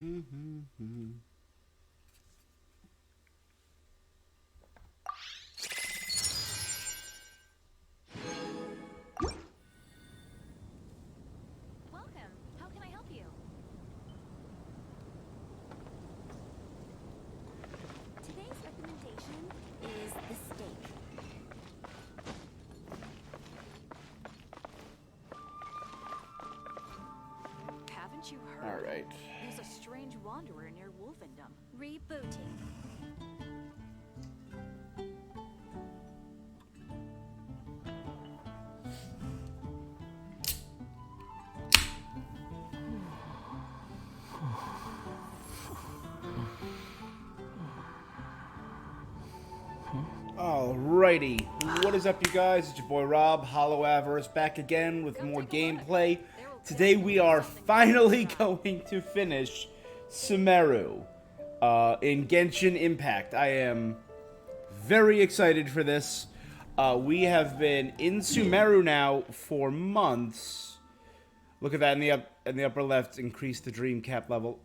Mm-hmm. Welcome. How can I help you? Today's recommendation is the steak. Haven't you All heard? right. There's a strange wanderer near Wolfendom. Rebooting. Alrighty, what is up, you guys? It's your boy Rob, Hollow Avarice, back again with Go more take a look. gameplay. There will Today definitely we be are something finally to try. going to finish Sumeru in Genshin Impact. I am very excited for this. We have been in Sumeru now for months. Look at that in the upper left. Increase the dream cap level.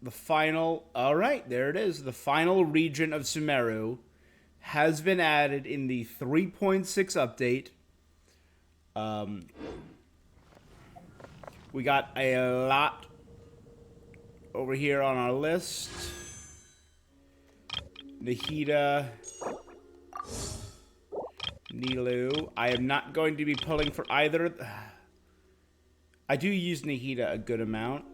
The final. All right, there it is. The final region of Sumeru has been added in the 3.6 update. We got a lot over here on our list. Nahida, Nilu. I am not going to be pulling for either. I do use Nahida a good amount,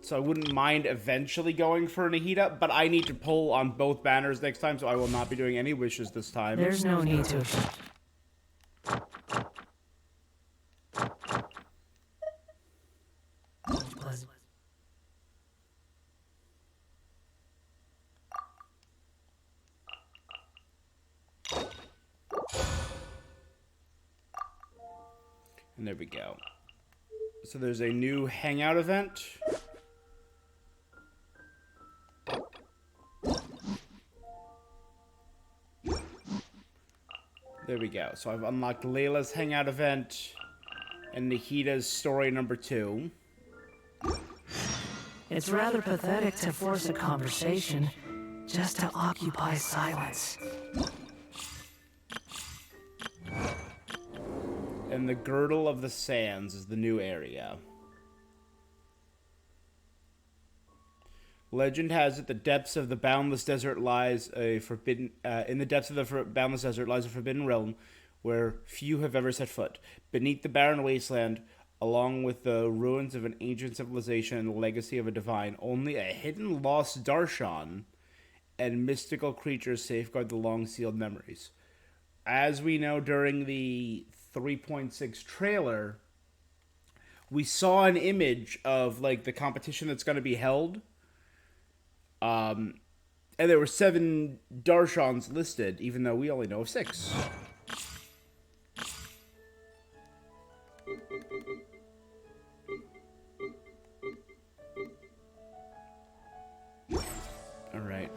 so I wouldn't mind eventually going for Nahida, but I need to pull on both banners next time, so I will not be doing any wishes this time. There's no need to. Pleasant. And there we go. So there's a new hangout event. There we go. So I've unlocked Layla's hangout event and Nahida's story number 2. It's rather pathetic to force a conversation just to occupy silence. And the Girdle of the Sands is the new area. Legend has it the depths of the boundless desert lies a forbidden. In the depths of the boundless desert lies a forbidden realm, where few have ever set foot. Beneath the barren wasteland, along with the ruins of an ancient civilization and the legacy of a divine, only a hidden lost Darshan and mystical creatures safeguard the long sealed memories. As we know, during the 3.6 trailer, we saw an image of like the competition that's going to be held. And there were 7 Darshans listed, even though we only know of 6. All right.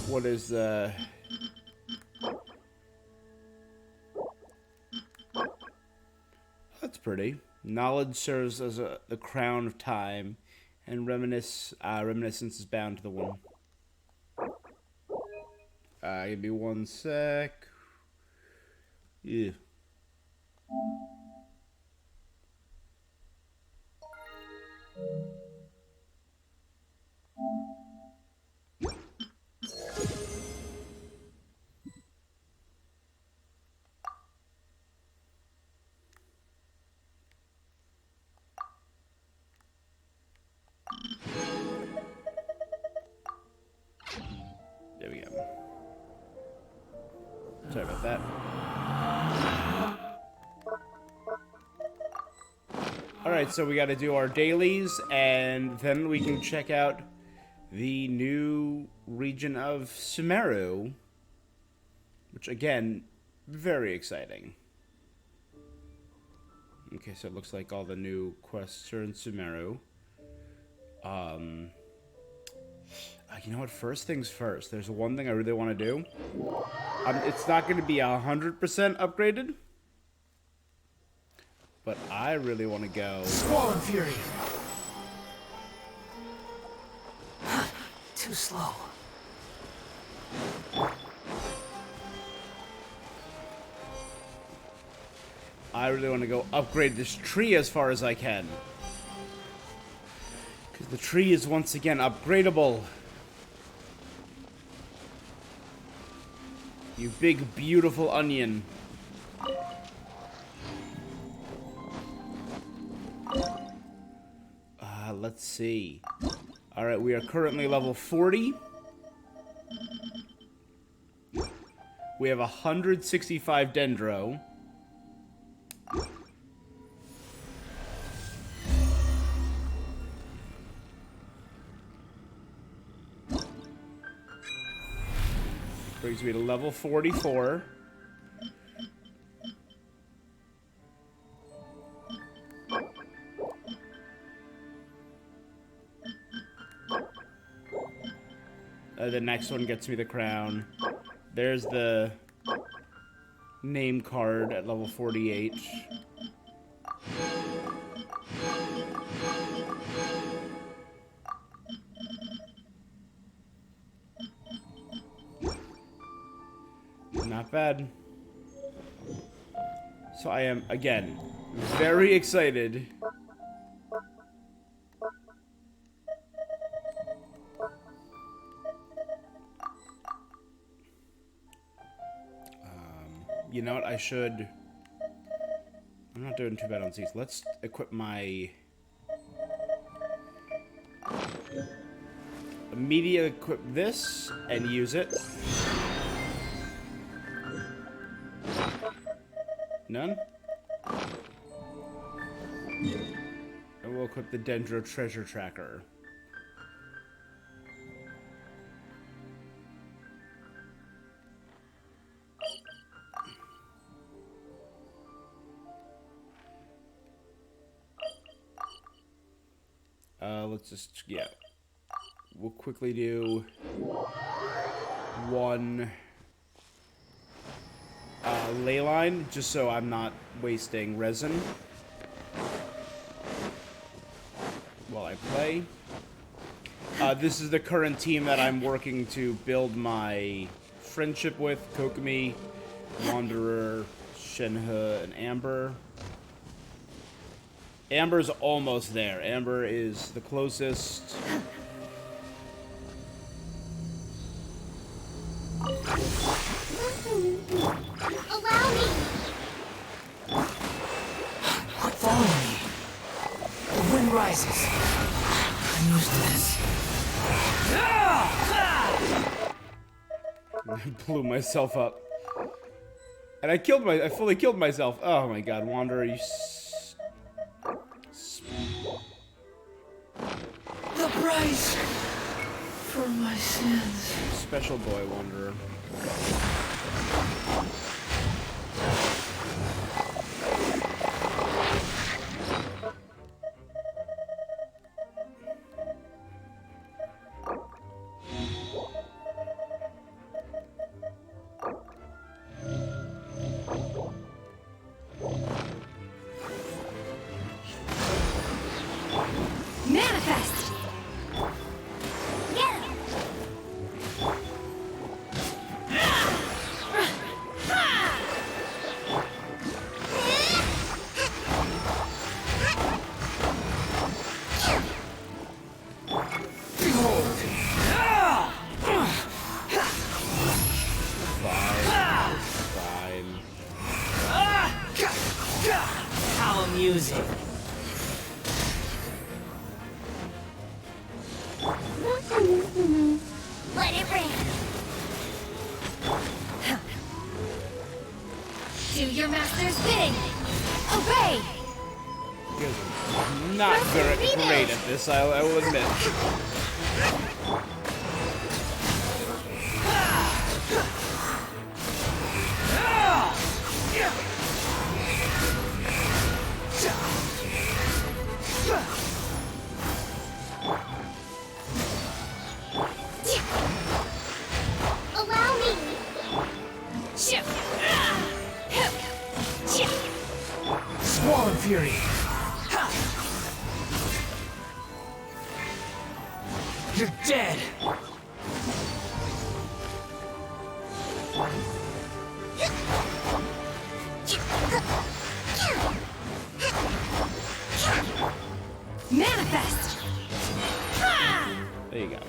What is That's pretty. Knowledge serves as the crown of time, and reminiscence is bound to the one. Give me one sec. Yeah. There we go. Sorry about that. Alright, so we gotta do our dailies, and then we can check out the new region of Sumeru, which again Very exciting. Okay, so it looks like all the new quests are in Sumeru. You know what? First things first. There's one thing I really want to do. It's not going to be 100% upgraded, but I really want to go. Squall and Fury. Too slow. I really want to go upgrade this tree as far as I can. Because the tree is once again upgradable. You big, beautiful onion. Let's see. Alright, we are currently level 40. We have 165 dendro. Brings me to level 44. The next one gets me the crown. There's the name card at level 48. Not bad. So I am, again, very excited. You know what? I should... I'm not doing too bad on these. Let's equip my... Immediately equip this and use it. None? And we'll equip the Dendro Treasure Tracker. Let's just, yeah. We'll quickly do one ley line, just so I'm not wasting resin while I play. This is the current team that I'm working to build my friendship with. Kokomi, Wanderer, Shenhe, and Amber. Amber's almost there. Amber is the closest. Allow me! Follow me. The wind rises. I'm used to this. I blew myself up. And I fully killed myself. Oh my god, Wanderer, you... The price for my sins. Special boy, Wanderer. Manifest! Get him! Fine. How amusing. Let it rain! Do your master's bidding! Obey! You guys are not very great at this, I will admit. fury. You're dead. Manifest! There you go.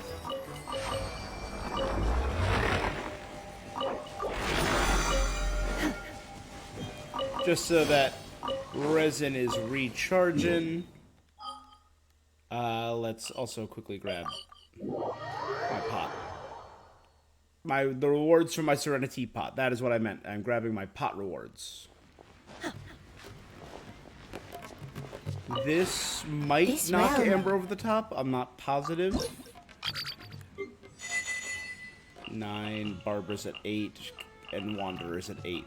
Just so that resin is recharging. Let's also quickly grab my pot. The rewards from my Serenity pot. That is what I meant. I'm grabbing my pot rewards. This might knock Amber over the top. I'm not positive. 9, Barbara's at 8, and Wanderer's at 8.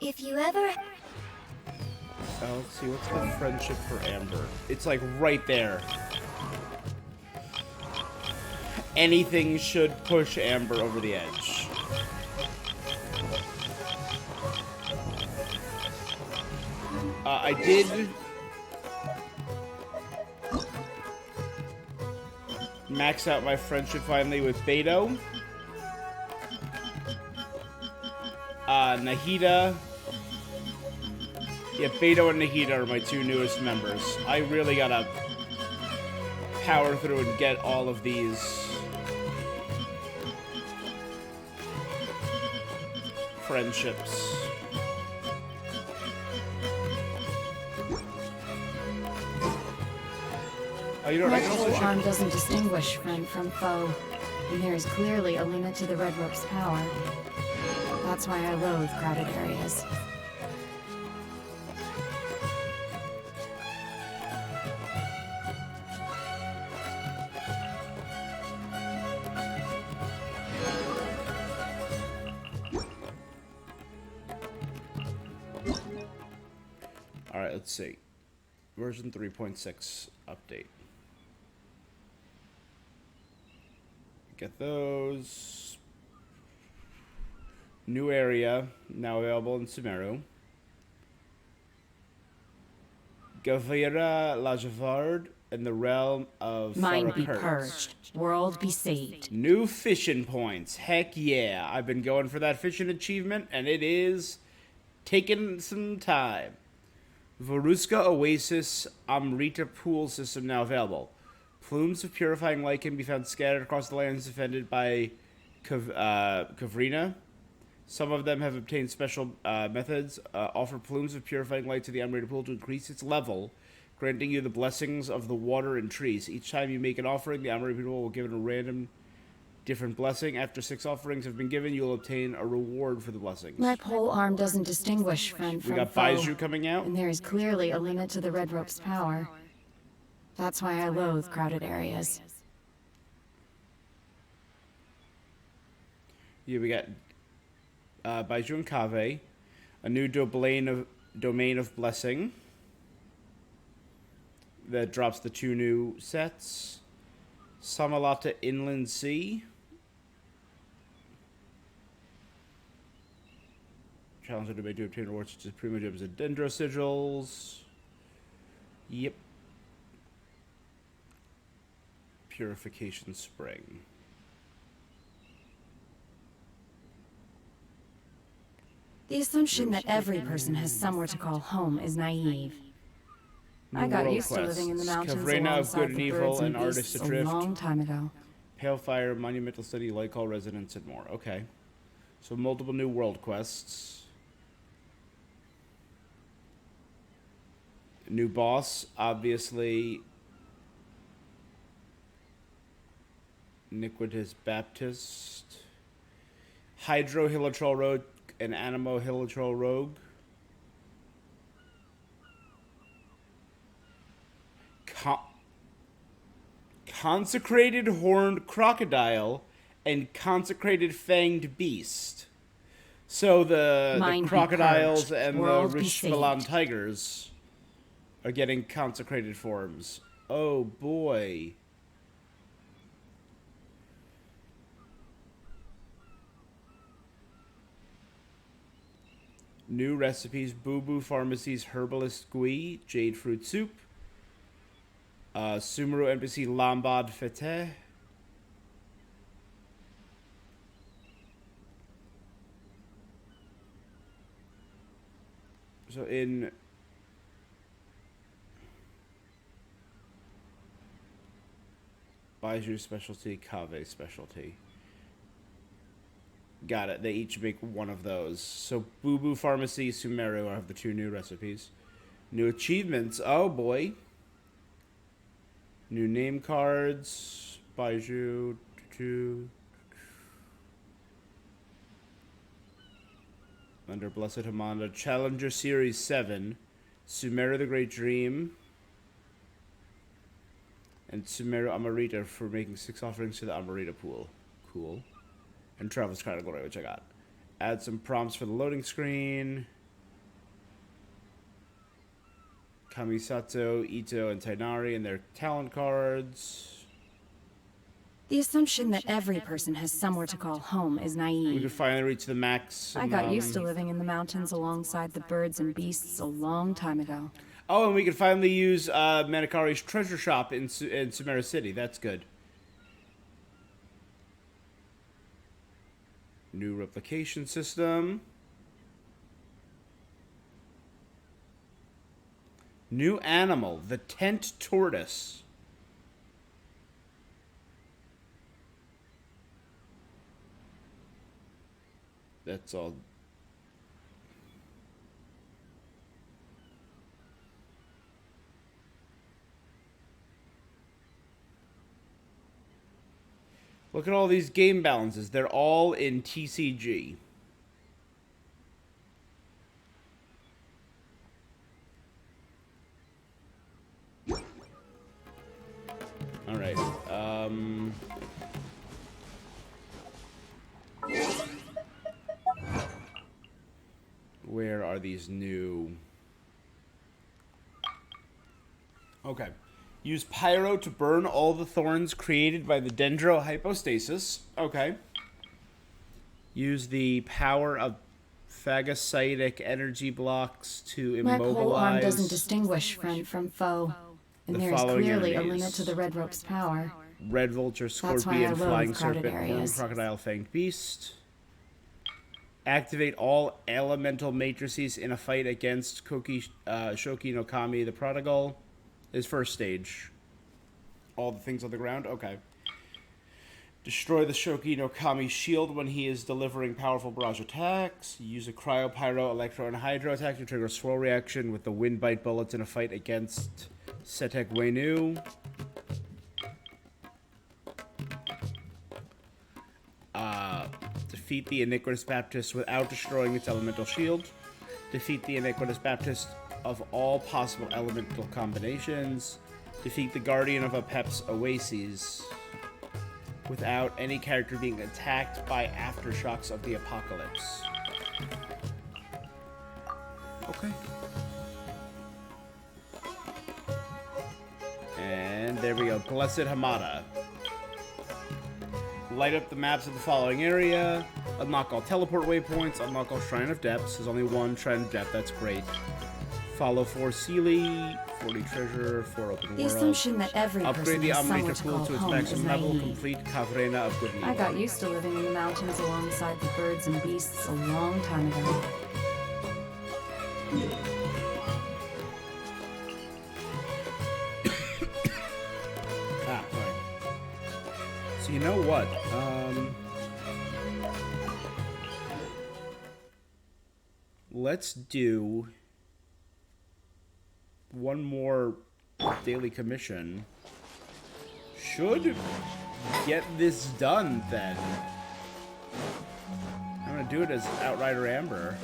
If you ever... Let's see, what's the friendship for Amber? It's like right there. Anything should push Amber over the edge. I did max out my friendship finally with Beto. Nahida. Yeah, Beto and Nahida are my 2 newest members. I really gotta power through and get all of these friendships. Oh, you know what? I My can also pole check. arm doesn't distinguish friend from foe, and there is clearly a limit to the Red Rope's power. That's why I loathe crowded areas. Alright, let's see. Version 3.6 update. Get those. New area, now available in Sumeru. Gavira Lajavard in the realm of Mind be Farakurt. purged, world be saved. New fishing points. Heck yeah. I've been going for that fishing achievement, and it is taking some time. Voruska Oasis Amrita Pool System now available. Plumes of purifying light can be found scattered across the lands defended by Kavrina. Some of them have obtained special methods. Offer plumes of purifying light to the Amrita Pool to increase its level, granting you the blessings of the water and trees. Each time you make an offering, the Amrita Pool will give it a random different blessing. After 6 offerings have been given, you will obtain a reward for the blessings. My pole arm doesn't distinguish friend We from got foe, Baiju coming out. and there is clearly a limit to the Red Rope's power. That's why I loathe crowded areas. Yeah, we got Baiju and Kave, a new domain of blessing that drops the 2 new sets. Samalata Inland Sea. Challenge to make to obtain rewards such as Primo Gems and Dendro Sigils. Yep. Purification Spring. The assumption that every person has somewhere to call home is naive. I got World used to living in the quests. mountains Kavrina of alongside Good and the Evil birds and and Artist beasts a Adrift. long time ago. Pale Fire, Monumental City, Light Call Residence, and more. Okay. So multiple new world quests. New boss, obviously. Iniquitous Baptist. Hydro Hilitrol Rogue and Animo Hilitrol Rogue. Consecrated Horned Crocodile and Consecrated Fanged Beast. So the Mind be crocodiles purged, and the world be Rishvalan saved. tigers are getting consecrated forms. Oh boy. New recipes: Boo Boo Pharmacy's Herbalist Gui, Jade Fruit Soup. Sumeru NPC Lambad Fete. So in Baiju specialty, Kave specialty. Got it. They each make one of those. So Boo Boo Pharmacy, Sumeru have the 2 new recipes. New achievements. Oh boy. New name cards. Baiju 2. Under Blessed Hamada. Challenger Series 7. Sumeru the Great Dream. And Sumeru Amarita for making 6 offerings to the Amarita pool. Cool. And Travel's category, which I got. Add some prompts for the loading screen. Kamisato, Ito, and Tainari and their talent cards. The assumption that every person has somewhere to call home is We naive. could finally reach the max. I got used to living in the mountains alongside the birds and beasts a long time ago. Oh, and we could finally use Manakari's treasure shop in Sumeru City. That's good. New replication system. New animal, the tent tortoise. That's all. Look at all these game balances. They're all in TCG. All right. Where are these new? Okay. Use pyro to burn all the thorns created by the dendro hypostasis. Okay. Use the power of phagocytic energy blocks to My pole arm doesn't immobilize distinguish friend from foe. And The there is following clearly a enemies. limit to the red rope's power. red vulture, why I scorpion, loathe flying crowded serpent, worm, areas. crocodile, fanged beast. Activate all elemental matrices in a fight against Shoki no Kami, the prodigal. His first stage. All the things on the ground? Okay. Destroy the Shoki no Kami shield when he is delivering powerful barrage attacks. Use a cryo, pyro, electro, and hydro attack to trigger a swirl reaction with the wind bite bullets in a fight against Setek Wenu. Defeat the Iniquitous Baptist without destroying its elemental shield. Defeat the Iniquitous Baptist of all possible elemental combinations. Defeat the Guardian of Apep's Oases without any character being attacked by aftershocks of the apocalypse. Okay. And there we go. Blessed Hamada. Light up the maps of the following area. Unlock all teleport waypoints. Unlock all Shrine of Depths. There's only one Shrine of Depth. That's great. Follow 4 Sealy, 40 treasure, 4 open The world. assumption that every Upgrade person the has somewhere Amrita to pool call to its home is maximum level. naive. Complete Kavrena of Good I got used to living in the mountains alongside the birds and beasts a long time ago. Ah, sorry. So you know what? Let's do one more daily commission. Should get this done then. I'm gonna do it as Outrider Amber.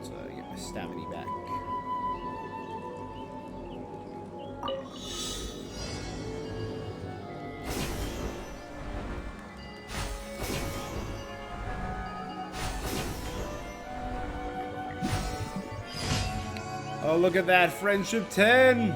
So I get my stamina back. Oh, look at that. Friendship 10.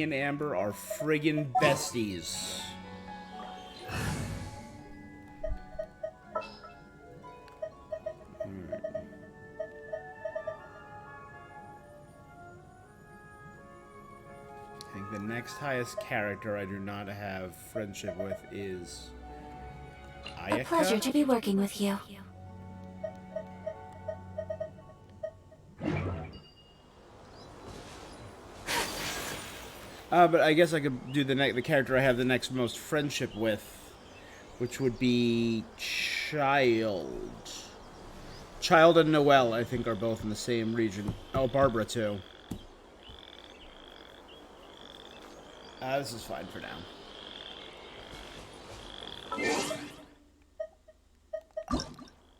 me and Amber are friggin' besties. I think the next highest character I do not have friendship with is Ayaka. A pleasure to be working with you. But I guess I could do the character I have the next most friendship with, which would be Child. Child and Noelle, I think, are both in the same region. Oh, Barbara, too. This is fine for now.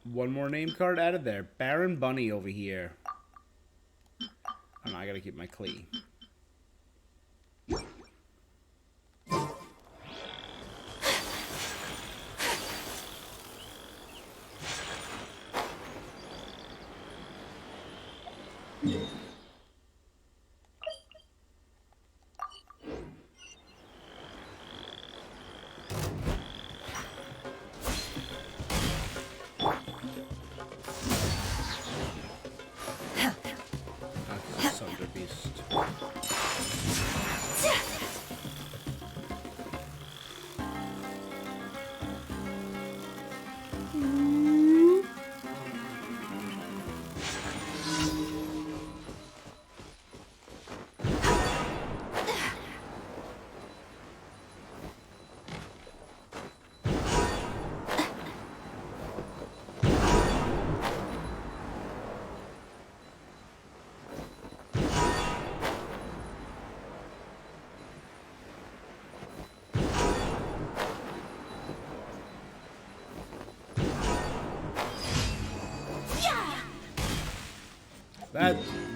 One more name card added there. Baron Bunny over here. Oh, no, I gotta keep my Klee.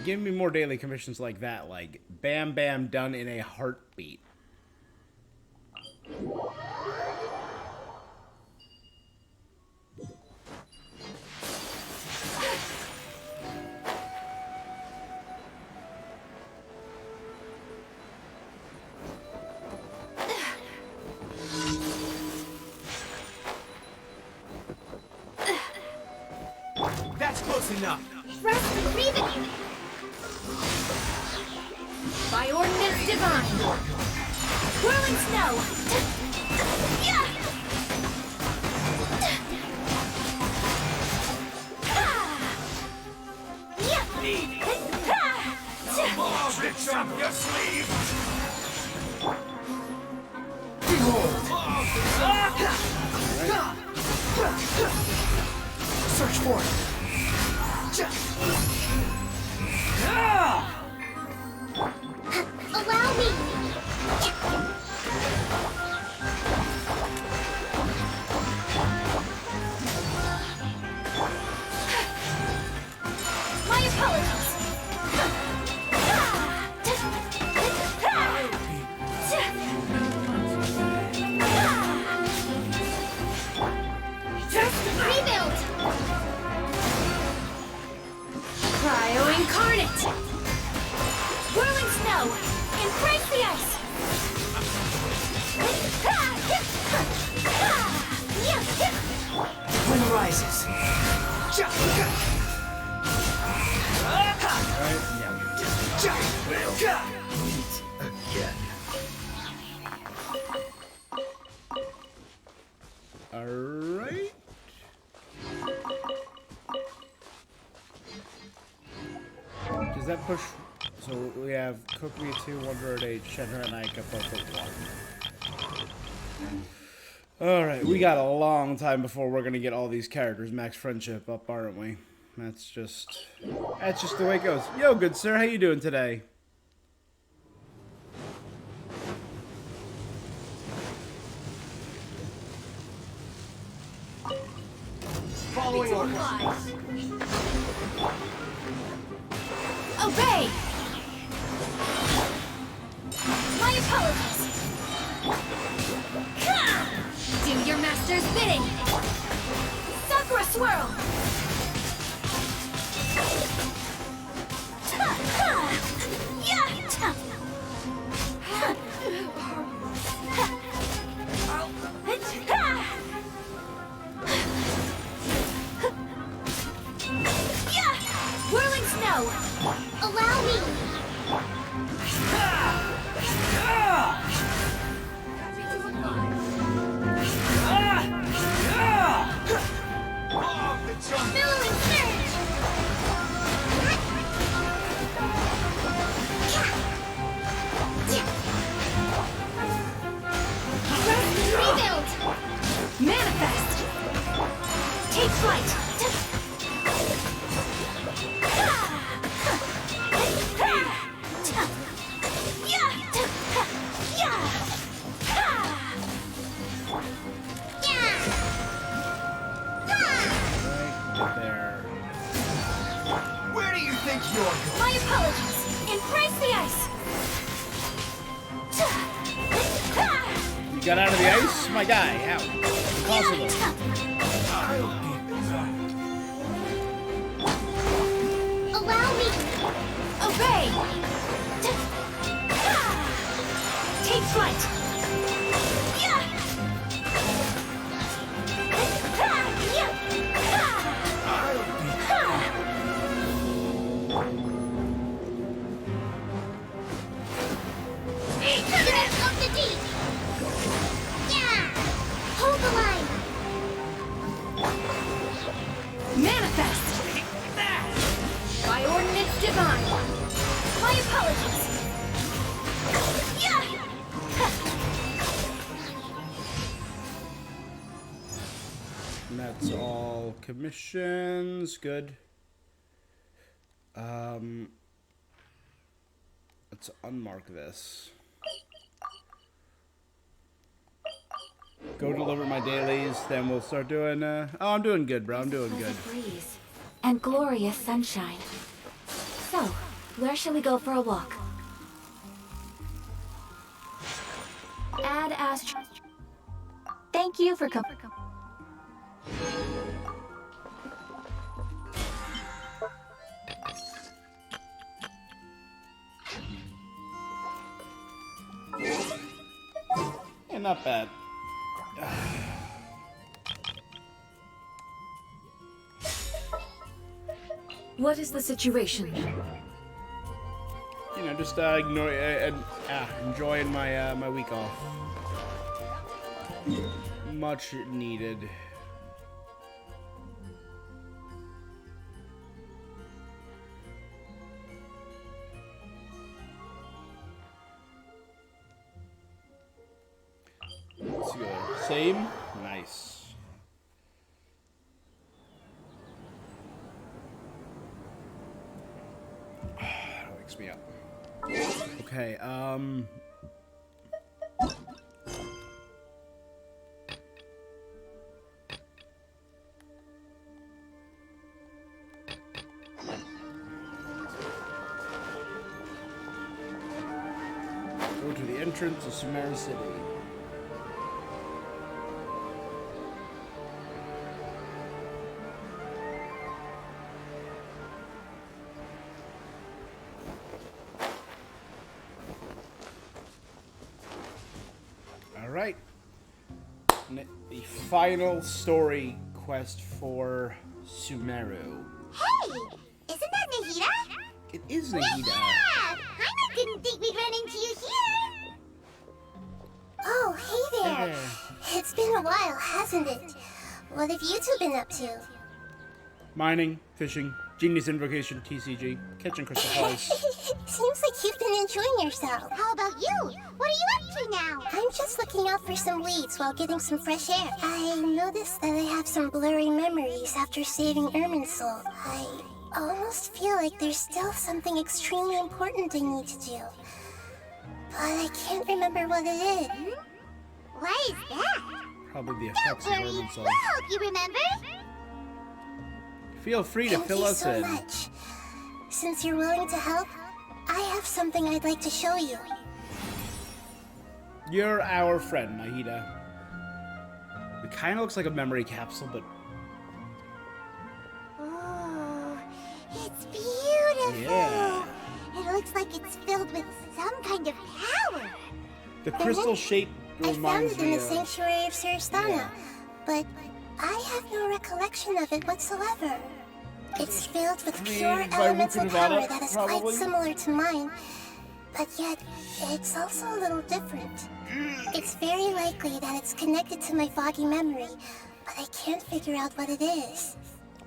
Give me more daily commissions like that, like bam bam done in a heartbeat. That's close enough. Rest and breathing! By ordinance divine! Whirling snow! Yeah! More tricks up your sleeve. Behold. Search for it. Allow me! My apologies! Rebuild! Cryo incarnate! Whirling snow! Embrace the ice! Wind rises. Meet again. Alright. Does that push? So we have Kokumi 2, Wonder at 8, Shenra, and Aika both at 1. Alright, we got a long time before we're gonna get all these characters max friendship up, aren't we? That's just the way it goes. Yo, good sir, how you doing today? Following orders. Obey! My apologies! Do your master's bidding! Sakura swirl! Whirling snow! Allow me! Billowing surge! Rebuild! Manifest! Take flight! Right there. Where do you think you're going? My apologies! Embrace the ice! You got out of the ice, my guy. How? Impossible. I'll be Allow me! Obey! Take flight! President of the deep! Hold the line! Manifest! By ordinance divine! My apologies! And that's all commissions. Good. Let's unmark this. Go deliver my dailies, then we'll start doing, oh, I'm doing good, bro. I'm doing good. Breeze and glorious sunshine. So, where shall we go for a walk? Ad Astra. Thank you for coming. Yeah, not bad. What is the situation? You know, just enjoying my my week off. Much needed. Let's go. Same. Nice. That wakes me up. Okay, go to the entrance of Sumeru City. Alright. The final story quest for Sumeru. Hey! Isn't that Nahida? It is Nahida. I didn't think we'd run into you here! Oh, hey there! Hey. It's been a while, hasn't it? What have you two been up to? Mining, fishing, genius invocation, TCG, catching crystal flies. Seems like you've been enjoying yourself. How about you? What are you up to now? I'm just looking out for some leads while getting some fresh air. I noticed that I have some blurry memories after saving Irminsul. I almost feel like there's still something extremely important I need to do. But I can't remember what it is. Why is that? Probably the effects of Irminsul. We'll help you remember. Feel free to fill us Thank in. you so much. Since you're willing to help, I have something I'd like to show you. You're our friend, Nahida. It kind of looks like a memory capsule, but Oh, it's beautiful. Yeah. It looks like it's filled with some kind of power. The crystal shape I found reminds it in me the of... sanctuary of Sarastana, but I have no recollection of it whatsoever. It's filled with pure Created by elemental Ruka Nevada, power that is probably? quite similar to mine, but yet it's also a little different. It's very likely that it's connected to my foggy memory, but I can't figure out what it is.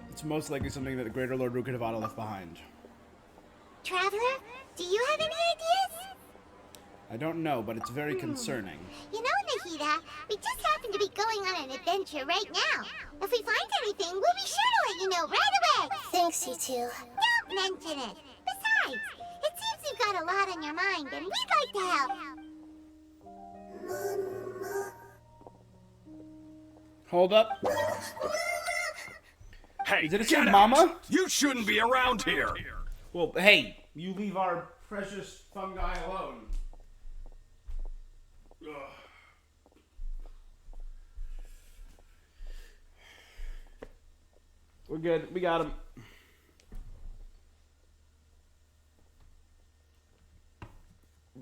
It's most likely something that the Greater Lord Ruka Nevada left behind. Traveler, do you have any ideas? I don't know, but it's very concerning. You know, Nahida, we just happen to be going on an adventure right now. If we find anything, we'll be sure to let you know right away. Thanks, you two. Don't mention it. Besides, it seems you've got a lot on your mind, and we'd like to help. Hold up. Hey, Did it get say out! Mama? You shouldn't be around here! Well, hey, you leave our precious fungi alone. Ugh. We're good. We got him.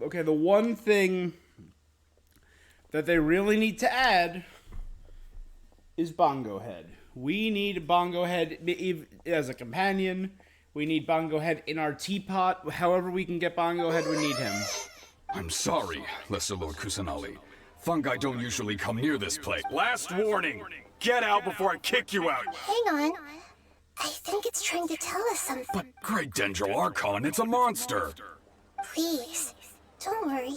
Okay, the one thing that they really need to add is Bongo Head. We need Bongo Head as a companion. We need Bongo Head in our teapot. However we can get Bongo Head, we need him. I'm sorry, Lesser Lord Kusanali. Fungi don't usually come near this place. Last warning! Get out before I kick you out! Hang on. I think it's trying to tell us something. But Great Dendro Archon, it's a monster! Please, don't worry.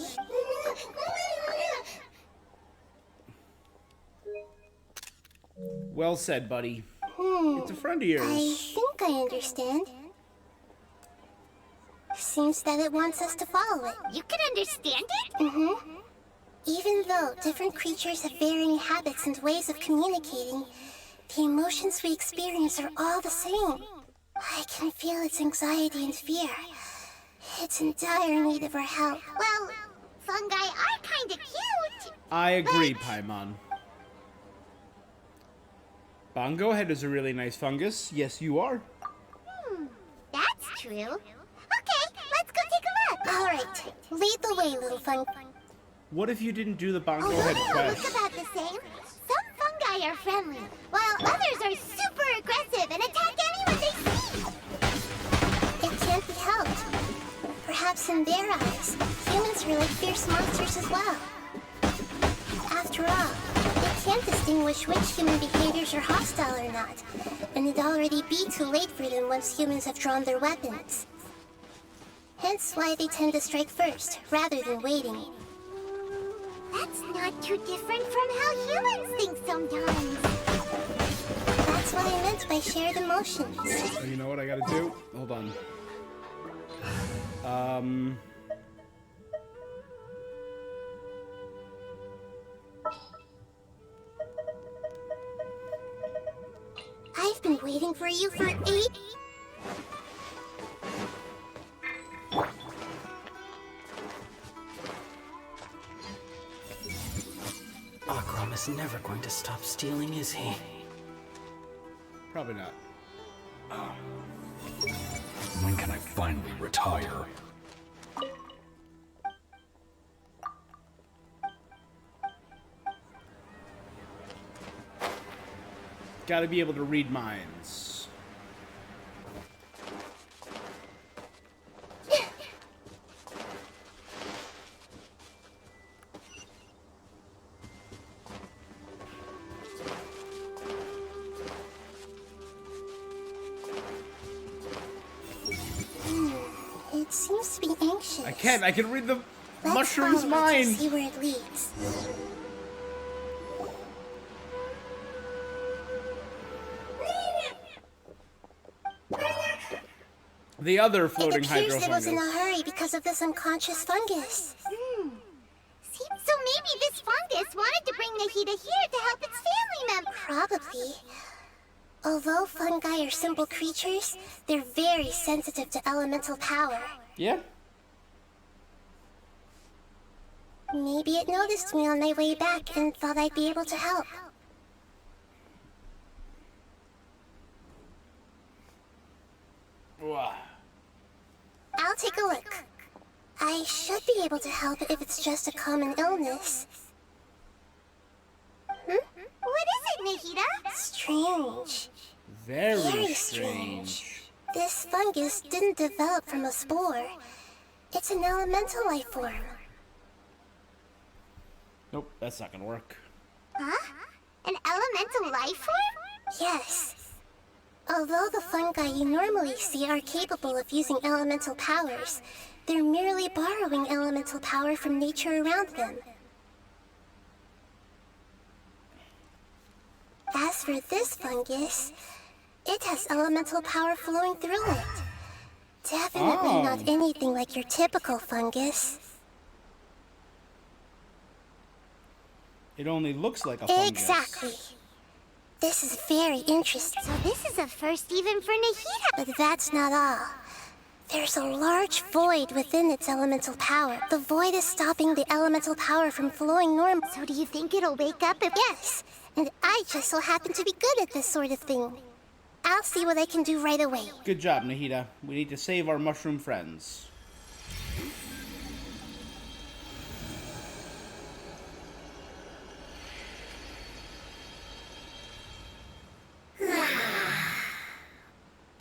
Well said, buddy. It's a friend of yours. I think I understand. Seems that it wants us to follow it. You can understand it? Mm-hmm. Even though different creatures have varying habits and ways of communicating, the emotions we experience are all the same. I can feel its anxiety and fear. It's in dire need of our help. Well, fungi are kinda cute. I agree, Paimon. Bongo Head is a really nice fungus. Yes, you are. That's true. Okay, let's go take a look. All right, lead the way, little fun. What if you didn't do the Bongo Although Head they look quest? about the same, some fungi are friendly, while others are super aggressive and attack anyone they see. It can't be helped. Perhaps in their eyes, humans are like fierce monsters as well. After all, they can't distinguish which human behaviors are hostile or not, and it'd already be too late for them once humans have drawn their weapons. Hence why they tend to strike first, rather than waiting. That's not too different from how humans think sometimes. That's what I meant by shared emotions. Oh, you know what I gotta do? Hold on. I've been waiting for you for 8... Akram is never going to stop stealing, is he? Probably not. When can I finally retire? Gotta be able to read minds. It seems to be anxious. I can't. I can read the Let's mushroom's follow it to mind. see where it leads. The other floating It appears hydro it was in a fungus. hurry because of this unconscious fungus. So maybe this fungus wanted to bring Nahida here to help its family member. Probably. Although fungi are simple creatures, they're very sensitive to elemental power. Yeah. Maybe it noticed me on my way back and thought I'd be able to help. Wow. I'll take a look. I should be able to help if it's just a common illness. What is it, Nahida? Strange. Very strange. This fungus didn't develop from a spore. It's an elemental life form. Nope, that's not gonna work. Huh? An elemental life form? Yes. Although the fungi you normally see are capable of using elemental powers, they're merely borrowing elemental power from nature around them. As for this fungus, it has elemental power flowing through it. Definitely not anything like your typical fungus. It only looks like a fungus. Exactly. This is very interesting. So this is a first even for Nahida. But that's not all. There's a large void within its elemental power. The void is stopping the elemental power from flowing normally. So do you think it'll wake up if... Yes, and I just so happen to be good at this sort of thing. I'll see what I can do right away. Good job, Nahida. We need to save our mushroom friends.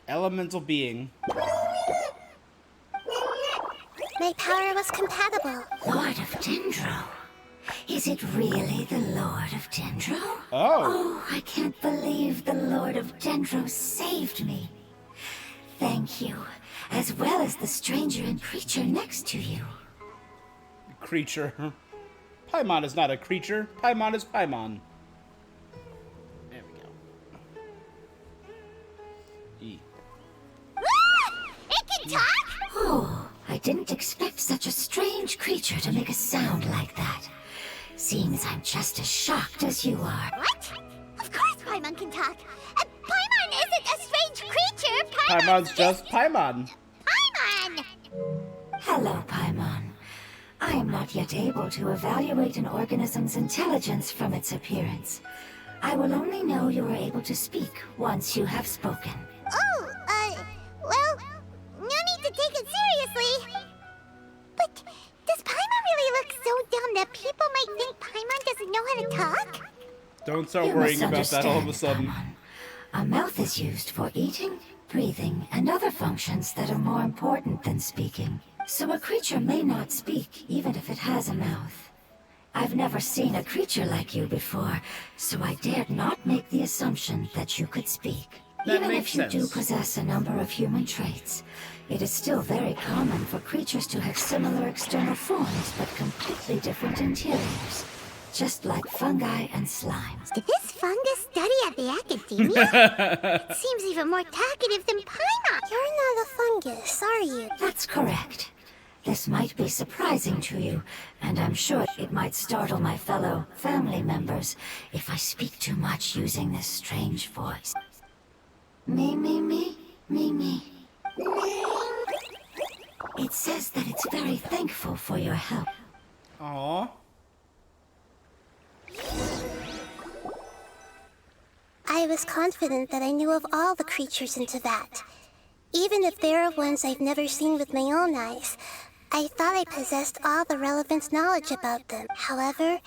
Elemental being. My power was compatible. Lord of Dendro. Is it really the Lord of Dendro? Oh. I can't believe the Lord of Dendro saved me. Thank you, as well as the stranger and creature next to you. Creature. Paimon is not a creature. Paimon is Paimon. There we go. E. It can talk? Oh, I didn't expect such a strange creature to make a sound like that. Seems I'm just as shocked as you are. What? Of course Paimon can talk. Paimon isn't a strange creature. Paimon's just Paimon. Paimon! Hello, Paimon. I am not yet able to evaluate an organism's intelligence from its appearance. I will only know you are able to speak once you have spoken. Oh, well, no need to take it seriously. But does Paimon really look so dumb that people might think Paimon doesn't know how to talk? Don't start You worrying must about that all of a understand, sudden. Paimon. A mouth is used for eating, breathing, and other functions that are more important than speaking. So a creature may not speak, even if it has a mouth. I've never seen a creature like you before, so I dared not make the assumption that you could speak. That Even makes if you do sense. possess a number of human traits, it is still very common for creatures to have similar external forms but completely different interiors. Just like fungi and slimes. Did this fungus study at the academia? It seems even more talkative than Paimon. You're not a fungus, are you? That's correct. This might be surprising to you, and I'm sure it might startle my fellow family members if I speak too much using this strange voice. Me. It says that it's very thankful for your help. Aww. I was confident that I knew of all the creatures in Teyvat. Even if there are ones I've never seen with my own eyes, I thought I possessed all the relevant knowledge about them. However,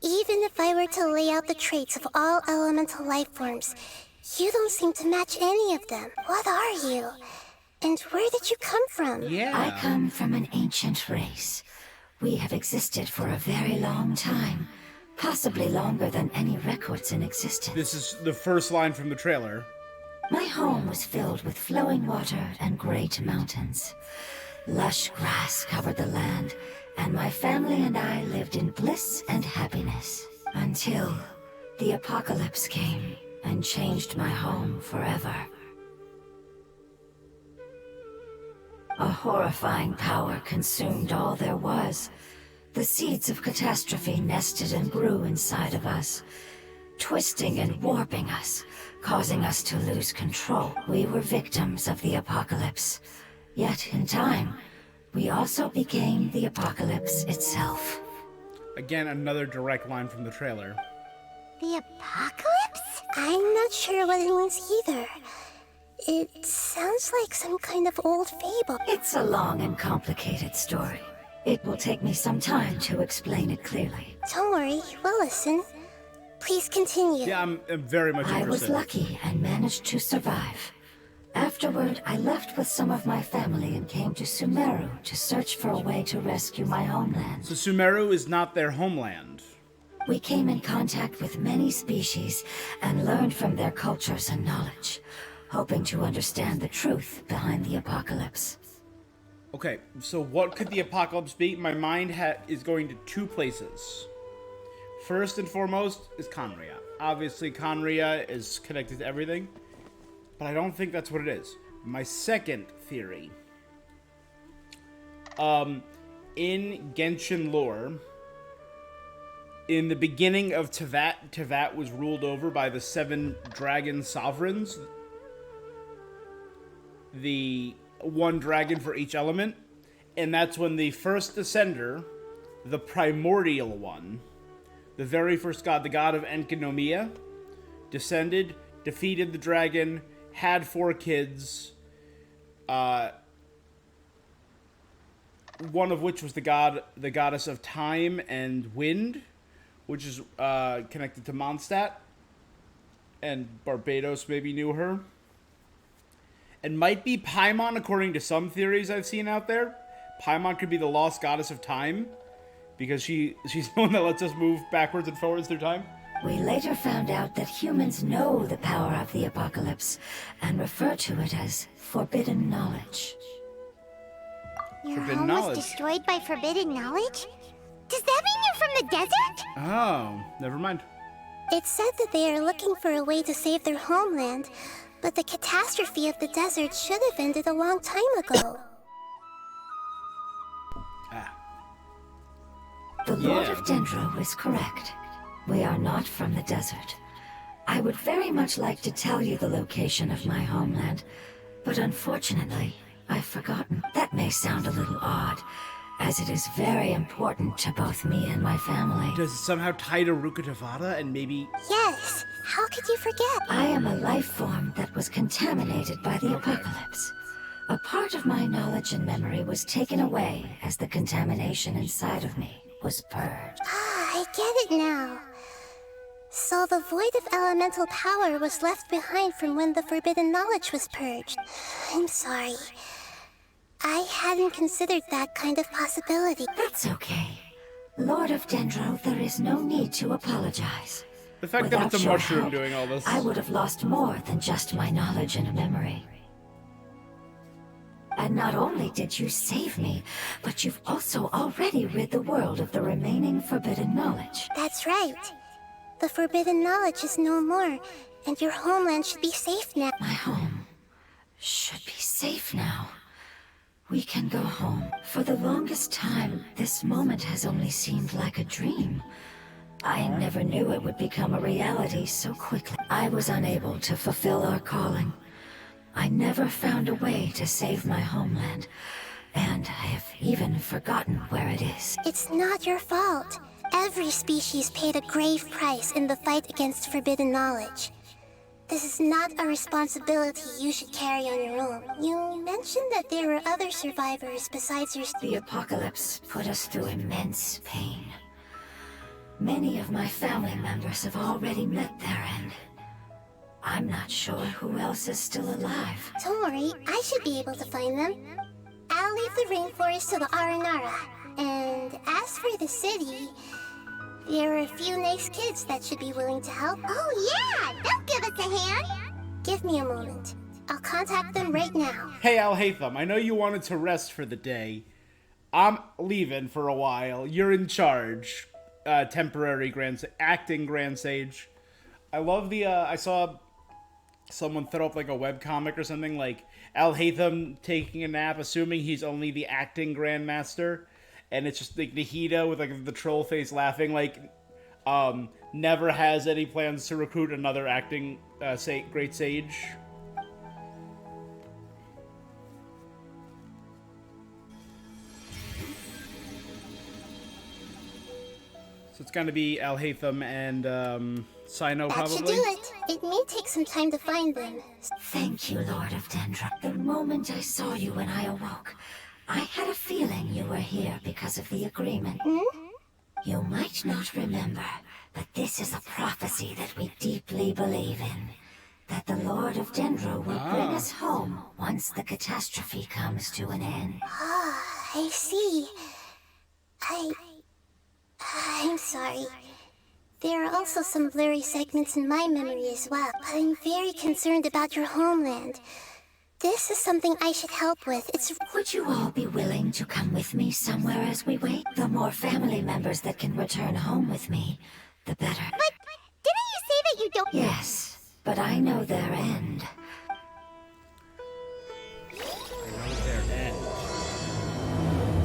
even if I were to lay out the traits of all elemental life forms, you don't seem to match any of them. What are you? And where did you come from? Yeah. I come from an ancient race. We have existed for a very long time, possibly longer than any records in existence. This is the first line from the trailer. My home was filled with flowing water and great mountains. Lush grass covered the land, and my family and I lived in bliss and happiness. Until the apocalypse came and changed my home forever. A horrifying power consumed all there was. The seeds of catastrophe nested and grew inside of us, twisting and warping us, causing us to lose control. We were victims of the apocalypse. Yet, in time, we also became the apocalypse itself. Again, another direct line from the trailer. The apocalypse? I'm not sure what it means either. It sounds like some kind of old fable. It's a long and complicated story. It will take me some time to explain it clearly. Don't worry, we'll listen. Please continue. Yeah, I'm very much I was interested. lucky and managed to survive. Afterward, I left with some of my family and came to Sumeru to search for a way to rescue my homeland. So Sumeru is not their homeland. We came in contact with many species and learned from their cultures and knowledge, hoping to understand the truth behind the apocalypse. Okay, so what could the apocalypse be? My mind is going to two places. First and foremost is Conria. Obviously, Conria is connected to everything, but I don't think that's what it is. My second theory. In Genshin lore, in the beginning of Teyvat was ruled over by the 7 dragon sovereigns. The 1 dragon for each element. And that's when the first descender, the primordial one, the very first god, the god of Enkinomia, descended, defeated the dragon, had 4 kids, one of which was the goddess of time and wind, which is connected to Mondstadt, and Barbados maybe knew her. And might be Paimon, according to some theories I've seen out there. Paimon could be the lost goddess of time, because she's the one that lets us move backwards and forwards through time. We later found out that humans know the power of the apocalypse and refer to it as forbidden knowledge. Your Forbidden home knowledge. was destroyed by forbidden knowledge? Does that mean you're from the desert? Oh, never mind. It said that they are looking for a way to save their homeland, but the catastrophe of the desert should have ended a long time ago. The Lord Yeah. of Dendro is correct. We are not from the desert. I would very much like to tell you the location of my homeland, but unfortunately, I've forgotten. That may sound a little odd, as it is very important to both me and my family. Does it somehow tie to Rukkhadevata and maybe... Yes, how could you forget? I am a life form that was contaminated by the apocalypse. A part of my knowledge and memory was taken away as the contamination inside of me was purged. Ah, I get it now. So the void of elemental power was left behind from when the forbidden knowledge was purged. I'm sorry. I hadn't considered that kind of possibility. That's okay. Lord of Dendro, there is no need to apologize. The fact Without that it's a your mushroom help, doing all this. I would have lost more than just my knowledge and memory. And not only did you save me, but you've also already rid the world of the remaining forbidden knowledge. That's right. The forbidden knowledge is no more, and your homeland should be safe now. My home should be safe now. We can go home. For the longest time, this moment has only seemed like a dream. I never knew it would become a reality so quickly. I was unable to fulfill our calling. I never found a way to save my homeland, and I have even forgotten where it is. It's not your fault. Every species paid a grave price in the fight against forbidden knowledge. This is not a responsibility you should carry on your own. You mentioned that there were other survivors besides your... The apocalypse put us through immense pain. Many of my family members have already met their end. I'm not sure who else is still alive. Don't worry, I should be able to find them. I'll leave the rainforest to the Aranara. And as for the city, there are a few nice kids that should be willing to help. Oh yeah, they'll give us a hand. Give me a moment. I'll contact them right now. Hey, Alhaitham, I know you wanted to rest for the day. I'm leaving for a while. You're in charge. Temporary acting Grand Sage. I love the, I saw someone throw up like a webcomic or something like Alhaitham taking a nap, assuming he's only the acting Grandmaster. And it's just like Nahida with like the troll face laughing, like never has any plans to recruit another acting great sage. So It's gonna be Alhaitham and Sino, That should probably. do it. It may take some time to find them. Thank you, Lord of Dendra. The moment I saw you when I awoke, I had a feeling you were here because of the agreement. You might not remember, but this is a prophecy that we deeply believe in. That the Lord of Dendra will bring us home once the catastrophe comes to an end. I see. I'm sorry. There are also some blurry segments in my memory as well. I'm very concerned about your homeland. This is something I should help with. Would you all be willing to come with me somewhere as we wait? The more family members that can return home with me, the better. But didn't you say that you don't... Yes, but I know their end. I know their end.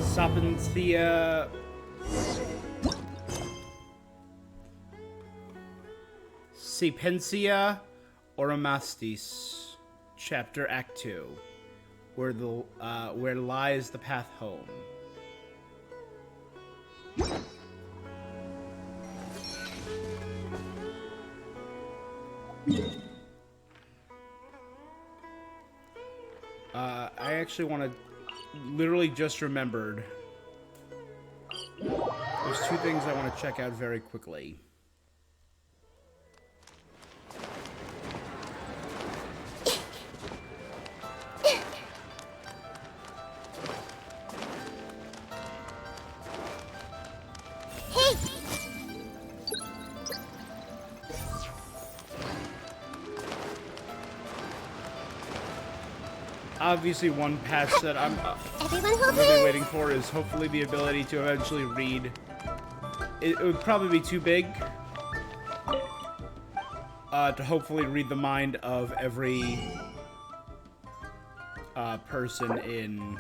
Sapenthea... Sapensia Oromastis, Chapter Act 2, where lies the path home. I actually want to... literally just remembered. There's two things I want to check out very quickly. Obviously, one patch that I'm really waiting for is hopefully the ability to eventually read. It would probably be too big to hopefully read the mind of every person in.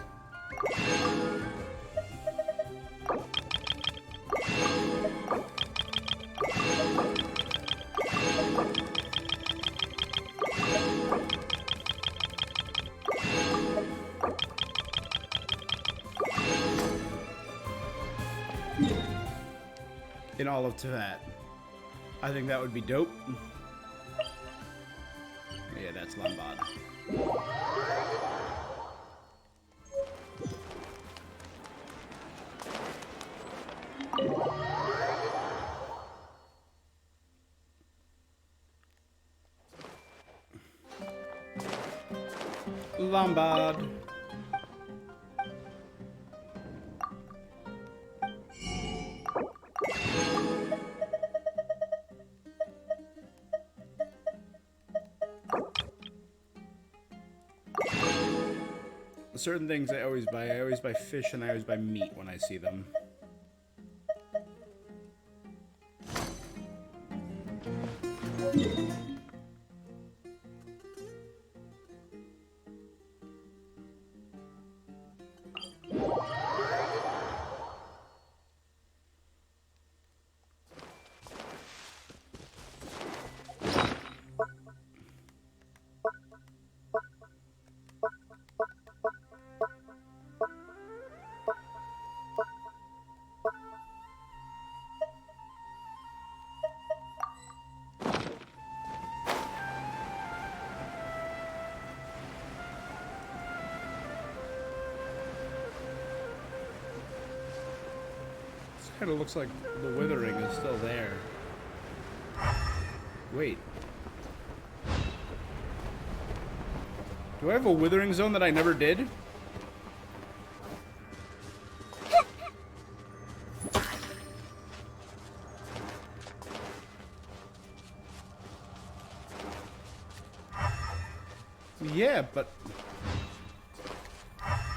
In all of Tibet. I think that would be dope. Yeah, that's Lambad. Lambad. Certain things I always buy. I always buy fish and I always buy meat when I see them. Kind of looks like the withering is still there. Wait. Do I have a withering zone that I never did? Yeah, but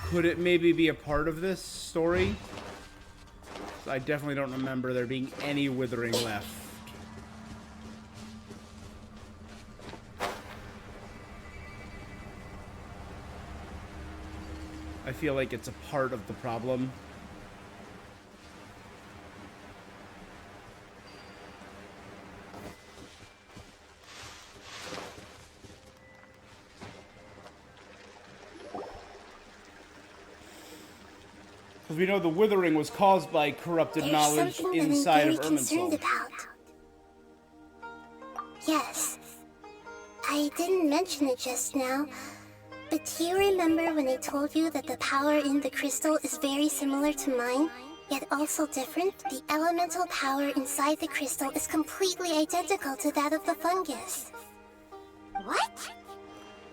could it maybe be a part of this story? I definitely don't remember there being any withering left. I feel like it's a part of the problem. Because we know the withering was caused by corrupted There's knowledge something that inside I'm of very concerned Irminsul. about. Yes. I didn't mention it just now, but do you remember when I told you that the power in the crystal is very similar to mine, yet also different? The elemental power inside the crystal is completely identical to that of the fungus. What?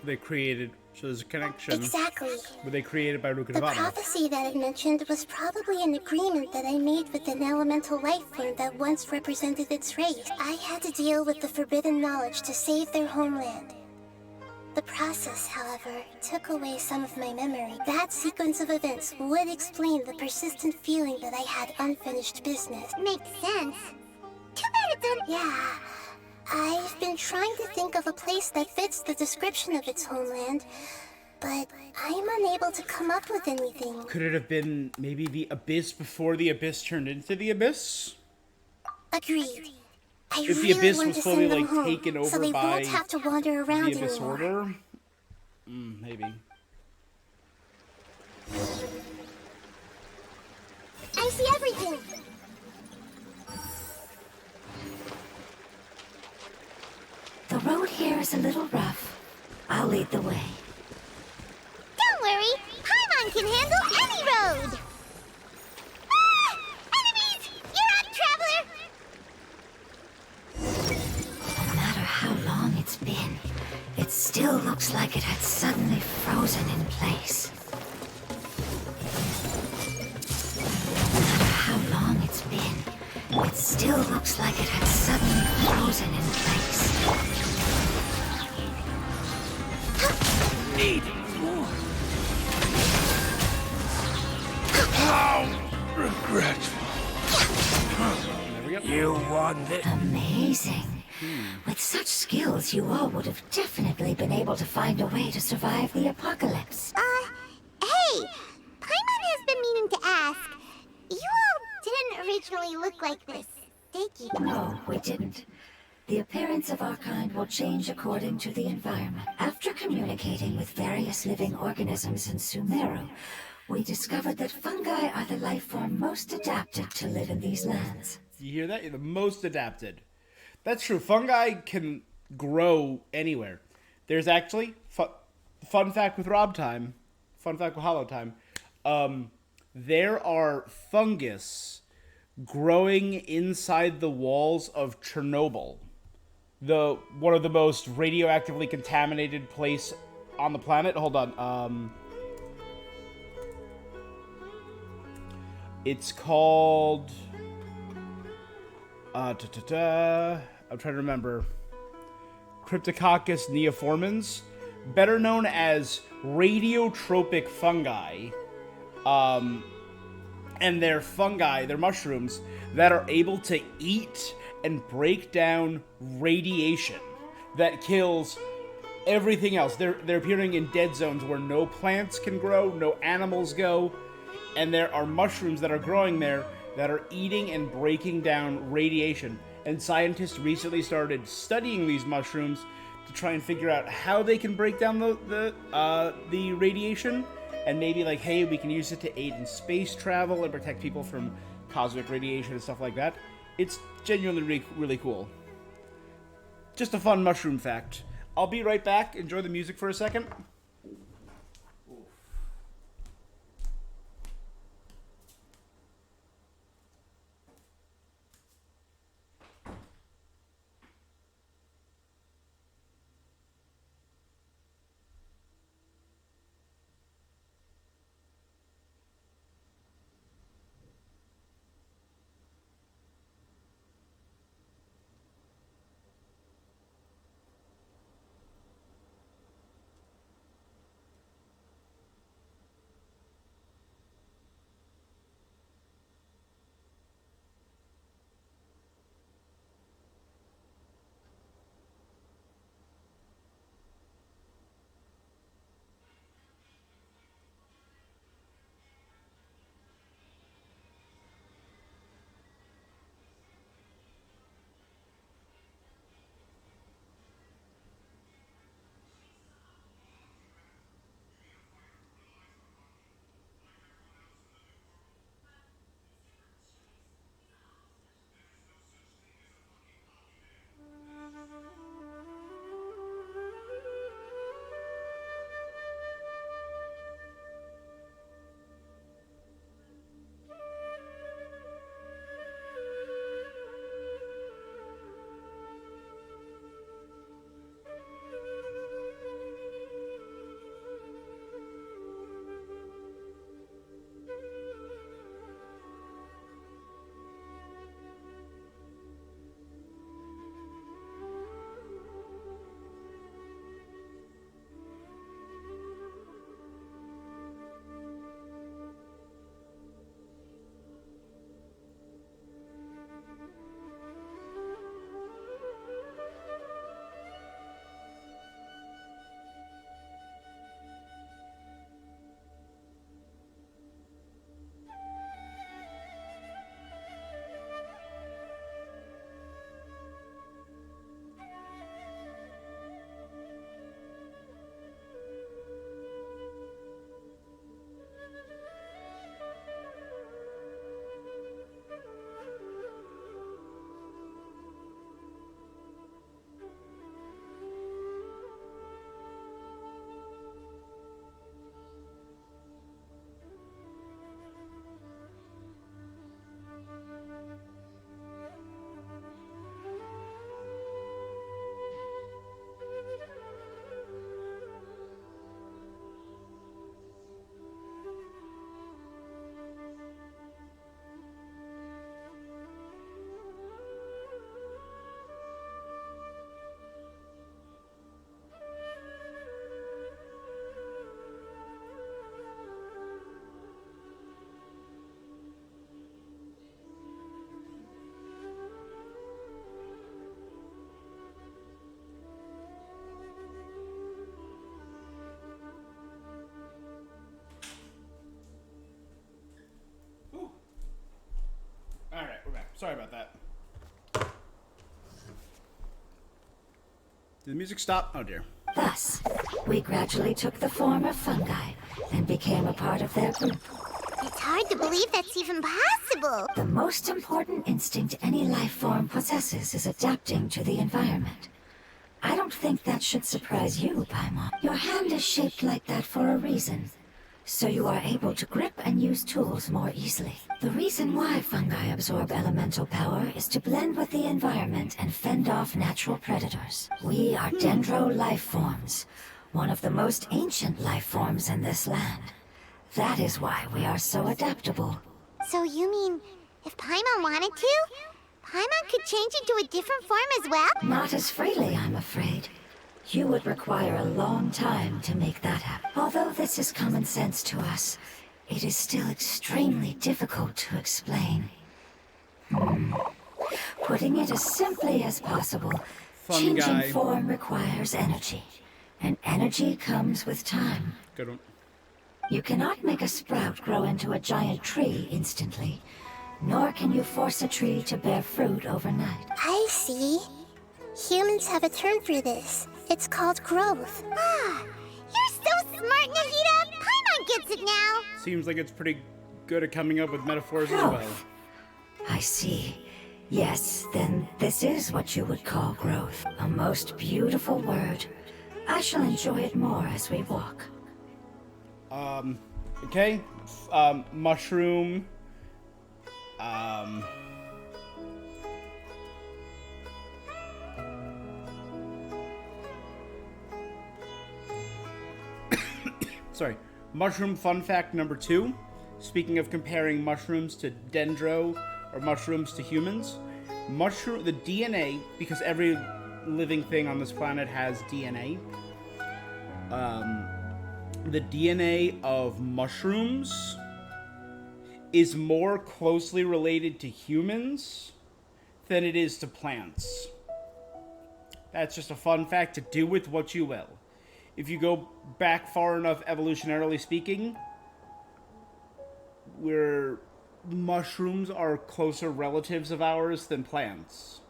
They created, so there's a connection. Exactly. Were they created by The Rukkhadevana? prophecy that I mentioned was probably an agreement that I made with an elemental life form that once represented its race. I had to deal with the forbidden knowledge to save their homeland. The process, however, took away some of my memory. That sequence of events would explain the persistent feeling that I had unfinished business. Makes sense. Too bad it didn't. Yeah. I've been trying to think of a place that fits the description of its homeland, but I'm unable to come up with anything. Could it have been maybe the Abyss before the Abyss turned into the Abyss? Agreed. I If the really Abyss want was to fully, send them like, home, taken over so they by won't have to wander around The Abyss anymore. Order? Maybe. I see everything. The road here is a little rough. I'll lead the way. Don't worry, Paimon can handle any road. Ah! Enemies! You're up, traveler! No matter how long it's been, it still looks like it had suddenly frozen in place. No matter how long it's been, it still looks like it had suddenly frozen in place. Need more. How regretful. You won it. Amazing. With such skills, you all would have definitely been able to find a way to survive the apocalypse. Hey! Paimon has been meaning to ask. You all didn't originally look like this, did you? No, we didn't. The appearance of our kind will change according to the environment. After communicating with various living organisms in Sumeru, we discovered that fungi are the life form most adapted to live in these lands. You hear that? You're the most adapted. That's true. Fungi can grow anywhere. There's actually, fun fact with Rob time, fun fact with Hollow time, there are fungus growing inside the walls of Chernobyl, one of the most radioactively contaminated place on the planet. Hold on. It's called... I'm trying to remember. Cryptococcus neoformans, better known as radiotropic fungi. And they're fungi, they're mushrooms that are able to eat and break down radiation that kills everything else. They're appearing in dead zones where no plants can grow, no animals go, and there are mushrooms that are growing there that are eating and breaking down radiation. And scientists recently started studying these mushrooms to try and figure out how they can break down the radiation, and maybe like, hey, we can use it to aid in space travel and protect people from cosmic radiation and stuff like that. It's genuinely really cool. Just a fun mushroom fact. I'll be right back. Enjoy the music for a second. Sorry about that. Did the music stop? Oh dear. Thus, we gradually took the form of fungi and became a part of their group. It's hard to believe that's even possible. The most important instinct any life form possesses is adapting to the environment. I don't think that should surprise you, Paimon. Your hand is shaped like that for a reason, so you are able to grip and use tools more easily. The reason why fungi absorb elemental power is to blend with the environment and fend off natural predators. We are dendro life forms, one of the most ancient life forms in this land. That is why we are so adaptable. So you mean, if Paimon wanted to, Paimon could change into a different form as well? Not as freely, I'm afraid. You would require a long time to make that happen. Although this is common sense to us, it is still extremely difficult to explain. Putting it as simply as possible, changing form requires energy, and energy comes with time. Good one. You cannot make a sprout grow into a giant tree instantly, nor can you force a tree to bear fruit overnight. I see. Humans have a term for this. It's called growth. Ah, you're so smart, Nahida! Paimon gets it now! Seems like it's pretty good at coming up with metaphors as well. I see. Yes, then this is what you would call growth. A most beautiful word. I shall enjoy it more as we walk. Okay. Mushroom. Sorry. Mushroom fun fact number 2. Speaking of comparing mushrooms to dendro or mushrooms to humans, the DNA, because every living thing on this planet has DNA, the DNA of mushrooms is more closely related to humans than it is to plants. That's just a fun fact to do with what you will. If you go back far enough evolutionarily speaking, mushrooms are closer relatives of ours than plants.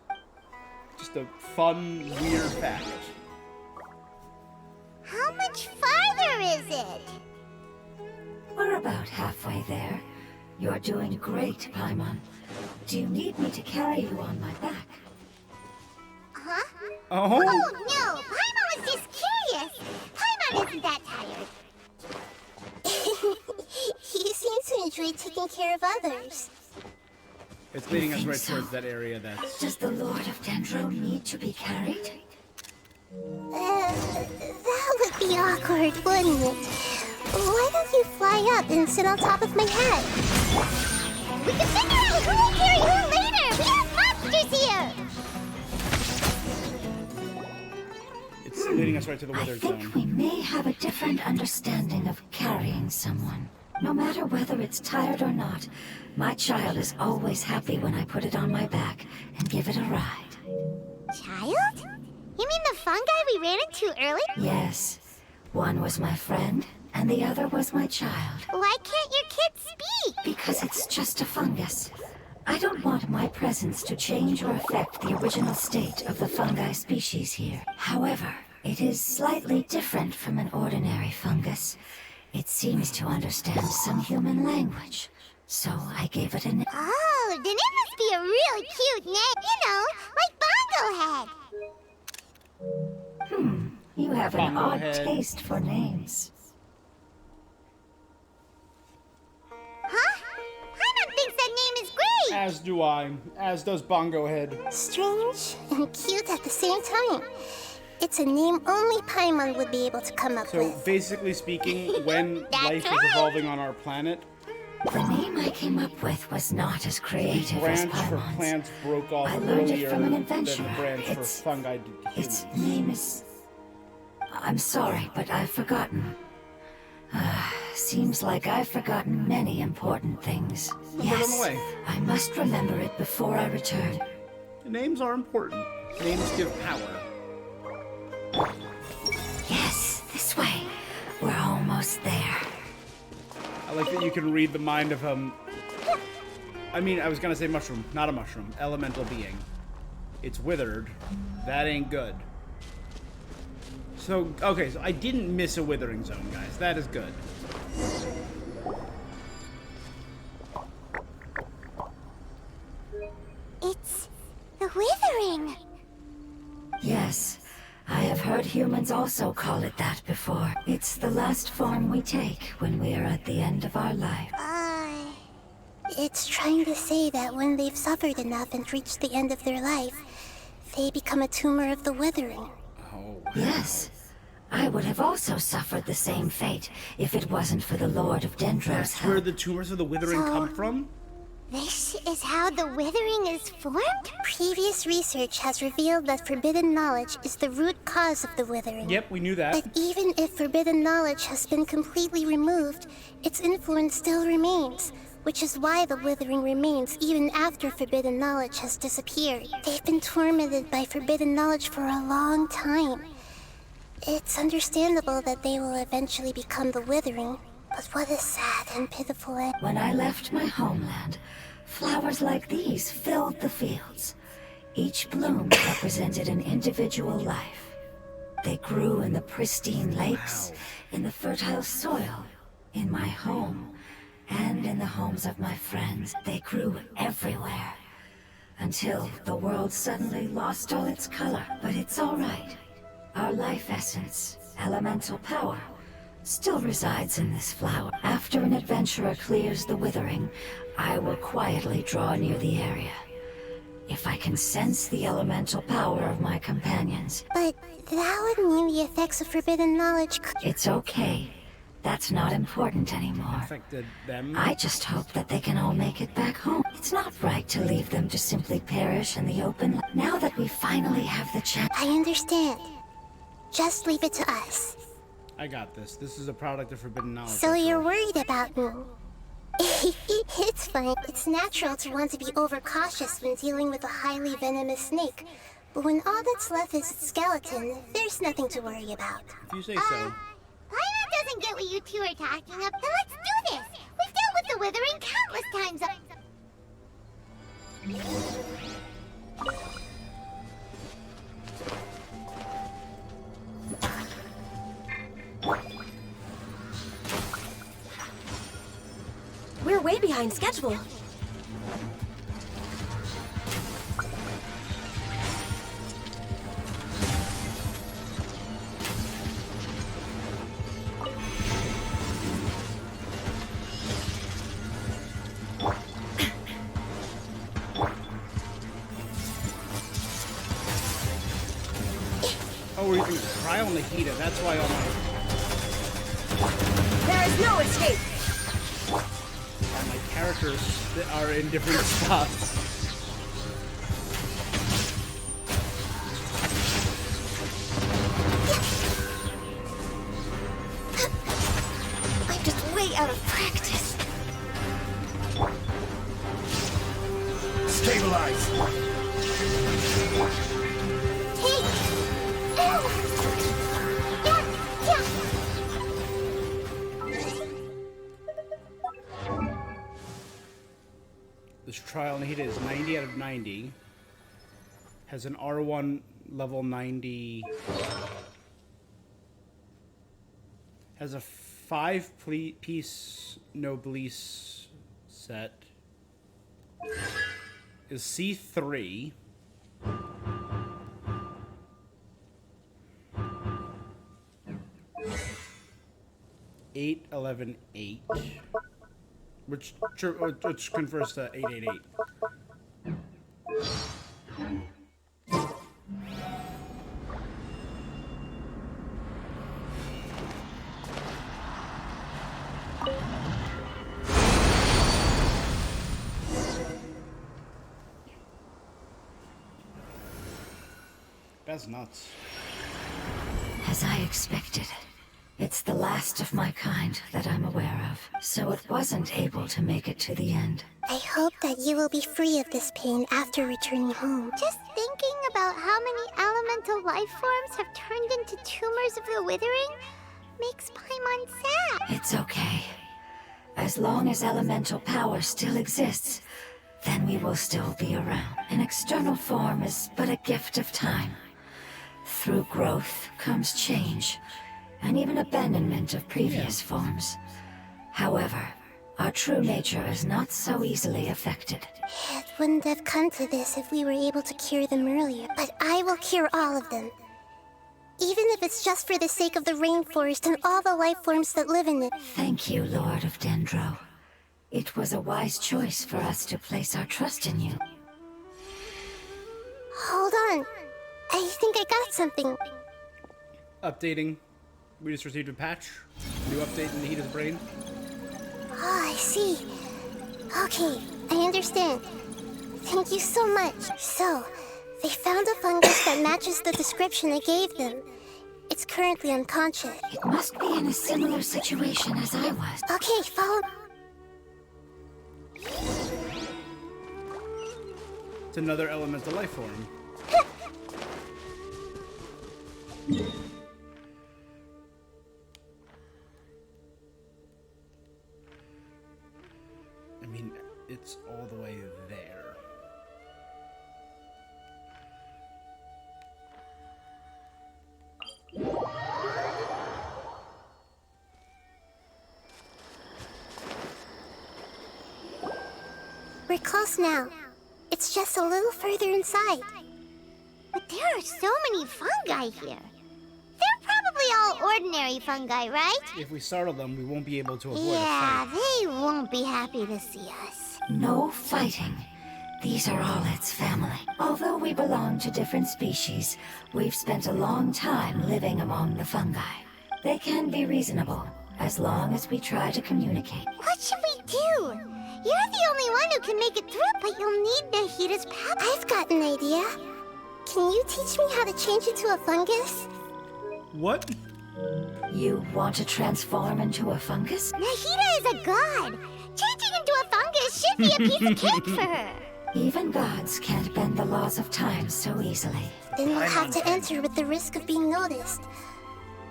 Just a fun, weird fact. How much farther is it? We're about halfway there. You're doing great, Paimon. Do you need me to carry you on my back? Huh? Oh? Oh, no! Paimon was just curious! Paimon isn't that tired. He seems to enjoy taking care of others. It's leading us think right so? towards that area that's... Does the Lord of Dendro need to be carried? That would be awkward, wouldn't it? Why don't you fly up and sit on top of my head? We can figure out who will carry who later! We have monsters here! It's leading us right to the I withered think zone. we may have a different understanding of carrying someone. No matter whether it's tired or not, my child is always happy when I put it on my back and give it a ride. Child? You mean the fungi we ran into earlier? Yes. One was my friend, and the other was my child. Why can't your kid speak? Because it's just a fungus. I don't want my presence to change or affect the original state of the fungi species here. However, it is slightly different from an ordinary fungus. It seems to understand some human language, so I gave it a name. Oh, then it must be a really cute name. You know, like Bongo Head. You have an Bongo odd Head. taste for names. Huh? Paimon thinks that name is great! As do I. As does Bongo Head. Strange and cute at the same time. It's a name only Paimon would be able to come up So, with. basically speaking, when That's life is right. evolving on our planet, The name I came up with was not as creative as branch for Paimon's. plants broke off I learned it earlier from an than adventurer. branch for It's- fungi did to Its humans. name is... I'm sorry, but I've forgotten. Seems like I've forgotten many important things. Put them Yes, away. I must remember it before I return. Names are important. Names give power. Yes, this way. We're almost there. I like that you can read the mind of I mean, I was gonna say mushroom, not a mushroom. Elemental being. It's withered. That ain't good. So, okay, so I didn't miss a withering zone, guys. That is good. It's the withering. Yes, I have heard humans also call it that before. It's the last form we take when we are at the end of our life. It's trying to say that when they've suffered enough and reached the end of their life, they become a tumor of the withering. Oh. Yes, I would have also suffered the same fate if it wasn't for the Lord of Dendro's That's help. where the tumors of the withering come from? This is how the withering is formed? Previous research has revealed that forbidden knowledge is the root cause of the withering. Yep, we knew that. But even if forbidden knowledge has been completely removed, its influence still remains, which is why the withering remains even after forbidden knowledge has disappeared. They've been tormented by forbidden knowledge for a long time. It's understandable that they will eventually become the withering, but what a sad and pitiful end. When I left my homeland, flowers like these filled the fields. Each bloom represented an individual life. They grew in the pristine lakes, in the fertile soil, in my home, and in the homes of my friends. They grew everywhere, until the world suddenly lost all its color. But it's all right. Our life essence, elemental power, still resides in this flower. After an adventurer clears the withering, I will quietly draw near the area. If I can sense the elemental power of my companions. But that would mean the effects of forbidden knowledge could... It's okay. That's not important anymore. Affected them. I just hope that they can all make it back home. It's not right to leave them to simply perish in the open. Now that we finally have the chance... I understand. Just leave it to us. I got this. This is a product of forbidden knowledge. So you're worried about me? It's fine. It's natural to want to be overcautious when dealing with a highly venomous snake. But when all that's left is its skeleton, there's nothing to worry about. If you say so. Paimon doesn't get what you two are talking about. Then let's do this! We've dealt with the withering countless times. We're way behind schedule. Oh, we're using Cryo Nahida. That's why all There is no escape! my characters that are in different spots. I'm just way out of practice. Stabilize! This trial Nahida is 90 out of 90. Has an R1 level 90. Has a 5-piece Noblesse set. Is C3. Eight, 11, 8. Which converts to 888. That's nuts. As I expected. It's the last of my kind that I'm aware of, so it wasn't able to make it to the end. I hope that you will be free of this pain after returning home. Just thinking about how many elemental life forms have turned into tumors of the withering makes Paimon sad. It's okay. As long as elemental power still exists, then we will still be around. An external form is but a gift of time. Through growth comes change, and even abandonment of previous forms. However, our true nature is not so easily affected. It wouldn't have come to this if we were able to cure them earlier, but I will cure all of them. Even if it's just for the sake of the rainforest and all the life forms that live in it. Thank you, Lord of Dendro. It was a wise choice for us to place our trust in you. Hold on. I think I got something. Updating. We just received a patch. New update in Nahida's brain. Oh, I see. Okay, I understand. Thank you so much. So, they found a fungus that matches the description I gave them. It's currently unconscious. It must be in a similar situation as I was. Okay, follow. It's another elemental life form. I mean, it's all the way there. We're close now. It's just a little further inside. But there are so many fungi here. They're probably all ordinary fungi, right? If we startle them, we won't be able to avoid a Yeah, fight. they won't be happy to see us. No fighting. These are all its family. Although we belong to different species, we've spent a long time living among the fungi. They can be reasonable, as long as we try to communicate. What should we do? You're the only one who can make it through, but you'll need Nahida's power. I've got an idea. Can you teach me how to change into a fungus? What? You want to transform into a fungus? Nahida is a god. Changing into a fungus should be a piece of cake for her. Even gods can't bend the laws of time so easily. Then we'll have to enter with the risk of being noticed.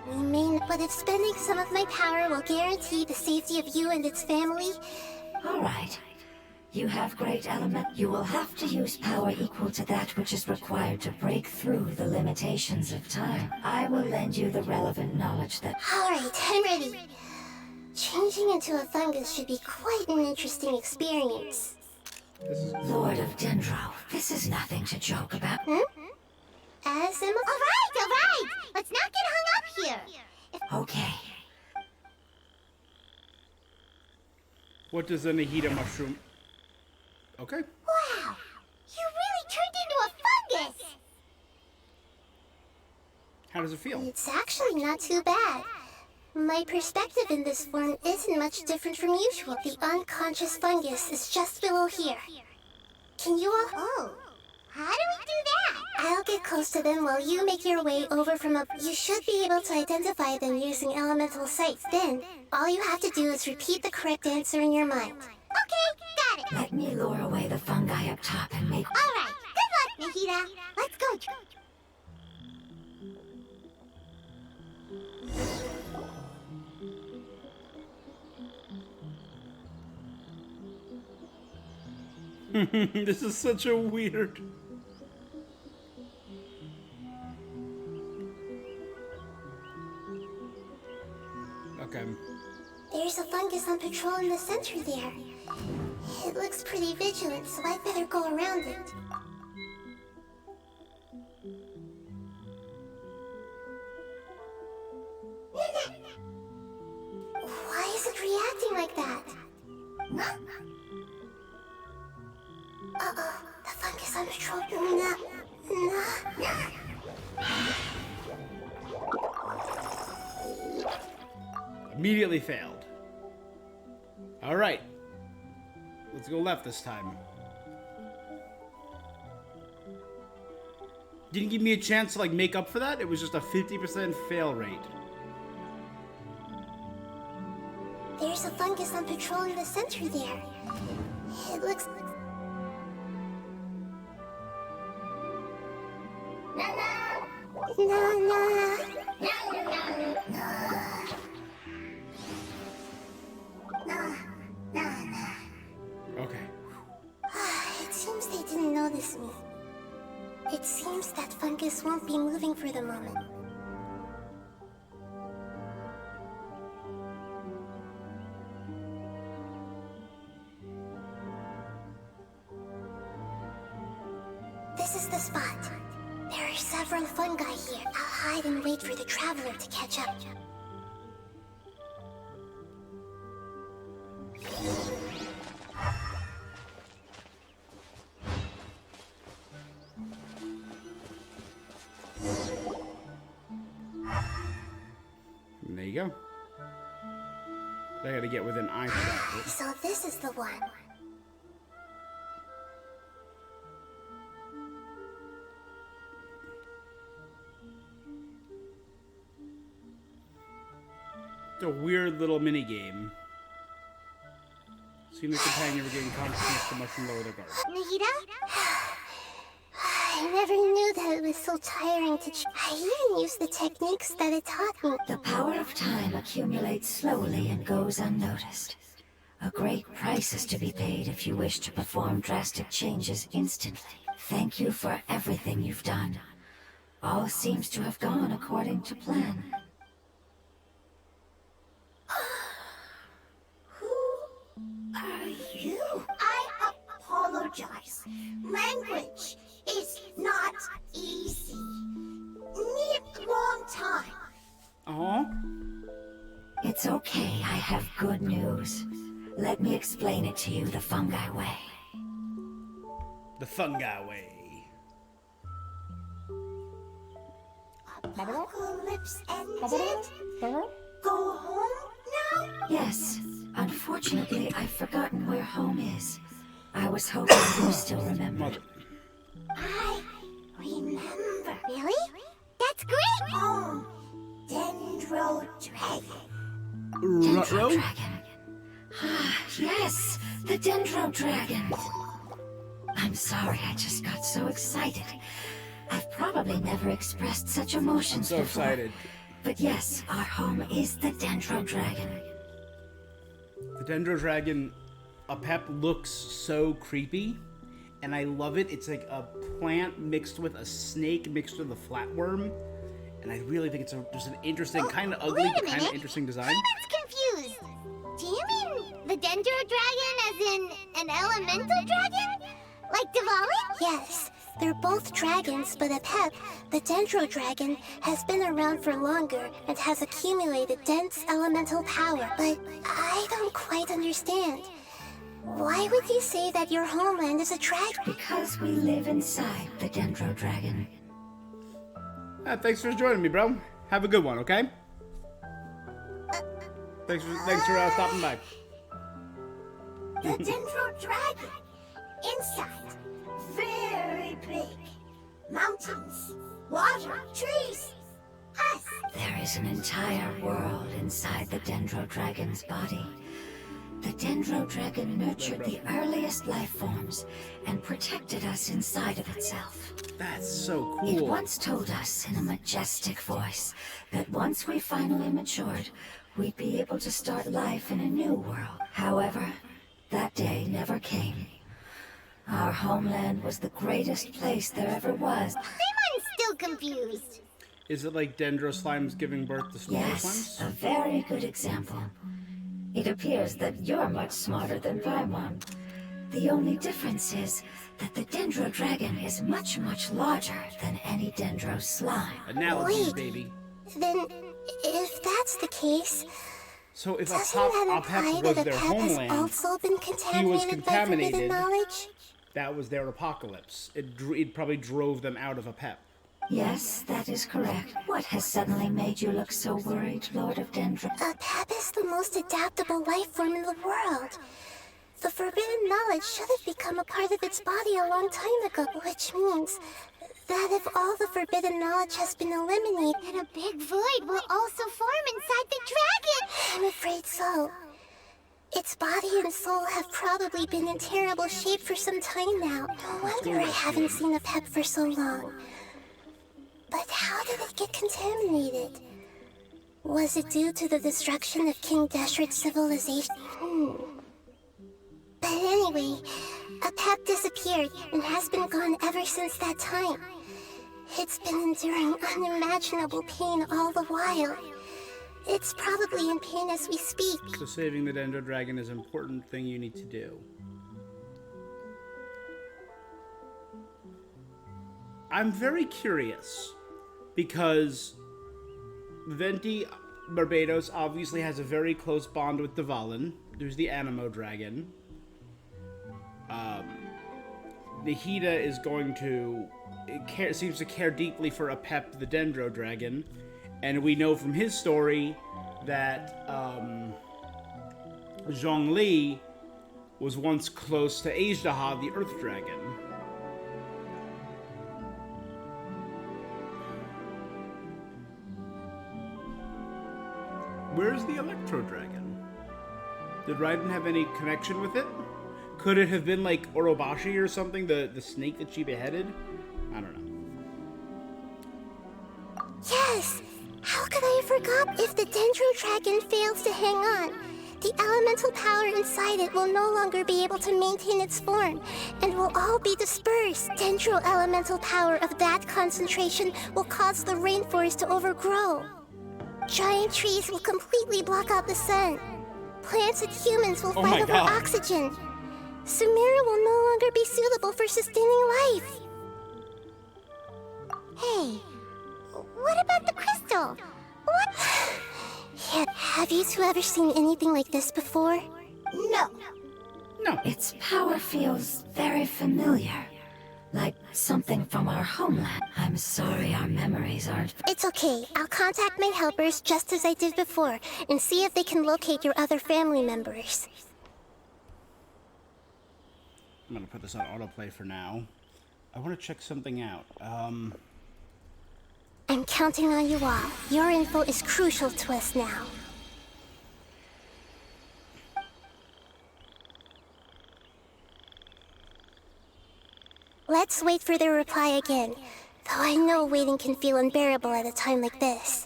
We may, but if spending some of my power will guarantee the safety of you and its family... All right. You have great element. You will have to use power equal to that which is required to break through the limitations of time. I will lend you the relevant knowledge that... Alright, I'm ready. Changing into a fungus should be quite an interesting experience. Lord of Dendro, this is nothing to joke about. As am I. Alright! Let's not get hung up here. Okay. What does a Nahida mushroom... Okay. Wow! You really turned into a fungus! How does it feel? It's actually not too bad. My perspective in this form isn't much different from usual. The unconscious fungus is just below here. Can you all... Oh, how do we do that? I'll get close to them while you make your way over from up. You should be able to identify them using elemental sights. Then, all you have to do is repeat the correct answer in your mind. Okay, got it. Let me lure away the fungi up top and make... Alright, good luck, Nahida. Let's go. This is such a weird... Okay. There's a fungus on patrol in the center there. It looks pretty vigilant, so I'd better go around it. Why is it reacting like that? Uh-oh, the fungus on patrol. Immediately failed. Alright. Let's go left this time. Didn't give me a chance to, like, make up for that. It was just a 50% fail rate. There's a fungus on patrol in the center there. It looks... Okay. seems that fungus won't be moving for the moment. This is the spot. There are several fungi here. I'll hide and wait for the traveler to catch up. And there you go. I gotta get within eyeshot. So this is the one. It's a weird little mini game. Seeing the companion regain consciousness to much lower their guard. Nahida? I never knew that it was so tiring to I even used the techniques that it taught me. The power of time accumulates slowly and goes unnoticed. A great price is to be paid if you wish to perform drastic changes instantly. Thank you for everything you've done. All seems to have gone according to plan. Are you? I apologize. Language is not easy. Need long time. Aw. It's okay, I have good news. Let me explain it to you the fungi way. The fungi way. Apocalypse ended? Go home now? Yes. Unfortunately, I've forgotten where home is. I was hoping you still remembered. I remember. Really? That's great! Home. Dendro Dragon. Dendro Dragon. Ah, yes, the Dendro Dragon. I'm sorry, I just got so excited. I've probably never expressed such emotions So before. excited. But yes, our home is the Dendro Dragon. The Dendro Dragon, a pep looks so creepy, and I love it. It's like a plant mixed with a snake mixed with a flatworm, and I really think it's just an interesting, kind of ugly, but kind of interesting design. I'm confused. Do you mean the Dendro Dragon as in an elemental dragon? Like Diwali? Yes, they're both dragons, but a pep, the Dendro Dragon, has been around for longer and has accumulated dense elemental power. But I don't quite understand. Why would you say that your homeland is a dragon? Because we live inside the Dendro Dragon. Thanks for joining me, bro. Have a good one, okay? Thanks for stopping by. The Dendro Dragon. Inside. Very big. Mountains. Water. Trees. Us. There is an entire world inside the Dendro Dragon's body. The Dendro Dragon nurtured the earliest life forms and protected us inside of itself. That's so cool. It once told us in a majestic voice that once we finally matured, we'd be able to start life in a new world. However, that day never came. Our homeland was the greatest place there ever was. I'm still confused. Is it like Dendro Slimes giving birth to smaller Yes, slimes? a very good example. It appears that you're much smarter than Paimon. The only difference is that the Dendro Dragon is much, much larger than any Dendro slime. Analogies, Wait. baby. Then, if that's the case, So if doesn't that Apep imply was that their a pep has homeland, also been he was contaminated by forbidden contaminated. knowledge? That was their apocalypse. It probably drove them out of Apep. Yes, that is correct. What has suddenly made you look so worried, Lord of Dendro? A pep is the most adaptable life form in the world. The forbidden knowledge should have become a part of its body a long time ago, which means that if all the forbidden knowledge has been eliminated, And a big void will also form inside the dragon. I'm afraid so. Its body and soul have probably been in terrible shape for some time now. No wonder I haven't seen a pep for so long. But how did it get contaminated? Was it due to the destruction of King Deshret's civilization? But anyway, a pep disappeared and has been gone ever since that time. It's been enduring unimaginable pain all the while. It's probably in pain as we speak. So saving the Dendro Dragon is an important thing you need to do. I'm very curious, because Venti Barbados obviously has a very close bond with Dvalin. There's the Animo Dragon. Nahida is going to... seems to care deeply for Apep, the Dendro Dragon. And we know from his story that Zhongli was once close to Ajdaha, the Earth Dragon. Where's the Electro Dragon? Did Raiden have any connection with it? Could it have been like Orobashi or something, the snake that she beheaded? I don't know. Yes! How could I have forgot? If the Dendro Dragon fails to hang on, the elemental power inside it will no longer be able to maintain its form, and will all be dispersed. Dendro elemental power of that concentration will cause the rainforest to overgrow. Giant trees will completely block out the sun. Plants and humans will fight over oxygen. Sumeru will no longer be suitable for sustaining life. Hey, what about the crystal? What? Yeah, have you two ever seen anything like this before? No. No. Its power feels very familiar. Like something from our homeland. I'm sorry our memories aren't... It's okay. I'll contact my helpers just as I did before and see if they can locate your other family members. I'm gonna put this on autoplay for now. I want to check something out. I'm counting on you all. Your info is crucial to us now. Let's wait for their reply again, though I know waiting can feel unbearable at a time like this.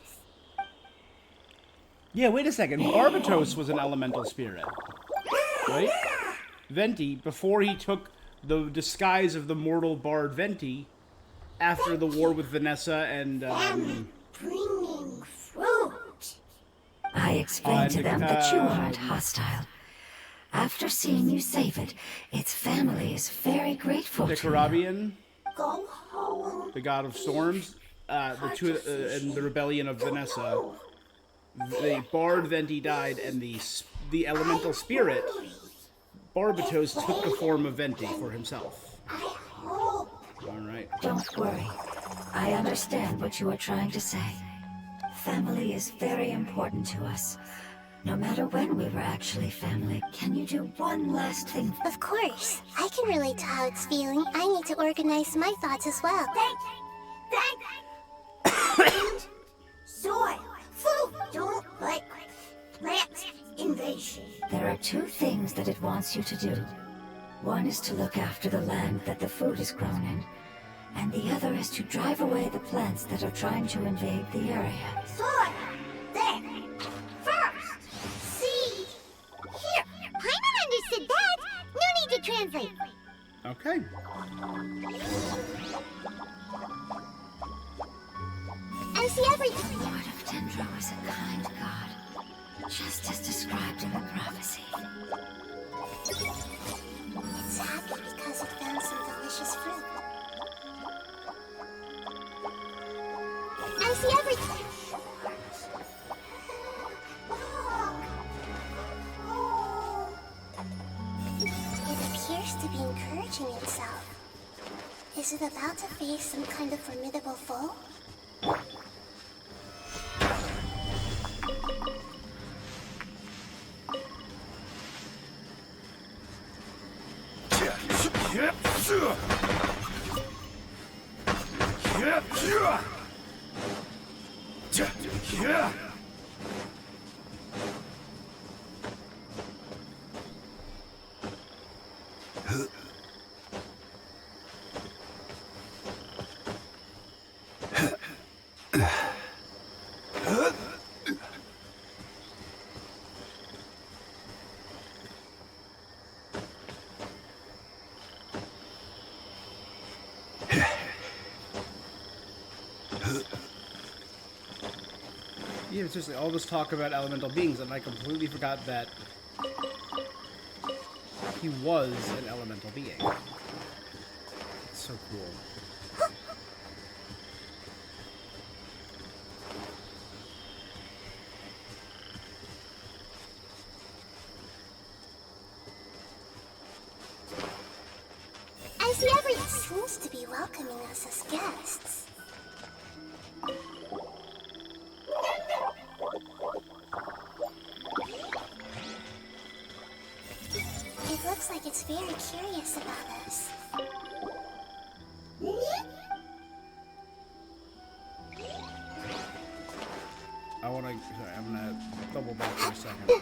Yeah, wait a second. Barbatos was an elemental spirit, right? Venti, before he took the disguise of the mortal bard Venti, after the war with Vanessa and, Bringing fruit. I explained to them that you aren't hostile. After seeing you save it, its family is very grateful to you. Nicarabian, Go home. the god of storms, the two, and the rebellion of Vanessa. The bard Venti died, and the elemental spirit, Barbatos, took the form of Venti for himself. Alright. Don't worry. I understand what you are trying to say. Family is very important to us. No matter when we were actually family, can you do one last thing? Of course. I can relate to how it's feeling. I need to organize my thoughts as well. Thank. Soil. Food. Don't like plant invasion. There are two things that it wants you to do. One is to look after the land that the food is grown in, and the other is to drive away the plants that are trying to invade the area. Soil. There. First. Seed. Here. Paimon understood that. No need to translate. Okay. I see everything. Lord of Dendro is a kind god, just as described in the prophecy. It's happy because it found some delicious fruit. I see everything. It appears to be encouraging itself. Is it about to face some kind of formidable foe? Yeah, it's just all this talk about elemental beings, and I completely forgot that he was an elemental being. It's so cool. I see everyone seems to be welcoming us as guests. It looks like it's very curious about us. Sorry, I'm gonna double back for a second.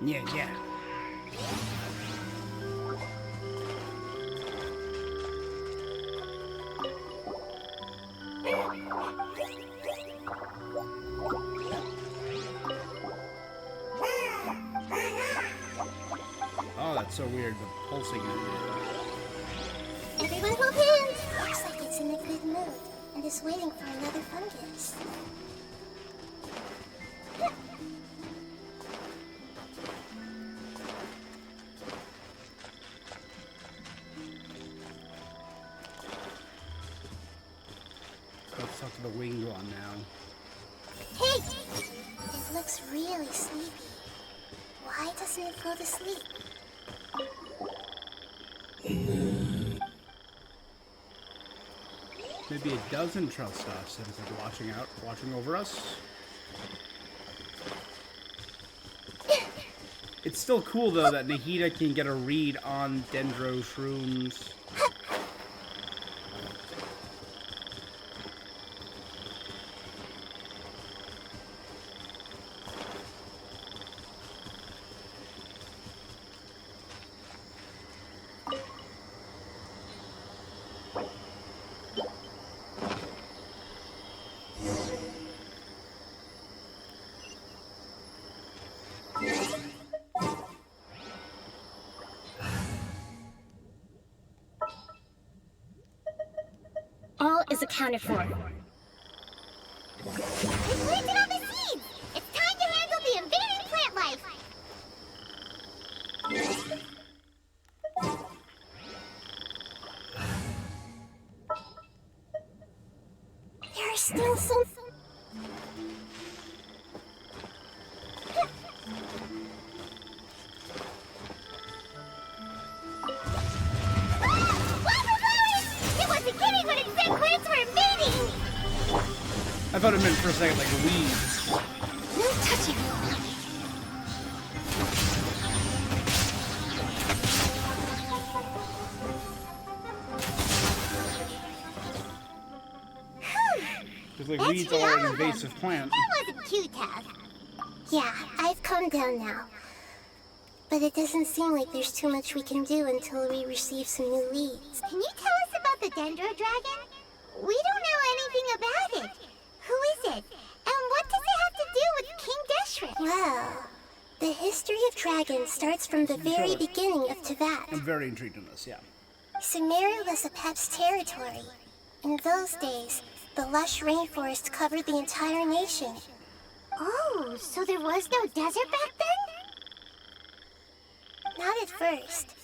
Yeah. Oh, that's so weird, the pulsing. Everyone hold hands! Looks like it's in a good mood and is waiting for another fungus. Let's talk to the winged one now. Hey! It looks really sleepy. Why doesn't it go to sleep? Maybe it doesn't trust us and it's like watching over us. It's still cool though that Nahida can get a read on Dendro shrooms. All is accounted for. We planted all the seeds! It's time to handle the invading plant life! There are still some... I thought it meant for a second like weeds. No touching. Because like weeds are an invasive plant. That wasn't too tough. Yeah, I've calmed down now. But it doesn't seem like there's too much we can do until we receive some new leads. Can you tell us about the Dendro Dragon? We don't know anything about it. Who is it? And what does it have to do with King Deshret? Well, the history of dragons starts from the very beginning of Teyvat. I'm very intrigued in this, yeah. Sumeru was Apep's territory. In those days, the lush rainforest covered the entire nation. Oh, so there was no desert back then? Not at first.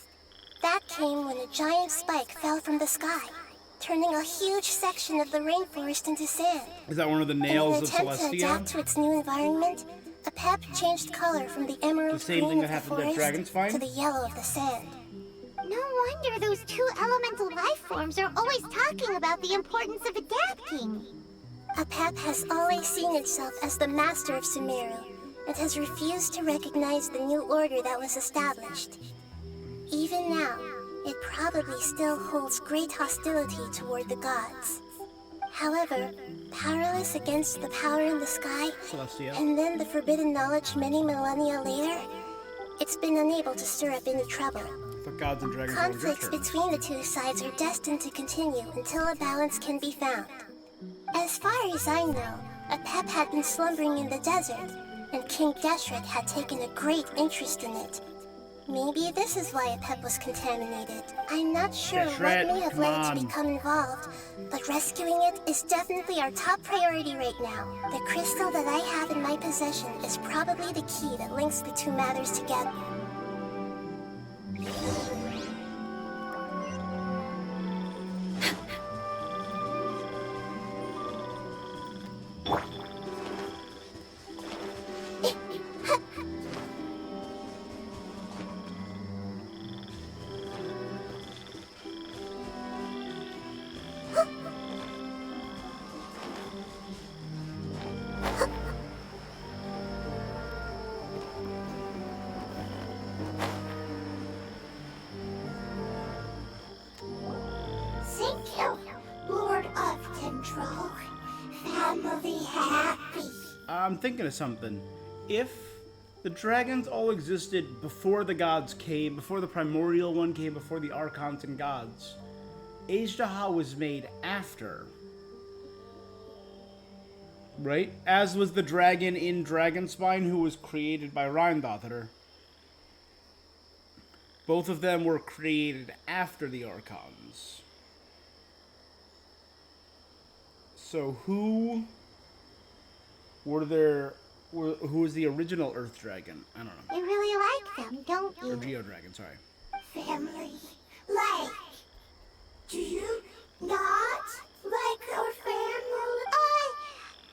That came when a giant spike fell from the sky, turning a huge section of the rainforest into sand. Is that one of the In nails an of attempt to Celestia? adapt to its new environment, Apep changed color from the emerald The same green thing of that the happened at forest Dragon's Find? to the yellow of the sand. No wonder those two elemental life forms are always talking about the importance of adapting. Apep has always seen itself as the master of Sumeru, and has refused to recognize the new order that was established. Even now, it probably still holds great hostility toward the gods. However, powerless against the power in the sky, Celestia. and then the forbidden knowledge many millennia later, it's been unable to stir up any trouble. The gods and dragons are Conflicts between the two sides are destined to continue until a balance can be found. As far as I know, Apep had been slumbering in the desert, and King Deshret had taken a great interest in it. Maybe this is why Apep was contaminated. I'm not sure Deshret, what may have come led it on. to become involved, but rescuing it is definitely our top priority right now. The crystal that I have in my possession is probably the key that links the two matters together. Thank you, Lord of Control. Family happy. I'm thinking of something. If the dragons all existed before the gods came, before the primordial one came, before the archons and gods, Ajdaha was made after. Right? As was the dragon in Dragonspine, who was created by Rheindather. Both of them were created after the archons. So who who was the original Earth Dragon? I don't know. You really like them, don't Or you? Geo Dragon, sorry. Family. Like. Do you not like our family?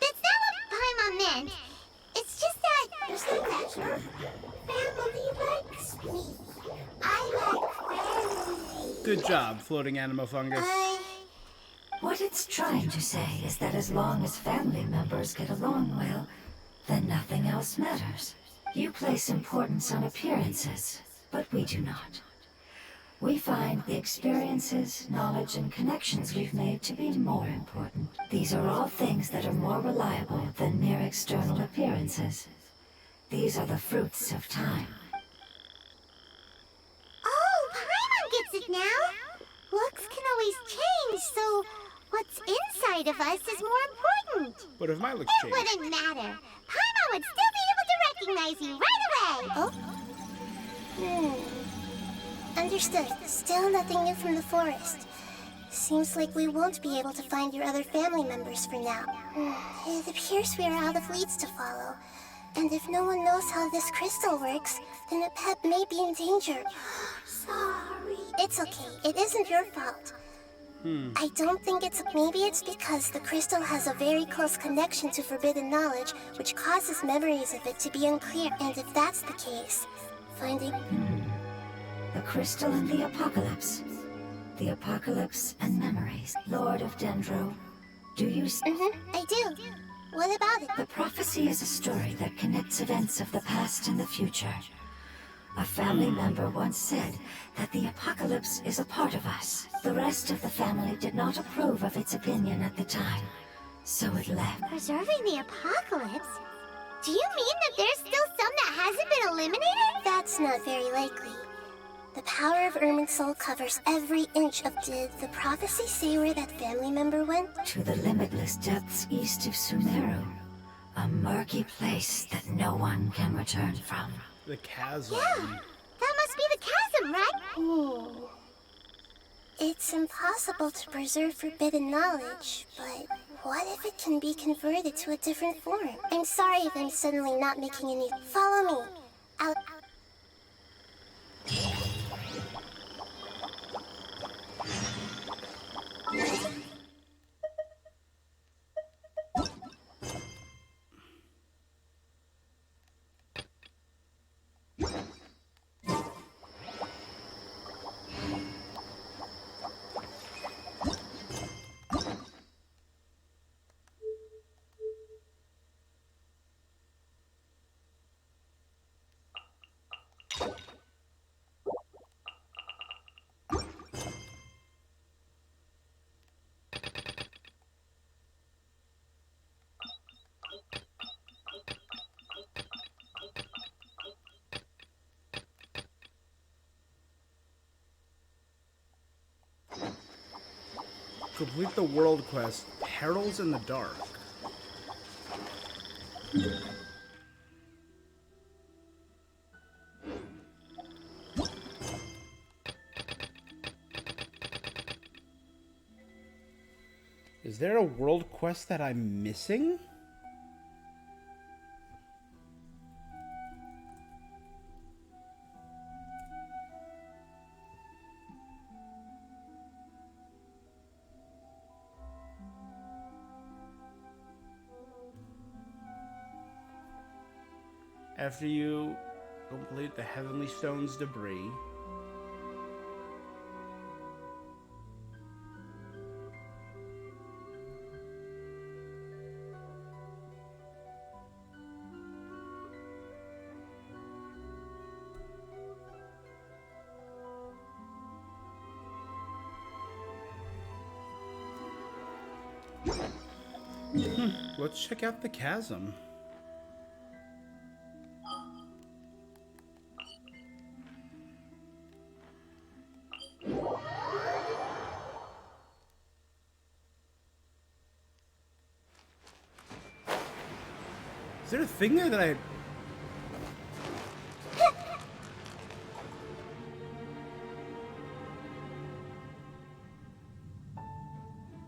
That's not what Paimon meant. It's just that... There's no matter. Family likes me. I like family. Good job, floating anima fungus. What it's trying to say is that as long as family members get along well, then nothing else matters. You place importance on appearances, but we do not. We find the experiences, knowledge, and connections we've made to be more important. These are all things that are more reliable than mere external appearances. These are the fruits of time. Oh, Paimon gets it now. Looks can always change, so what's inside of us is more important. But if my looks It change, wouldn't matter. Paimon would still be able to recognize you right away. Understood. Still nothing new from the forest. Seems like we won't be able to find your other family members for now. It appears we are out of leads to follow. And if no one knows how this crystal works, then Apep may be in danger. Sorry. It's okay. It isn't your fault. I don't think maybe it's because the crystal has a very close connection to forbidden knowledge, which causes memories of it to be unclear. And if that's the case, finding... The crystal and the apocalypse. The apocalypse and memories. Lord of Dendro, do you... I do. What about it? The prophecy is a story that connects events of the past and the future. A family member once said that the apocalypse is a part of us. The rest of the family did not approve of its opinion at the time, so it left. Preserving the apocalypse? Do you mean that there's still some that hasn't been eliminated? That's not very likely. The power of Irminsul covers every inch of... Did the prophecy say where that family member went? To the limitless depths east of Sumeru. A murky place that no one can return from. the chasm. Yeah, that must be the chasm, right? It's impossible to preserve forbidden knowledge, but what if it can be converted to a different form? I'm sorry if I'm suddenly not making any... Follow me. I'll... Complete the world quest, Perils in the Dark. Is there a world quest that I'm missing? After you complete the Heavenly Stone's debris, let's check out the chasm. Is there a thing there that I...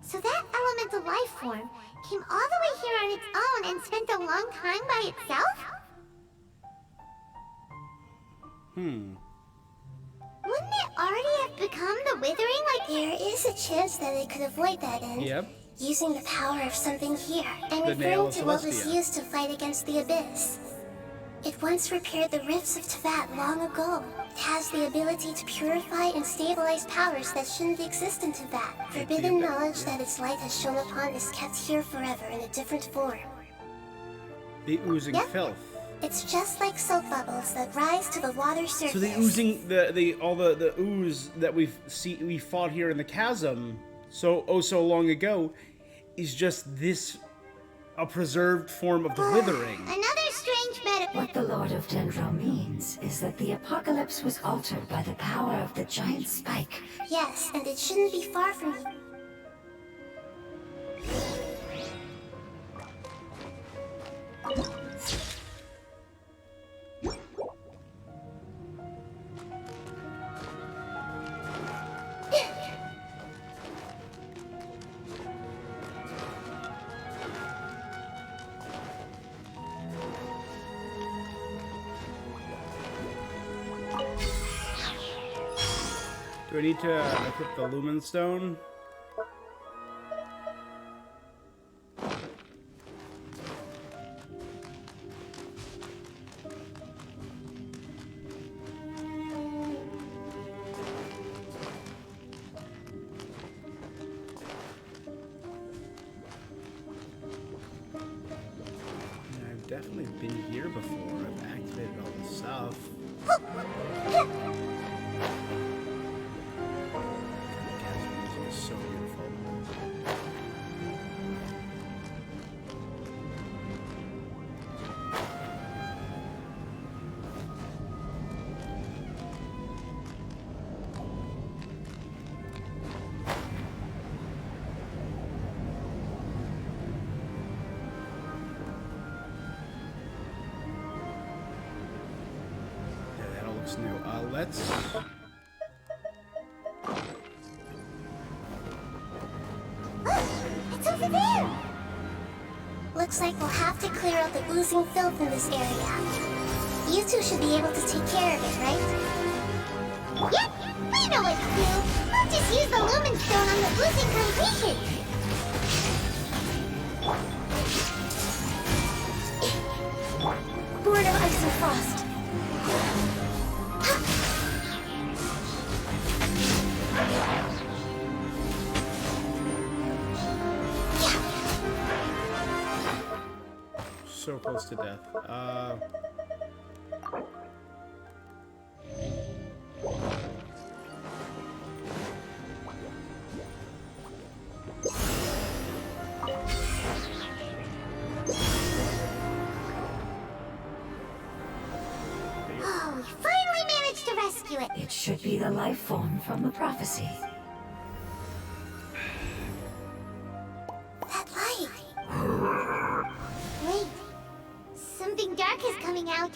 So that elemental life form came all the way here on its own and spent a long time by itself? Wouldn't it already have become the Withering like... There is a chance that it could avoid that end. Yep. Using the power of something here. I'm The Nail referring of to what was Celestia. used to fight against the Abyss. It once repaired the rifts of Teyvat long ago. It has the ability to purify and stabilize powers that shouldn't exist in Teyvat. Forbidden knowledge that its light has shone upon is kept here forever in a different form. The oozing Yep. filth. It's just like soap bubbles that rise to the water's surface. So the oozing, the ooze that we fought here in the chasm so long ago is just this, a preserved form of the Withering. Another strange metaphor. What the Lord of Dendro means is that the apocalypse was altered by the power of the giant spike. Yes, and it shouldn't be far from you. Do I need to equip the Lumen Stone? I've definitely been here before. I've activated all this stuff. So beautiful. Yeah, that all looks new. Let's... It's over there! Looks like we'll have to clear out the oozing filth in this area. You two should be able to take care of it, right? Yep, we know what to do. We'll just use the Lumen Stone on the oozing concretion. Born of ice and frost. So close to death. Oh, we finally managed to rescue it. It should be the life form from the prophecy. That light. Wait, is coming out.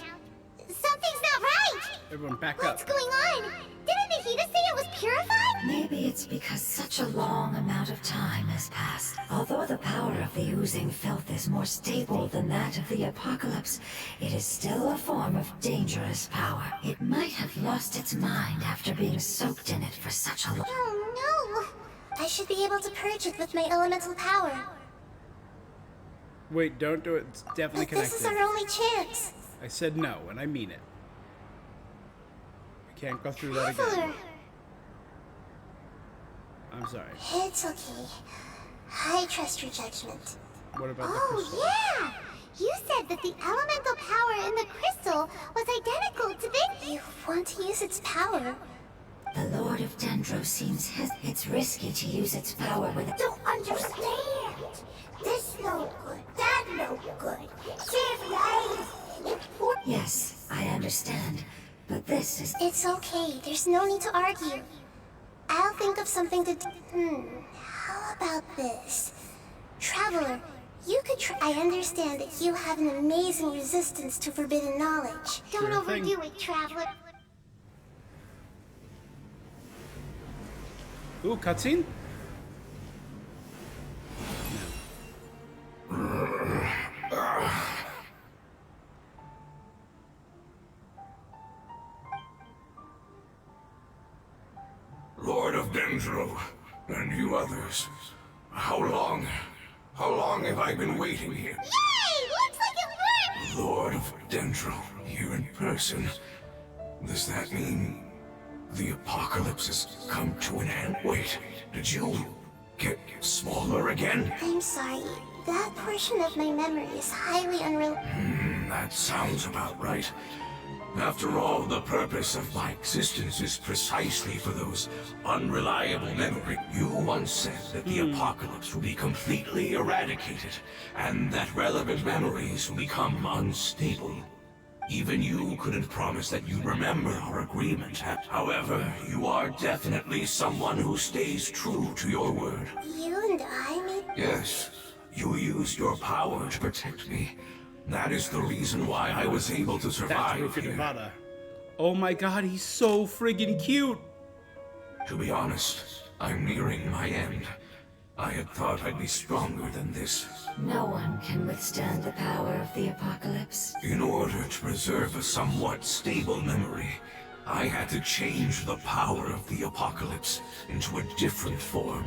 Something's not right! Everyone back What's up. going on? Didn't Nahida say it was purified? Maybe it's because such a long amount of time has passed. Although the power of the oozing filth is more stable than that of the apocalypse, it is still a form of dangerous power. It might have lost its mind after being soaked in it for such a long... Oh no! I should be able to purge it with my elemental power. Wait, don't do it. It's definitely But this is connected. our only chance. I said no, and I mean it. I can't go through that Traveler! again. I'm sorry. It's okay. I trust your judgment. What about the Oh, crystal? yeah! You said that the elemental power in the crystal was identical to this. You want to use its power? The Lord of Dendro seems it's risky to use its power with... Don't understand! This no good, that no good. Save lives! Yes, I understand. But this is... It's okay, there's no need to argue. I'll think of something to do. How about this? Traveler, you could try. I understand that you have an amazing resistance to forbidden knowledge. Don't Sure thing. overdo it, Traveler. Ooh, cutscene? Lord of Dendro, and you others, how long have I been waiting here? Yay! Looks like it worked! Lord of Dendro, here in person. Does that mean the apocalypse has come to an end? Wait, did you get smaller again? I'm sorry. That portion of my memory is highly unreliable. That sounds about right. After all, the purpose of my existence is precisely for those unreliable memories. You once said that the apocalypse will be completely eradicated, and that relevant memories will become unstable. Even you couldn't promise that you'd remember our agreement. However, you are definitely someone who stays true to your word. You and I made... Yes, you used your power to protect me. That is the reason why I was able to That's survive Rufus here. Nevada. Oh my god, he's so friggin' cute! To be honest, I'm nearing my end. I had thought I'd be stronger than this. No one can withstand the power of the apocalypse. In order to preserve a somewhat stable memory, I had to change the power of the apocalypse into a different form.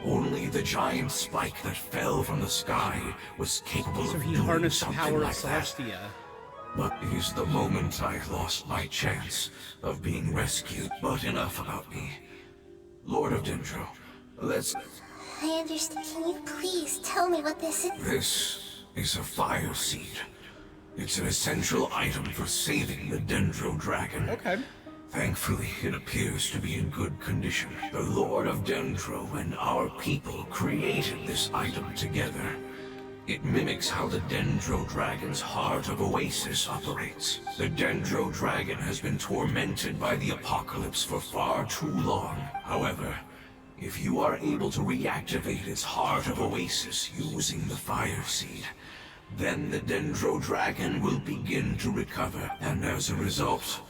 Only the giant spike that fell from the sky was capable So of he doing harnessed the something power of like that. Celestia. But it is the moment I lost my chance of being rescued. But enough about me. Lord of Dendro, let's... I understand. Can you please tell me what this is? This is a fire seed. It's an essential item for saving the Dendro Dragon. Okay. Thankfully, it appears to be in good condition. The Lord of Dendro and our people created this item together. It mimics how the Dendro Dragon's Heart of Oasis operates. The Dendro Dragon has been tormented by the apocalypse for far too long. However, if you are able to reactivate its Heart of Oasis using the Fire Seed, then the Dendro Dragon will begin to recover, and as a result,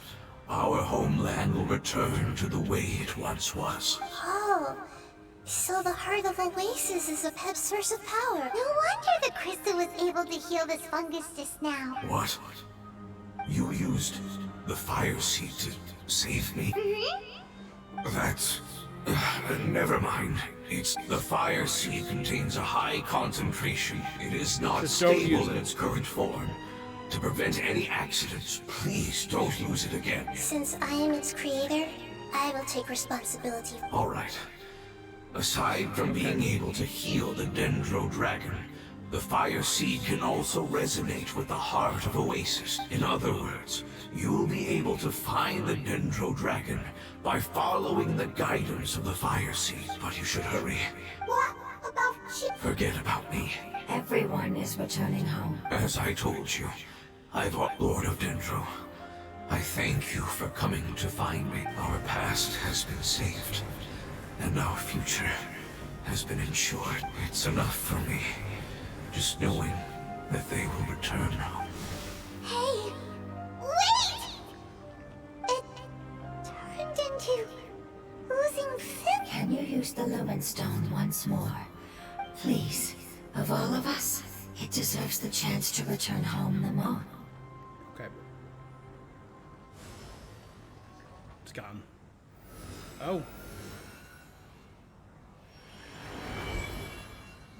our homeland will return to the way it once was. Oh, so the Heart of Oasis is a pep source of power. No wonder the crystal was able to heal this fungus just now. What? You used the Fire Seed to save me? That's... never mind. It's the Fire Seed contains a high concentration. It is not Just don't use stable in it. its current form. To prevent any accidents, please don't use it again. Since I am its creator, I will take responsibility. All right. Aside from being able to heal the Dendro Dragon, the Fire Seed can also resonate with the Heart of Oasis. In other words, you'll be able to find the Dendro Dragon by following the guidance of the Fire Seed. But you should hurry. What about you? Forget about me. Everyone is returning home. As I told you, I've Lord of Dendro. I thank you for coming to find me. Our past has been saved, and our future has been ensured. It's enough for me, just knowing that they will return home. the Lumen Stone once more. Please, of all of us, it deserves the chance to return home the most. Okay. It's gone. Oh.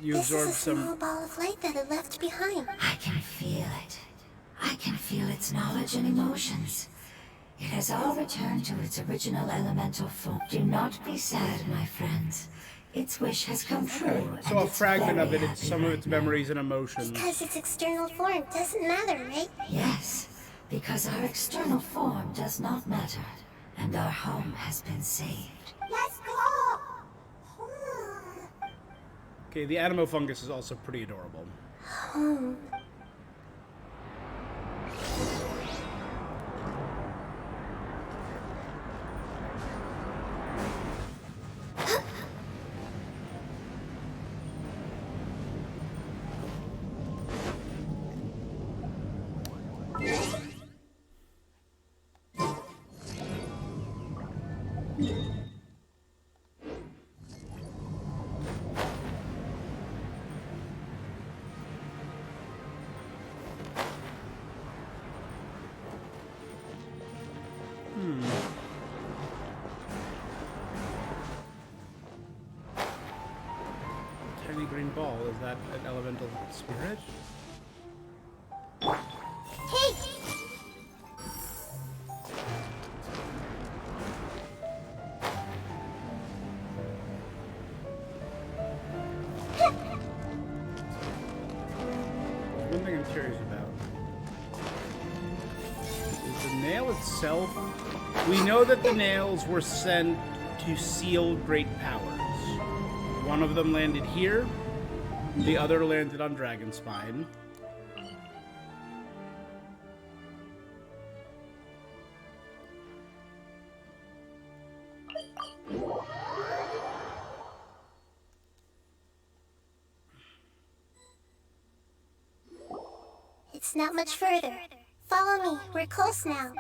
You absorbed This is a small ball of light that it left behind. I can feel it. I can feel its knowledge and emotions. It has all returned to its original elemental form. Do not be sad, my friends. Its wish has come true. So a fragment of it, it's some of its memories and emotions. Because its external form doesn't matter, right? Yes, because our external form does not matter, and our home has been saved. Let's go! Okay, the animo fungus is also pretty adorable. Home. Tiny green ball, is that an elemental spirit? Hey! There's one thing I'm curious about. Is the nail itself... We know that the nails were sent to seal great powers. One of them landed here, the other landed on Dragonspine. It's not much further. Follow me, we're close now.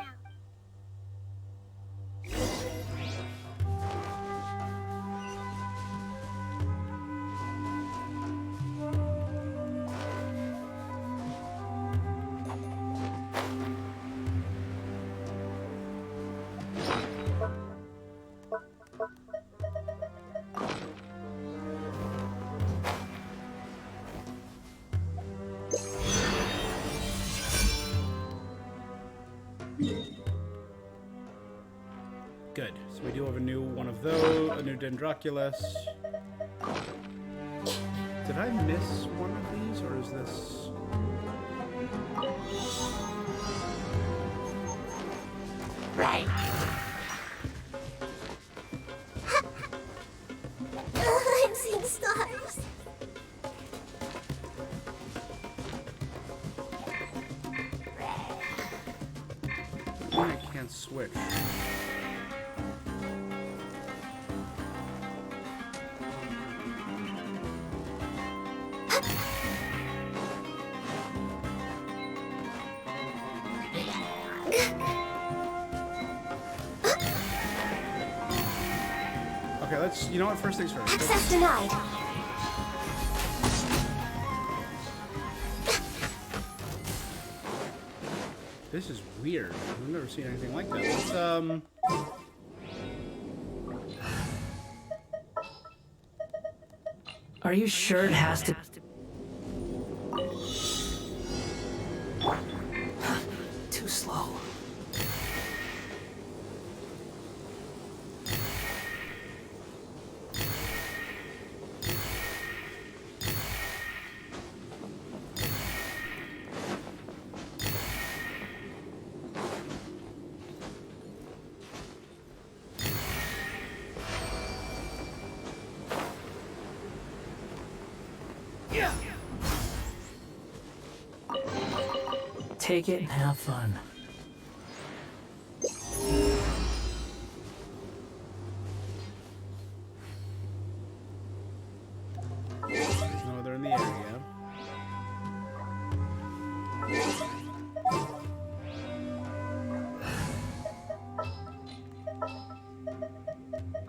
Good. So we do have a new one of those, a new Dendroculus. Did I miss one of these, or is this... Right. I'm seeing stars. I can't switch. Okay, let's... You know what? First things first. Access denied. This is weird. I've never seen anything like that. Let's, Are you sure it has to... Too slow. Take it and have fun. there's no other in the area.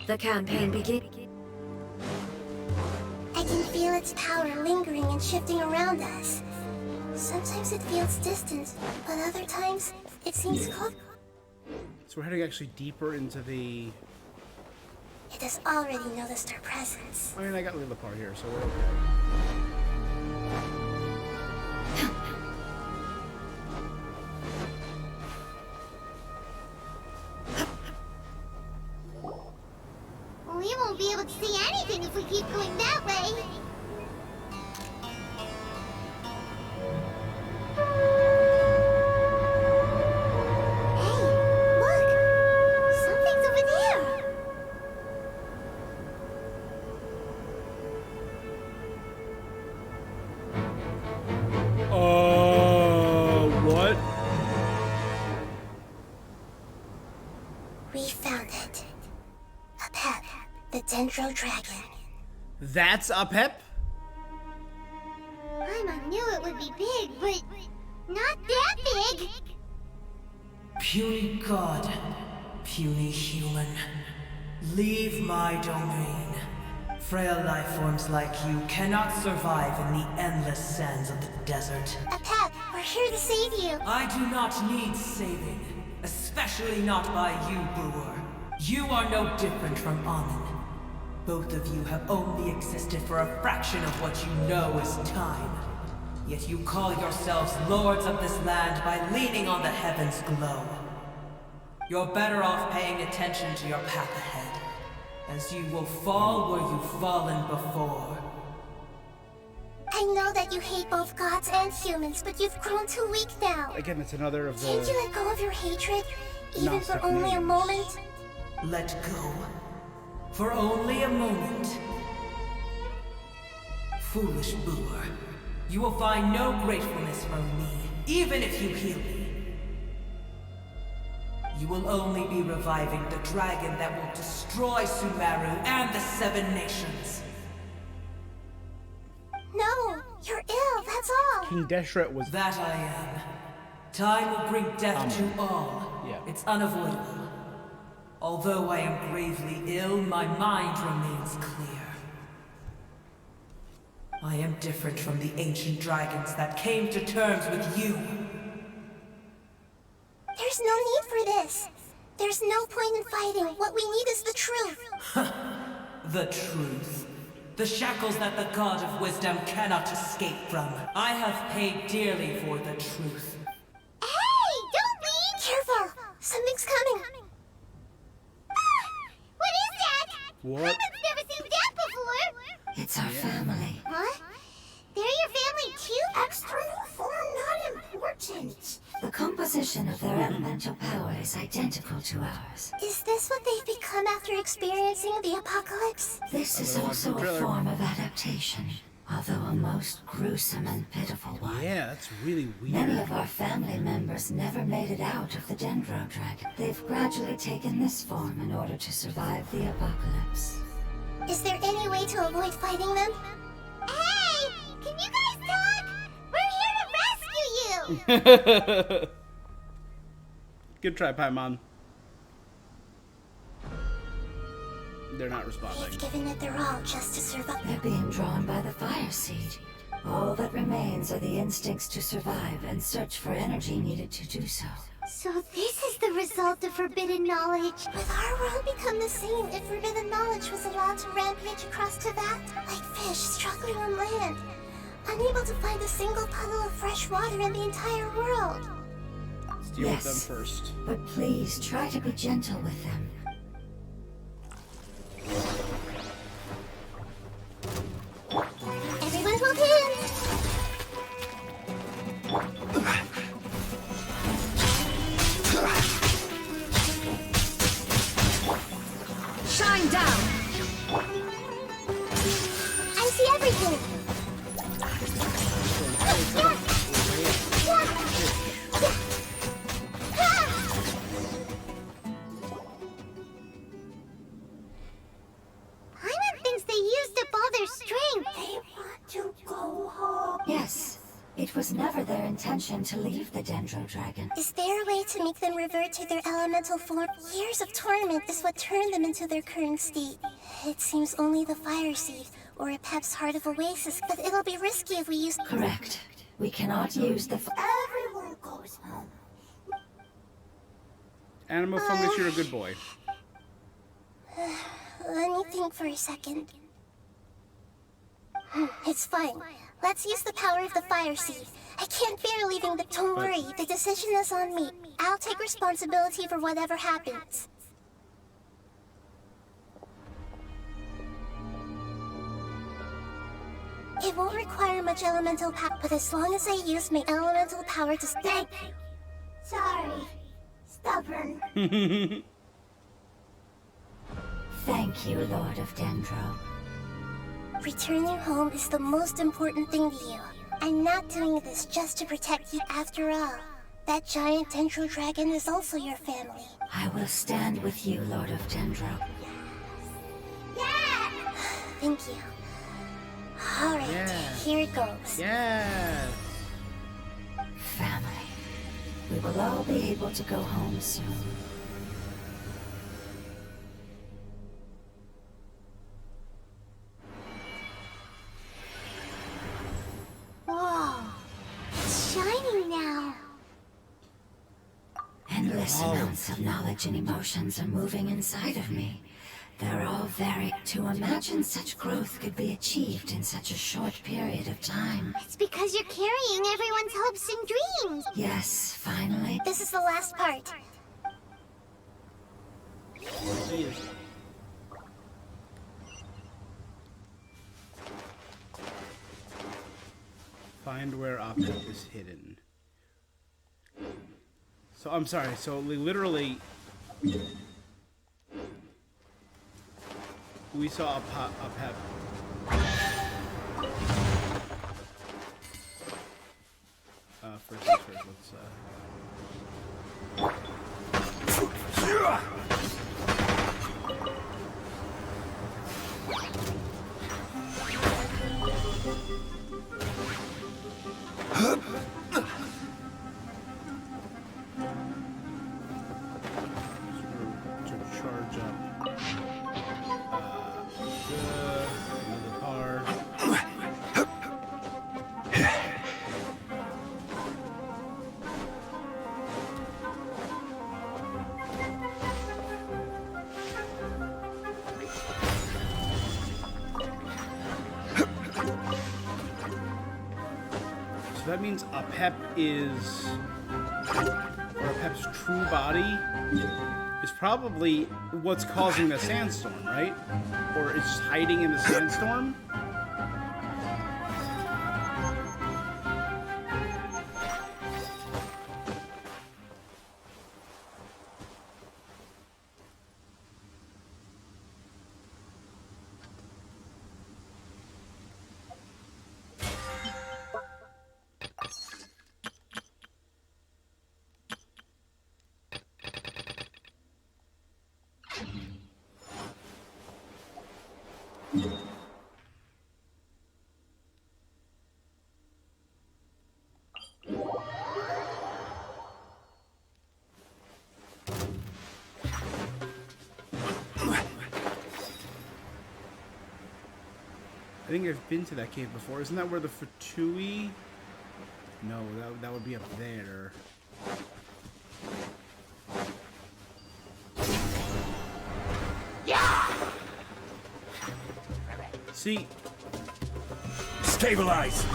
The campaign begins. its power lingering and shifting around us. Sometimes it feels distant, but other times it seems close. So we're heading actually deeper into the... It has already noticed our presence. I mean, I got Lillipar here, so we're okay. We won't be able to see anything if we keep going that way. Hey, look! Something's over there! What? We found it. A pet, the Dendro Dragon. That's a pep? Paimon knew it would be big, but not that big! Puny god, puny human, leave my domain. Frail life forms like you cannot survive in the endless sands of the desert. A pet, we're here to save you. I do not need saving, especially not by you, Brewer. You are no different from Amun. Both of you have only existed for a fraction of what you know is time. Yet you call yourselves lords of this land by leaning on the heavens' glow. You're better off paying attention to your path ahead, as you will fall where you've fallen before. I know that you hate both gods and humans, but you've grown too weak now. Again, it's another of the... Can't you let go of your hatred, even Gnostic for only a names. moment? Let go. For only a moment. Foolish Brewer. You will find no gratefulness from me, even if you heal me. You will only be reviving the dragon that will destroy Sumeru and the Seven Nations. No, you're ill, that's all. King Deshret was... That I am. Time will bring death to all. Yeah. It's unavoidable. Although I am gravely ill, my mind remains clear. I am different from the ancient dragons that came to terms with you. There's no need for this. There's no point in fighting. What we need is the truth. The truth. The shackles that the God of Wisdom cannot escape from. I have paid dearly for the truth. Hey, don't leave! Careful, something's coming. What is that? What? Paimon's never seen that before! It's our family. Huh? They're your family too? External form not important. The composition of their elemental power is identical to ours. Is this what they've become after experiencing the apocalypse? This is also a form of adaptation, although a most gruesome and pitiful one. Yeah, that's really weird. Many of our family members never made it out of the Dendro Dragon. They've gradually taken this form in order to survive the apocalypse. Is there any way to avoid fighting them? Hey! Can you guys talk? We're here to rescue you! Good try, Paimon. They're not responding. They've given it their all just to survive. They're being drawn by the fire seed. All that remains are the instincts to survive and search for energy needed to do so. So this is the result of forbidden knowledge. Would our world become the same if forbidden knowledge was allowed to rampage across Tibet? Like fish struggling on land, unable to find a single puddle of fresh water in the entire world. Let's deal with them Yes, first. but please try to be gentle with them. Everyone hold hands! Shine down! I see everything! Paimon thinks they used up all their strength. They want to go home. Yes, it was never their intention to leave the Dendro Dragon. Is there a way to make them revert to their elemental form? Years of torment is what turned them into their current state. It seems only the fire seed, or a Pep's Heart of Oasis, but it'll be risky if we use... Correct. We cannot use the... Everyone goes home. Animal Fungus, you're a good boy. Let me think for a second. It's fine. Let's use the power of the fire seed. I can't bear leaving the... Don't worry, the decision is on me. I'll take responsibility for whatever happens. It won't require much elemental power, but as long as I use my elemental power to... Thank you. Sorry. Stubborn. Thank you, Lord of Dendro. Returning home is the most important thing to you. I'm not doing this just to protect you after all. That giant Dendro dragon is also your family. I will stand with you, Lord of Dendro. Yeah! Thank you. Alright, here it goes. Yes. Family. We will all be able to go home soon. Whoa. It's shining now. Endless amounts of knowledge and emotions are moving inside of me. They're all very... To imagine such growth could be achieved in such a short period of time. It's because you're carrying everyone's hopes and dreams. Yes, finally. This is the last part. Find where Optic is hidden. So, I'm sorry, so literally... We saw a Pep. First, let's to charge up the car. So that means a Pep is, or a Pep's true body is probably what's causing the sandstorm, right? Or it's hiding in the sandstorm? I think I've been to that cave before. Isn't that where the Fatui? No, that would be up there. Yeah! See? Stabilize!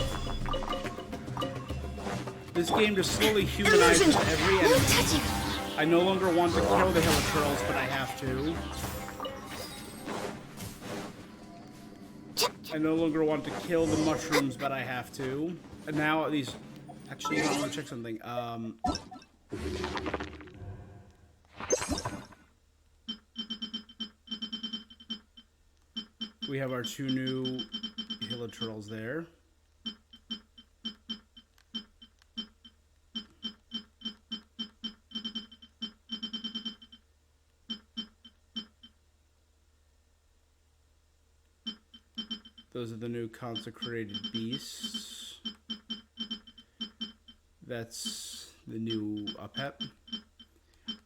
This game just slowly humanizes every enemy. I no longer want to kill the Hilichurls, but I have to. I no longer want to kill the mushrooms, but I have to. And now these... Actually, I want to check something. We have our two new Hilichurls there. Those are the new consecrated beasts. That's the new Apep.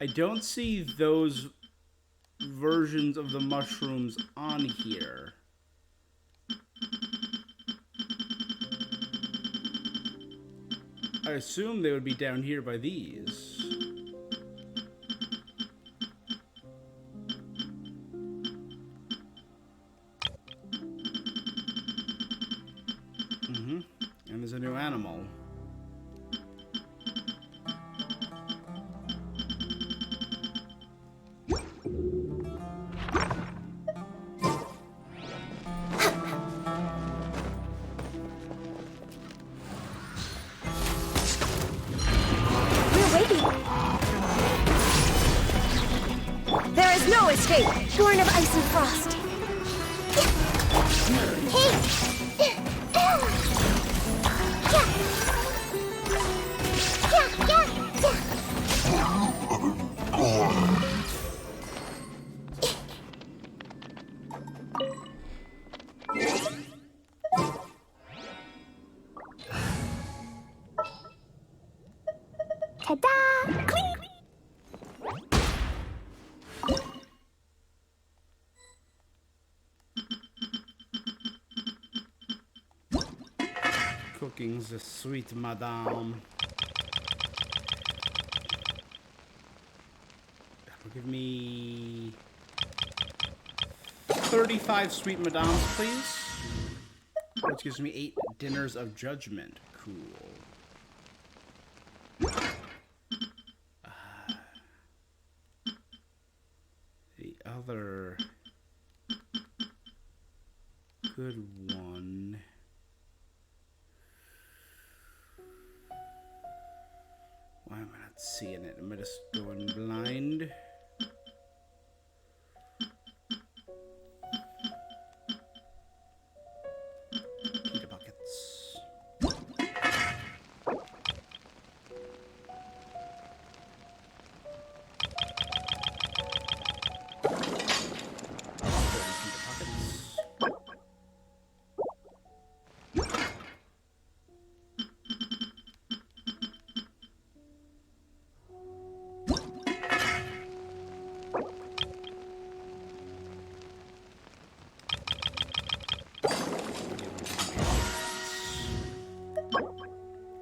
I don't see those versions of the mushrooms on here. I assume they would be down here by these. And there's a new animal. There is no escape! Born of ice and frost! Ta-da! Clink! Cooking's a sweet madame. Give me 35 sweet madams, please. Which gives me 8 dinners of judgment. Cool. The other good one. Why am I not seeing it? Am I just going blind? Pita buckets.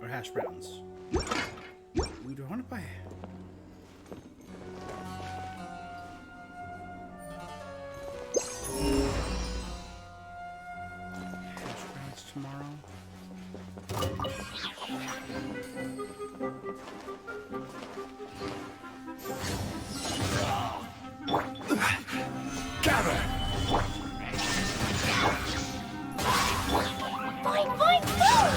Hash browns. We don't want to buy hash browns tomorrow. Gather! Boing, boing, boing!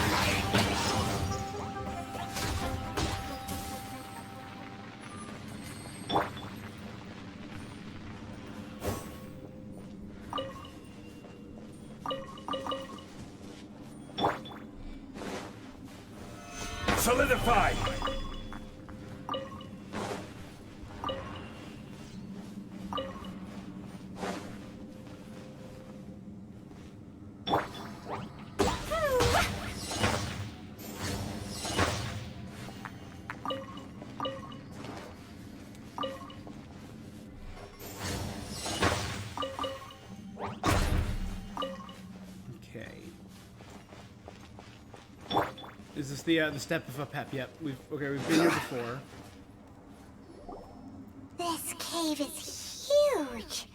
Solidify! Is this the step of a pep? Yep. We've been here before. This cave is huge.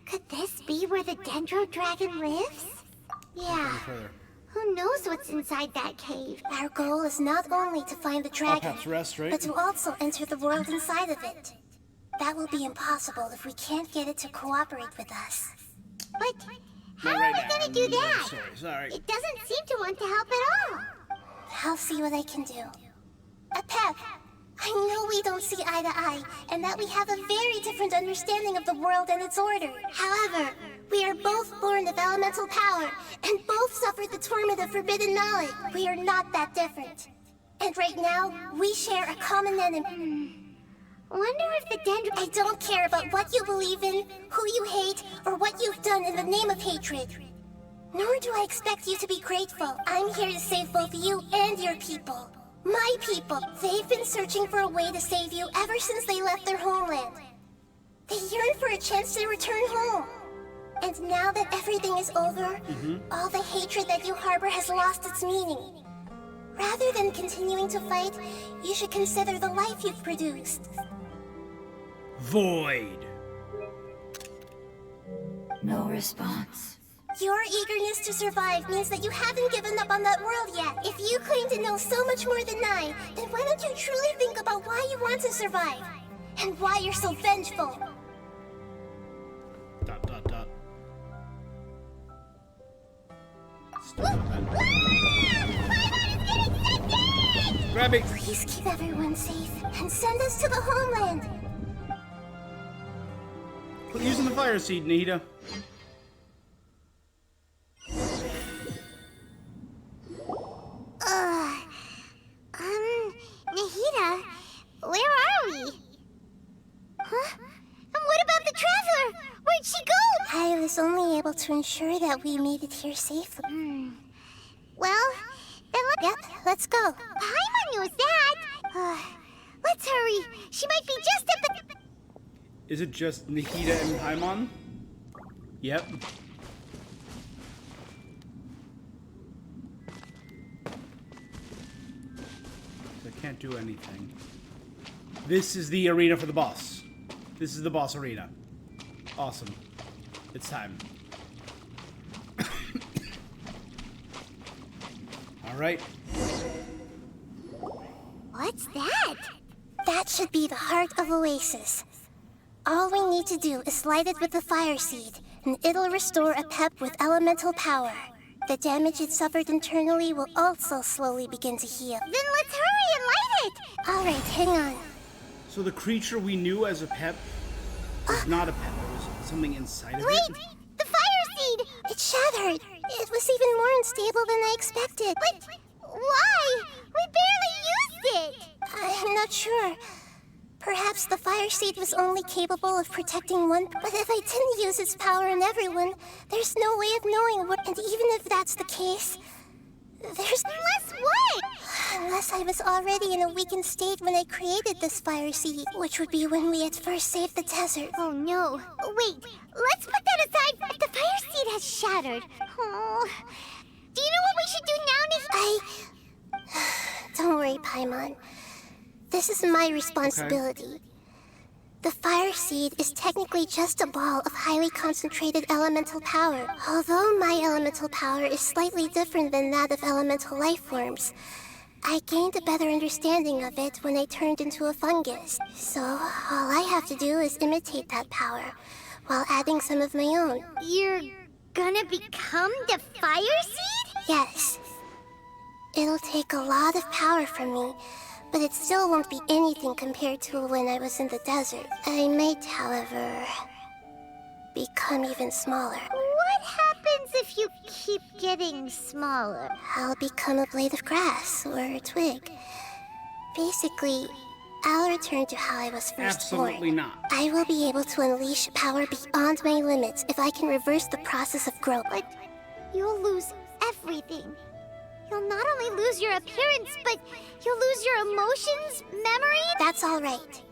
Could this be where the Dendro Dragon lives? Yeah. Who knows what's inside that cave? Our goal is not only to find the dragon, Perhaps rest, right? but to also enter the world inside of it. That will be impossible if we can't get it to cooperate with us. But how right are we now. gonna do that? Sorry. It doesn't seem to want to help at all. I'll see what I can do. Pep, I know we don't see eye to eye, and that we have a very different understanding of the world and its order. However, we are both born of elemental power, and both suffered the torment of forbidden knowledge. We are not that different. And right now, we share a common enemy. Wonder if the Dendro... I don't care about what you believe in, who you hate, or what you've done in the name of hatred. Nor do I expect you to be grateful. I'm here to save both you and your people. My people. They've been searching for a way to save you ever since they left their homeland. They yearn for a chance to return home. And now that everything is over, all the hatred that you harbor has lost its meaning. Rather than continuing to fight, you should consider the life you've produced. Void. No response. Your eagerness to survive means that you haven't given up on that world yet. If you claim to know so much more than I, then why don't you truly think about why you want to survive? And why you're so vengeful? ... Grab me! Please keep everyone safe and send us to the homeland. Quit using the fire seed, Nahida. Nahida, where are we? Huh? And what about the Traveler? Where'd she go? I was only able to ensure that we made it here safely. Well, then let's go. Paimon knows that. Let's hurry. She might be just at the... Is it just Nahida and Paimon? Yep. I can't do anything. This is the arena for the boss. This is the boss arena. Awesome. It's time. Alright. What's that? That should be the heart of Oasis. All we need to do is light it with the fire seed, and it'll restore a pep with elemental power. The damage it suffered internally will also slowly begin to heal. Then let's hurry and light it! Alright, hang on. So the creature we knew as a pep was not a pep. There was something inside of it. Wait! The fire seed! It shattered! It was even more unstable than I expected. But why? We barely used it! I'm not sure. Perhaps the fire seed was only capable of protecting one, but if I didn't use its power on everyone, there's no way of knowing what. And even if that's the case, there's... Unless what? Unless I was already in a weakened state when I created this fire seed, which would be when we had first saved the desert. Oh no. Wait, let's put that aside. The fire seed has shattered. Oh. Do you know what we should do now, Nahida? Don't worry, Paimon. This is my responsibility. Okay. The fire seed is technically just a ball of highly concentrated elemental power. Although my elemental power is slightly different than that of elemental life forms, I gained a better understanding of it when I turned into a fungus. So all I have to do is imitate that power, while adding some of my own. You're gonna become the fire seed? Yes. It'll take a lot of power from me, but it still won't be anything compared to when I was in the desert. I might, however, become even smaller. What happens if you keep getting smaller? I'll become a blade of grass or a twig. Basically, I'll return to how I was first born. Absolutely not. I will be able to unleash power beyond my limits if I can reverse the process of growth. But you'll lose everything. You'll not only lose your appearance, but you'll lose your emotions, memories. That's all right.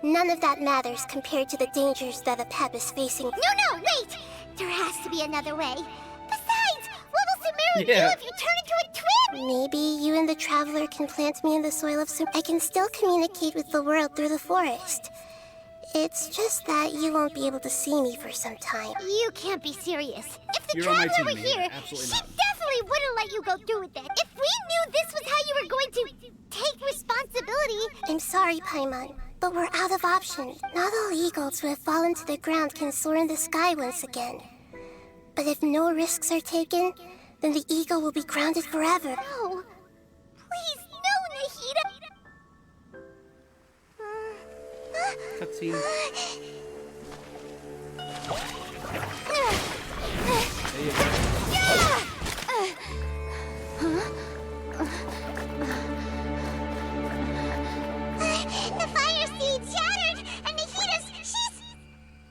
None of that matters compared to the dangers that a pep is facing. No, wait! There has to be another way. Besides, what will Sumeru do if you turn into a twin? Maybe you and the Traveler can plant me in the soil of Sumeru. I can still communicate with the world through the forest. It's just that you won't be able to see me for some time. You can't be serious. If the You're Traveler were here, Absolutely she not. definitely wouldn't let you go through with it. If we knew this was how you were going to take responsibility... I'm sorry, Paimon, but we're out of options. Not all eagles who have fallen to the ground can soar in the sky once again. But if no risks are taken, then the eagle will be grounded forever. No. Please, no, Nahida. Cutscene. There you The fire seed shattered, and she's...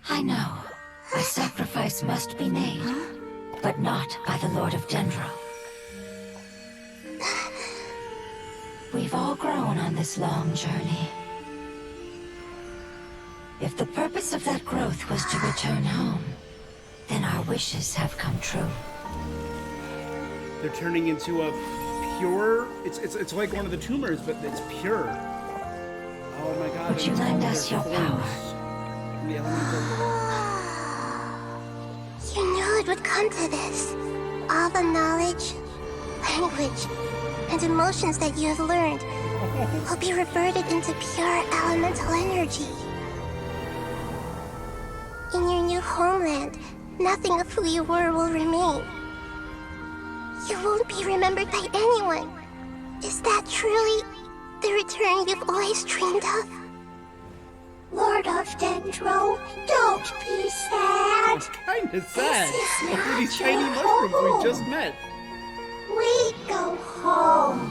I know. A sacrifice must be made, but not by the Lord of Dendro. We've all grown on this long journey. If the purpose of that growth was to return home, then our wishes have come true. They're turning into a pure. It's like one of the tumors, but it's pure. Oh my god. Would you lend us your power? The elemental. You knew it would come to this. All the knowledge, language, and emotions that you have learned will be reverted into pure elemental energy. In your new homeland, nothing of who you were will remain. You won't be remembered by anyone. Is that truly the return you've always dreamed of? Lord of Dendro, don't be sad. It's kind of sad. This is Look at these not tiny your mushrooms home. we just met. We go home.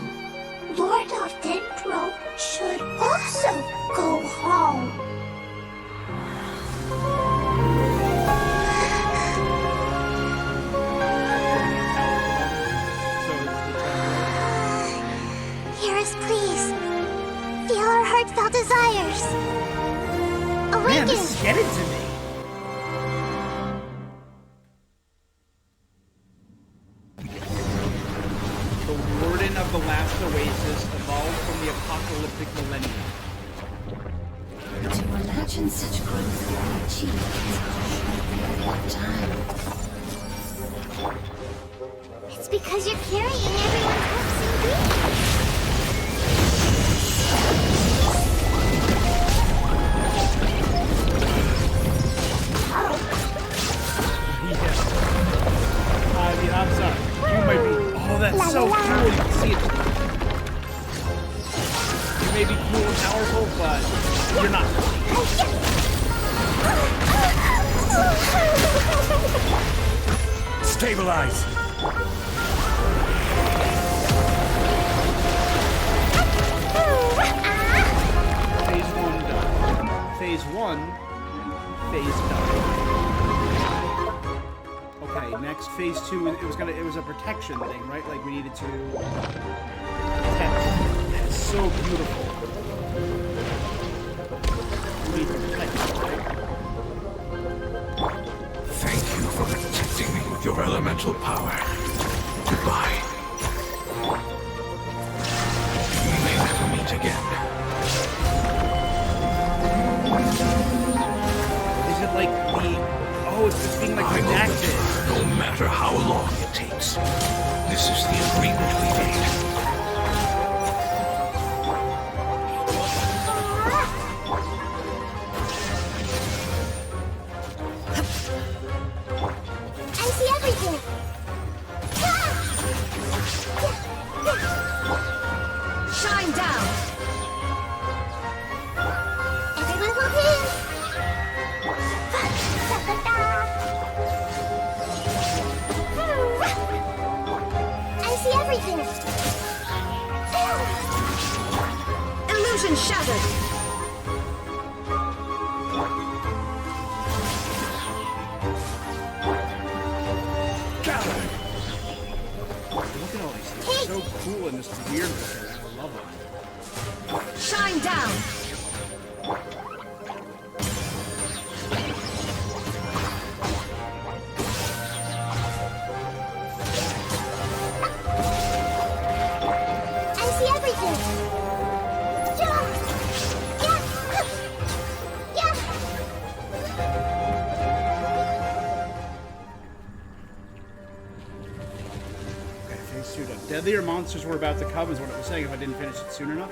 Lord of Dendro should also go home. Hear us, please. Feel our heartfelt desires. Awaken. Man, this is getting to me. The warden of the last oasis evolved from the apocalyptic millennium. To imagine such growth can be achieved in such a short period of time. It's because you're carrying everyone's hopes and dreams. Yeah. I mean, I'm sorry. You might be. Oh, that's so cool. You can see it. You may be cool and powerful, but you're not. Stabilize! Phase 1 done. Phase 1. Phase done. Okay, next phase 2. It was a protection thing, right? Like we needed to protect. That's so beautiful. We need to protect it, right? Thank you for protecting me with your elemental power. Goodbye. We may never meet again. Is it like the... Oh, it's being like I will redacted. return, no matter how long it takes. This is the agreement we made. I see everything. Shine down! Everyone will hear. I see everything. Illusion shattered! Look at all these things. They're so cool and this weirdness. I love it. Shine down! I see everything. Yeah. Okay, phase 2 done. Deadlier monsters were about to come is what it was saying if I didn't finish it soon enough.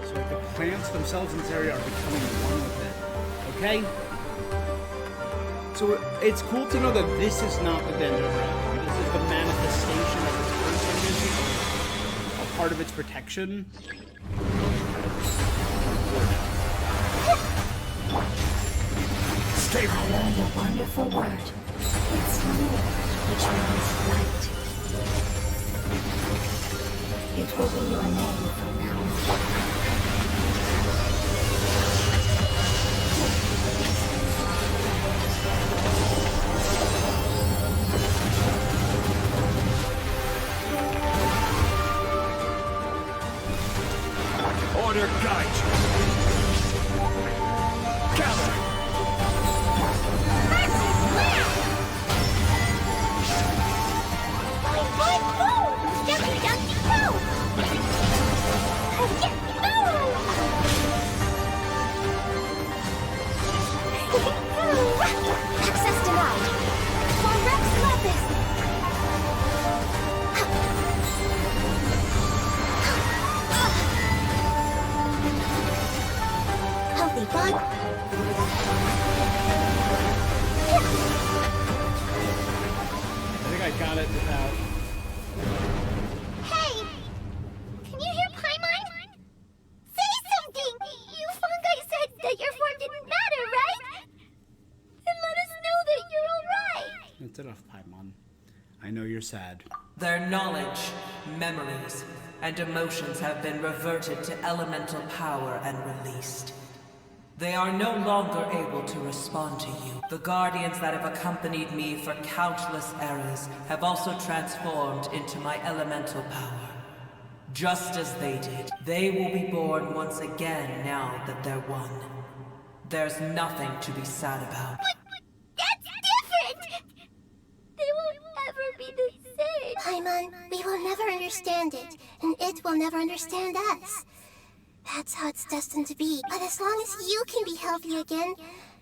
So like the plants themselves in this area are becoming one with it. Okay? So it's cool to know that this is not the Dendro Dragon. This is the manifestation of its organism, a part of its protection. I learned a wonderful word. It's new, which means light. It will be your name from now on. Order guide you! Gather! But... I think I got it without... Hey! Can you hear Paimon? Say something! You fungi said that your form didn't matter, right? Then let us know that you're alright! That's enough, Paimon. I know you're sad. Their knowledge, memories, and emotions have been reverted to elemental power and released. They are no longer able to respond to you. The guardians that have accompanied me for countless eras have also transformed into my elemental power. Just as they did, they will be born once again now that they're one. There's nothing to be sad about. But that's different! They won't ever be the same. Paimon, we will never understand it, and it will never understand us. That's how it's destined to be. But as long as you can be healthy again,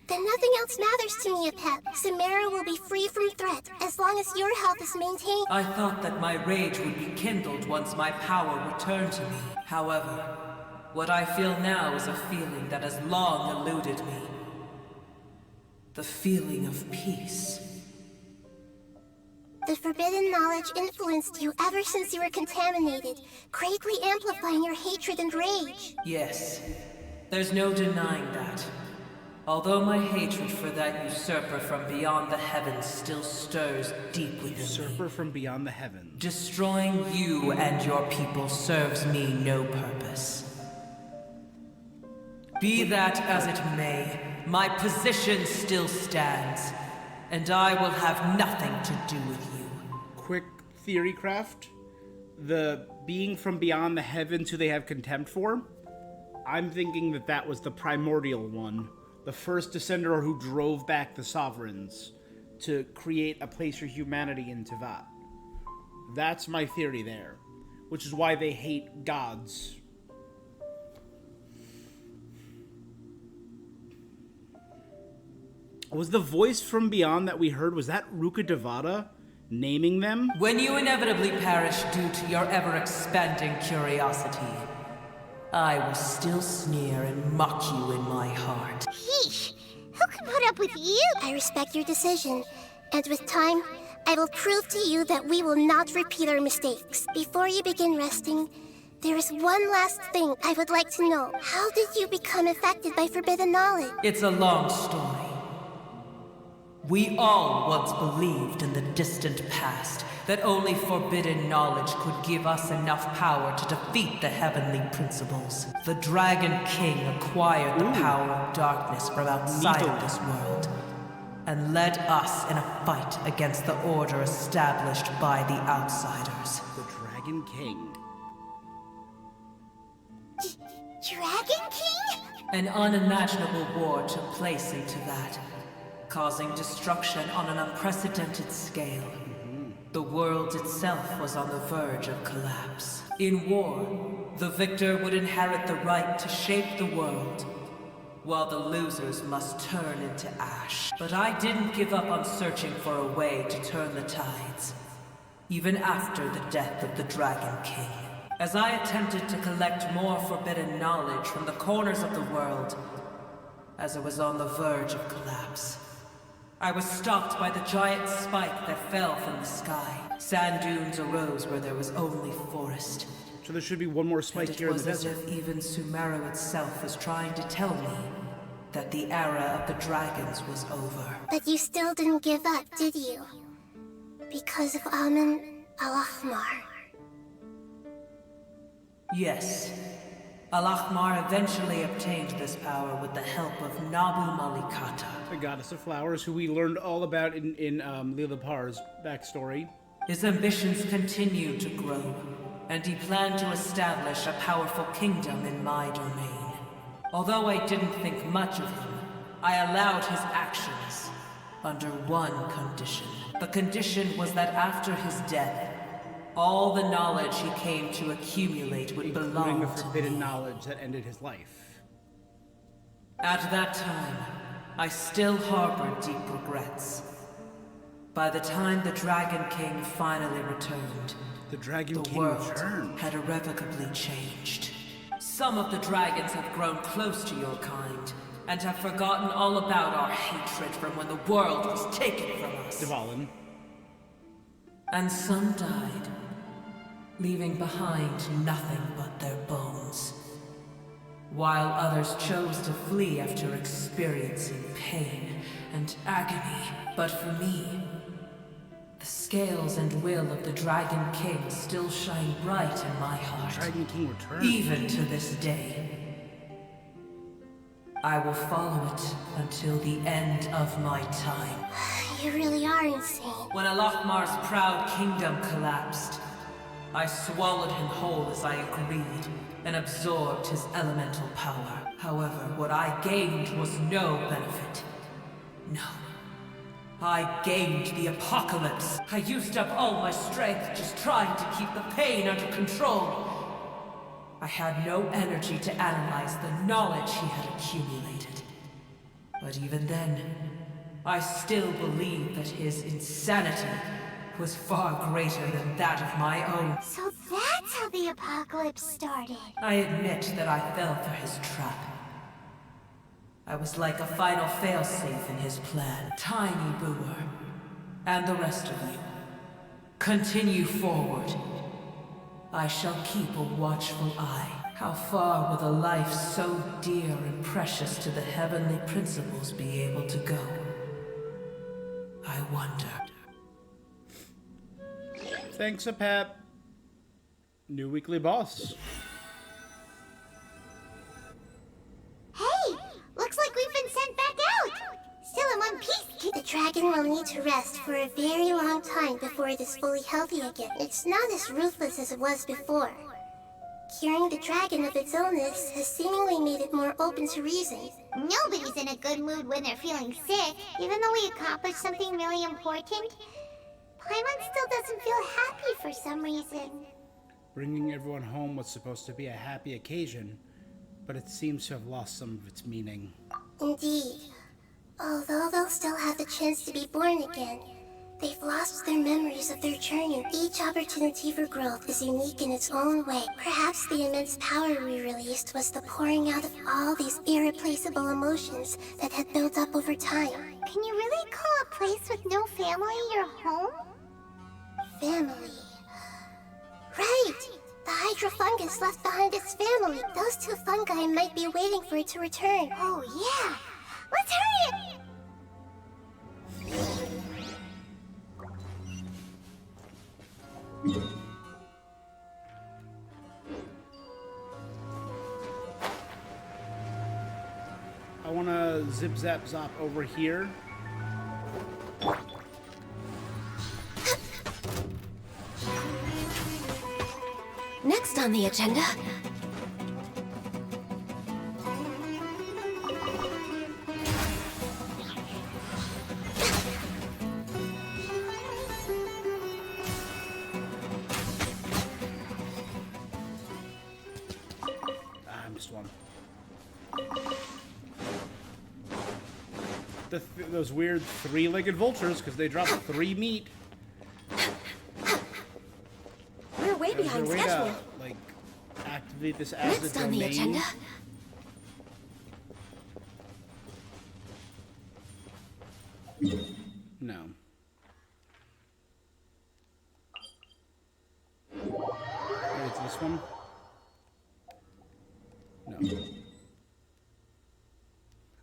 then nothing else matters to me, Apep. Sumeru will be free from threat, as long as your health is maintained. I thought that my rage would be kindled once my power returned to me. However, what I feel now is a feeling that has long eluded me. The feeling of peace. The forbidden knowledge influenced you ever since you were contaminated, greatly amplifying your hatred and rage. Yes, there's no denying that. Although my hatred for that usurper from beyond the heavens still stirs deep within me. Usurper from beyond the heavens. Destroying you and your people serves me no purpose. Be that as it may, my position still stands, and I will have nothing to do with you. Quick theory craft. The being from beyond the heavens who they have contempt for, I'm thinking that that was the primordial one. The first descender who drove back the sovereigns to create a place for humanity in Teyvat. That's my theory there. Which is why they hate gods. Was the voice from beyond that we heard, was that Ruka Devada naming them? When you inevitably perish due to your ever-expanding curiosity, I will still sneer and mock you in my heart. Yeesh! Who can put up with you? I respect your decision, and with time, I will prove to you that we will not repeat our mistakes. Before you begin resting, there is one last thing I would like to know. How did you become affected by forbidden knowledge? It's a long story. We all once believed in the distant past that only forbidden knowledge could give us enough power to defeat the heavenly principles. The Dragon King acquired the power of darkness from outside of this world and led us in a fight against the order established by the outsiders. The Dragon King. Dragon King? An unimaginable war took place in Teyvat, causing destruction on an unprecedented scale. The world itself was on the verge of collapse. In war, the victor would inherit the right to shape the world, while the losers must turn into ash. But I didn't give up on searching for a way to turn the tides, even after the death of the Dragon King. As I attempted to collect more forbidden knowledge from the corners of the world, as it was on the verge of collapse, I was stopped by the giant spike that fell from the sky. Sand dunes arose where there was only forest. So there should be one more spike here in the desert. It was as if even Sumeru itself was trying to tell me that the era of the dragons was over. But you still didn't give up, did you? Because of Amen Al-Ahmar. Yes. Al-Ahmar eventually obtained this power with the help of Nabu Malikata, the goddess of flowers, who we learned all about in Lila Par's backstory. His ambitions continued to grow, and he planned to establish a powerful kingdom in my domain. Although I didn't think much of him, I allowed his actions under one condition. The condition was that after his death, all the knowledge he came to accumulate would belong the to me. forbidden knowledge that ended his life. At that time, I still harbored deep regrets. By the time the Dragon King finally returned, the world returned. had irrevocably changed. Some of the dragons have grown close to your kind, and have forgotten all about our hatred from when the world was taken from us. Dvalin. And some died, leaving behind nothing but their bones. While others chose to flee after experiencing pain and agony. But for me, the scales and will of the Dragon King still shine bright in my heart. Dragon King returned. Even to this day. I will follow it until the end of my time. You really are insane. When Alakmar's proud kingdom collapsed, I swallowed him whole as I agreed, and absorbed his elemental power. However, what I gained was no benefit. No. I gained the apocalypse. I used up all my strength just trying to keep the pain under control. I had no energy to analyze the knowledge he had accumulated. But even then, I still believed that his insanity was far greater than that of my own. So that's how the apocalypse started. I admit that I fell for his trap. I was like a final failsafe in his plan. Tiny Brewer, and the rest of you, continue forward. I shall keep a watchful eye. How far will a life so dear and precious to the heavenly principles be able to go? I wonder. Thanks, a pep. New weekly boss. Hey! Looks like we've been sent back out! Still in one piece! The dragon will need to rest for a very long time before it is fully healthy again. It's not as ruthless as it was before. Curing the dragon of its illness has seemingly made it more open to reason. Nobody's in a good mood when they're feeling sick, even though we accomplished something really important. Paimon still doesn't feel happy for some reason. Bringing everyone home was supposed to be a happy occasion, but it seems to have lost some of its meaning. Indeed. Although they'll still have the chance to be born again, they've lost their memories of their journey. Each opportunity for growth is unique in its own way. Perhaps the immense power we released was the pouring out of all these irreplaceable emotions that had built up over time. Can you really call a place with no family your home? Family. Right! The Hydra fungus left behind its family. Those two fungi might be waiting for it to return. Oh yeah! Let's hurry it! I want to zip zap zop over here. Next on the agenda. I missed one. Those weird three-legged vultures, because they drop 3 meat. We're way behind Is there a way schedule. to, like, activate this as Next a on the domain? agenda. No. Maybe it's this one? No.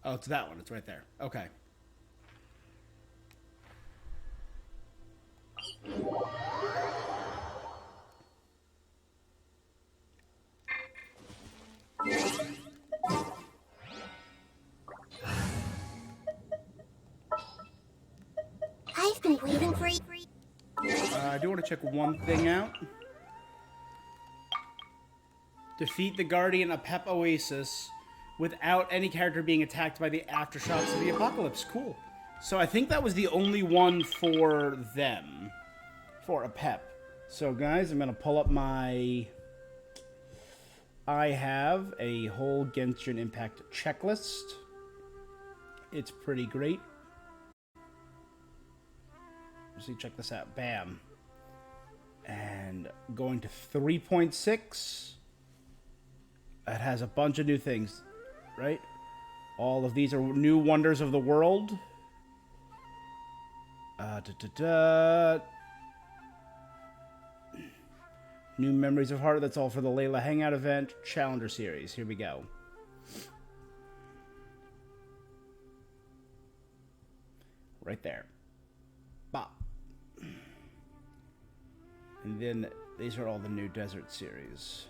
Oh, it's that one. It's right there. Okay. I've been waiting for you. I do want to check one thing out. Defeat the Guardian of Pep Oasis without any character being attacked by the aftershocks of the apocalypse. Cool. So I think that was the only one for them. For a Pep. So guys, I'm going to pull up my... I have a whole Genshin Impact checklist. It's pretty great. See, check this out. Bam. And going to 3.6. It has a bunch of new things, right? All of these are new wonders of the world. New Memories of Heart. That's all for the Layla Hangout event. Challenger Series. Here we go. Right there. Bop. And then these are all the new Desert Series.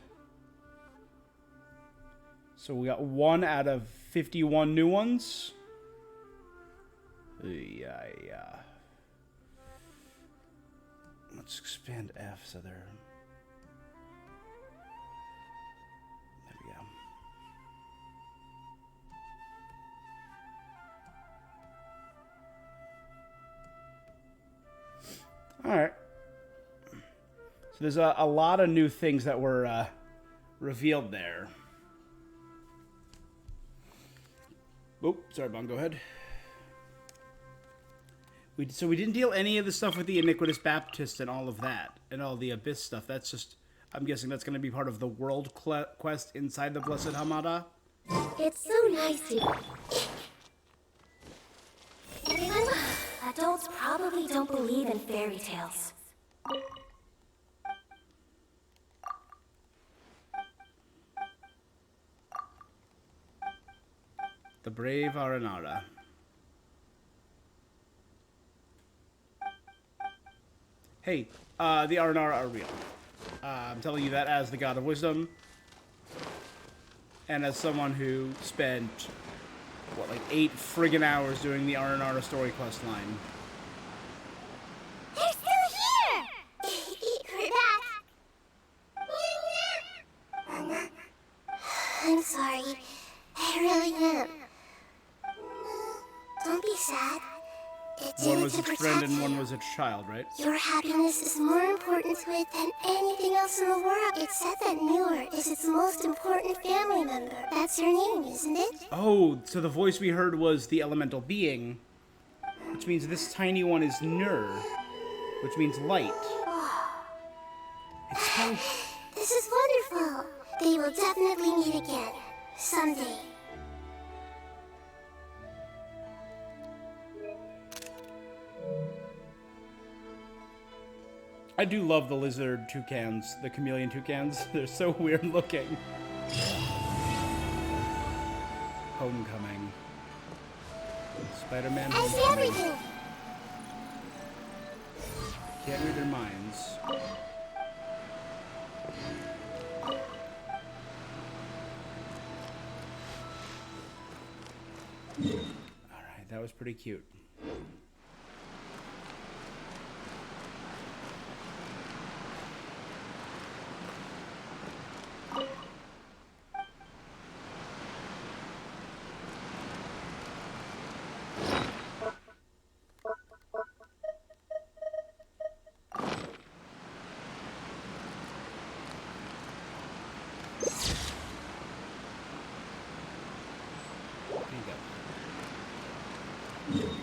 So we got 1 out of 51 new ones. Yeah. Let's expand F so they're... There we go. Alright. So there's a lot of new things that were revealed there. Oh, sorry, Bon, go ahead. So we didn't deal any of the stuff with the Iniquitous Baptist and all of that, and all the Abyss stuff. That's just, I'm guessing that's going to be part of the world quest inside the Blessed Hamada. It's so nice to... Everyone, adults probably don't believe in fairy tales. The brave Aranara. Hey, the Aranara are real. I'm telling you that as the God of Wisdom. And as someone who spent, what, like 8 friggin' hours doing the Aranara story quest line. They're still here! We're back! I'm sorry. I really am. Don't be sad. One was its friend and one was its child, right? Your happiness is more important to it than anything else in the world. It said that Muir is its most important family member. That's your name, isn't it? Oh, so the voice we heard was the elemental being, which means this tiny one is Nur, which means light. It's so... This is wonderful. They will definitely meet again. Someday. I do love the lizard toucans, the chameleon toucans. They're so weird looking. Homecoming. Spider-Man I see Homecoming. everything. Can't read their minds. Alright, that was pretty cute.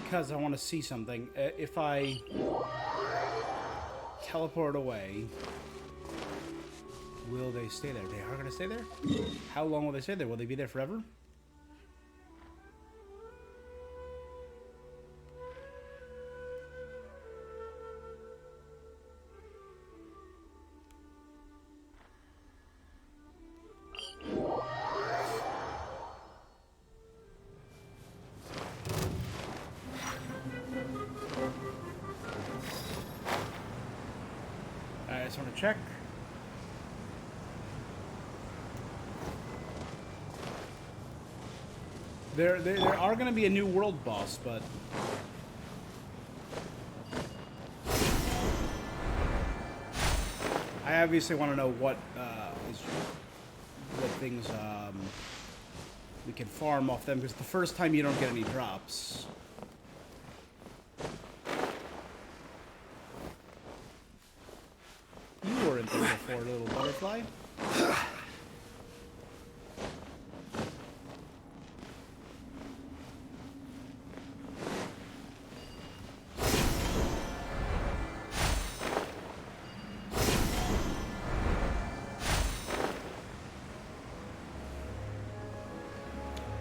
Because I want to see something. If I teleport away, will they stay there? They are going to stay there? How long will they stay there? Will they be there forever? I just want to check. There are going to be a new world boss, but I obviously want to know what things we can farm off them, because the first time you don't get any drops. You weren't there before, little butterfly.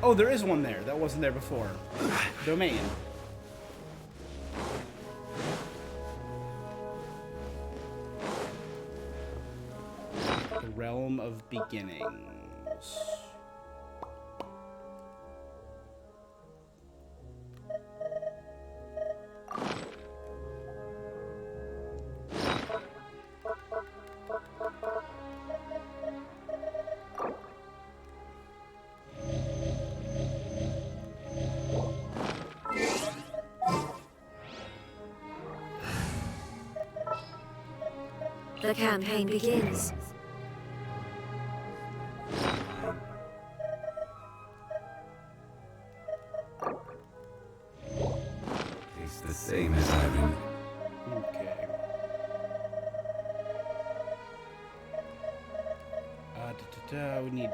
Oh, there is one there. That wasn't there before. Domain. The Realm of Beginnings. The campaign begins. It's the same as having. Okay. We need.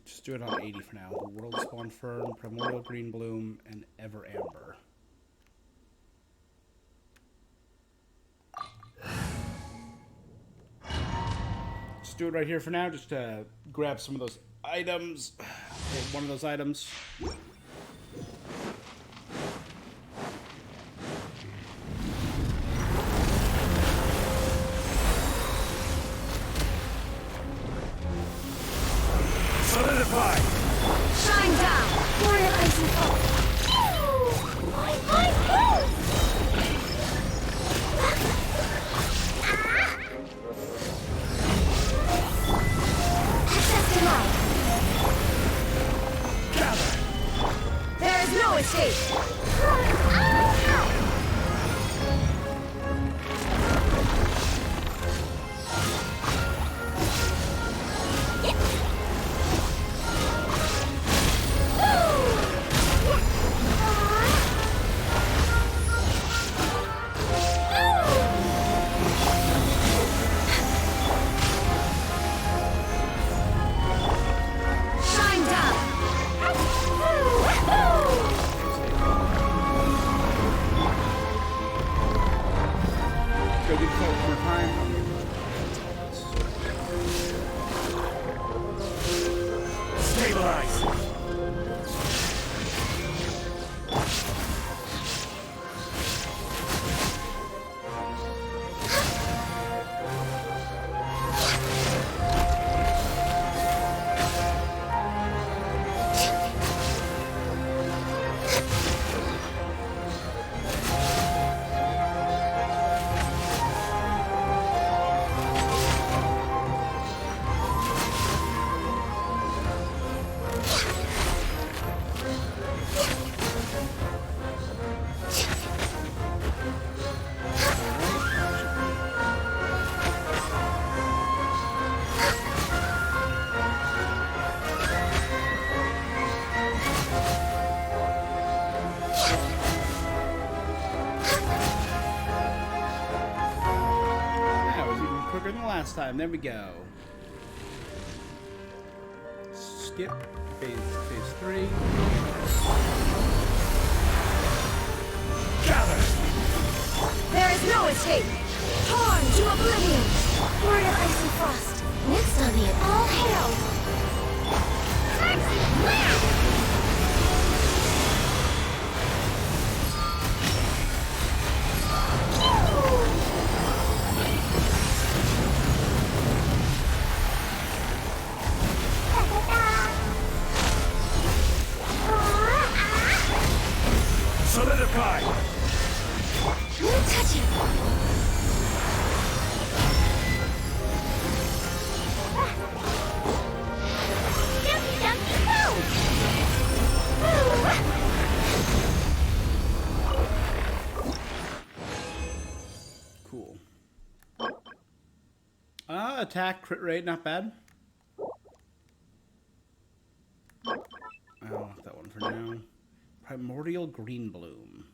Just do it on 80 for now. The World Spawn Fern, Primordial Green Bloom, and Ever Amber. Just do it right here for now. Just grab some of those items. One of those items. Solidify! Shine down! Warrior Ice and Fall! Access denied! Gather! There is no escape! Shine down! Go get caught one more time. Stabilize! That was even quicker than the last time. There we go. Skip phase 3. Gather! There is no escape! Torn to oblivion! Warrior Ice and Frost! Next on me, all hail! Solidify! No touching! Cool. Attack, crit rate, not bad. I don't want that one for now. Primordial Green Bloom.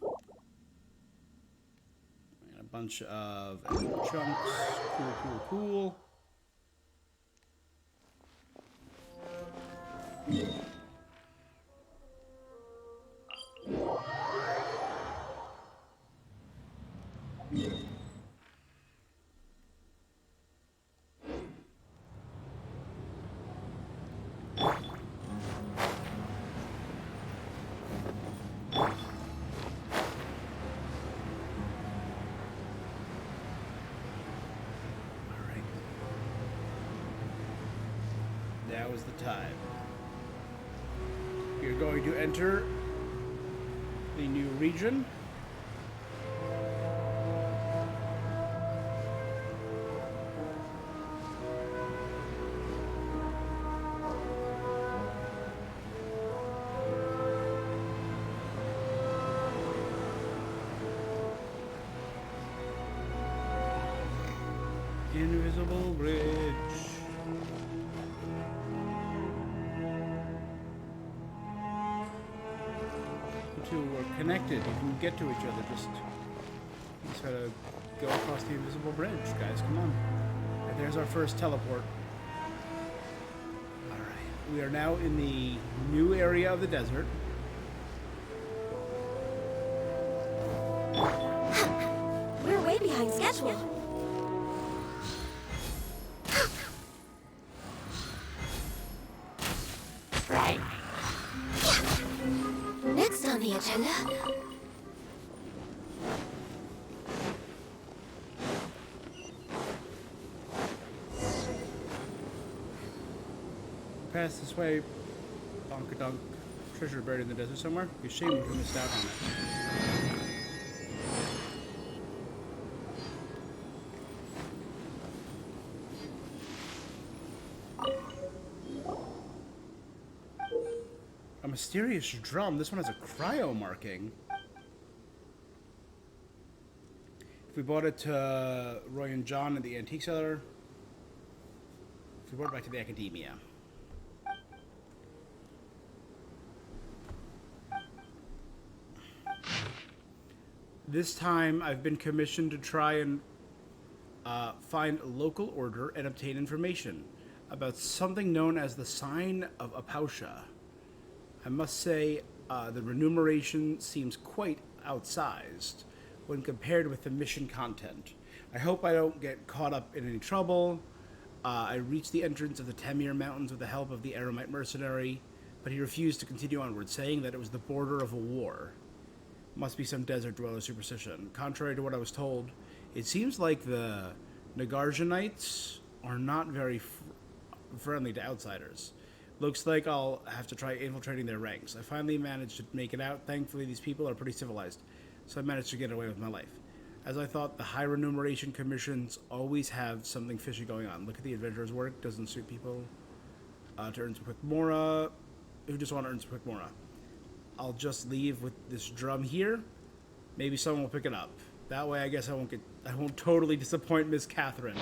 Bunch of chunks. Cool. Now is the time. You're going to enter the new region. Invisible bridge. We're connected. You can get to each other. Just gotta go across the invisible bridge, guys. Come on. And there's our first teleport. All right. We are now in the new area of the desert. We're way behind schedule. Next on the agenda. Pass this way. Donk-a-donk. Treasure buried in the desert somewhere. Be ashamed if we missed out on it. A mysterious drum. This one has a cryo marking. If we bought it to Roy and John at the antique seller. If we brought it back to the academia. This time I've been commissioned to try and find a local order and obtain information about something known as the Sign of Apausha. I must say, the remuneration seems quite outsized when compared with the mission content. I hope I don't get caught up in any trouble. I reached the entrance of the Tamir Mountains with the help of the Aramite mercenary, but he refused to continue onward, saying that it was the border of a war. Must be some desert dweller superstition. Contrary to what I was told, it seems like the Nagarjanites are not very friendly to outsiders. Looks like I'll have to try infiltrating their ranks. I finally managed to make it out. Thankfully, these people are pretty civilized, so I managed to get away with my life. As I thought, the high remuneration commissions always have something fishy going on. Look at the adventurer's work. Doesn't suit people to earn some quick mora. Who just want to earn some quick mora. I'll just leave with this drum here. Maybe someone will pick it up. That way, I guess I won't totally disappoint Miss Catherine.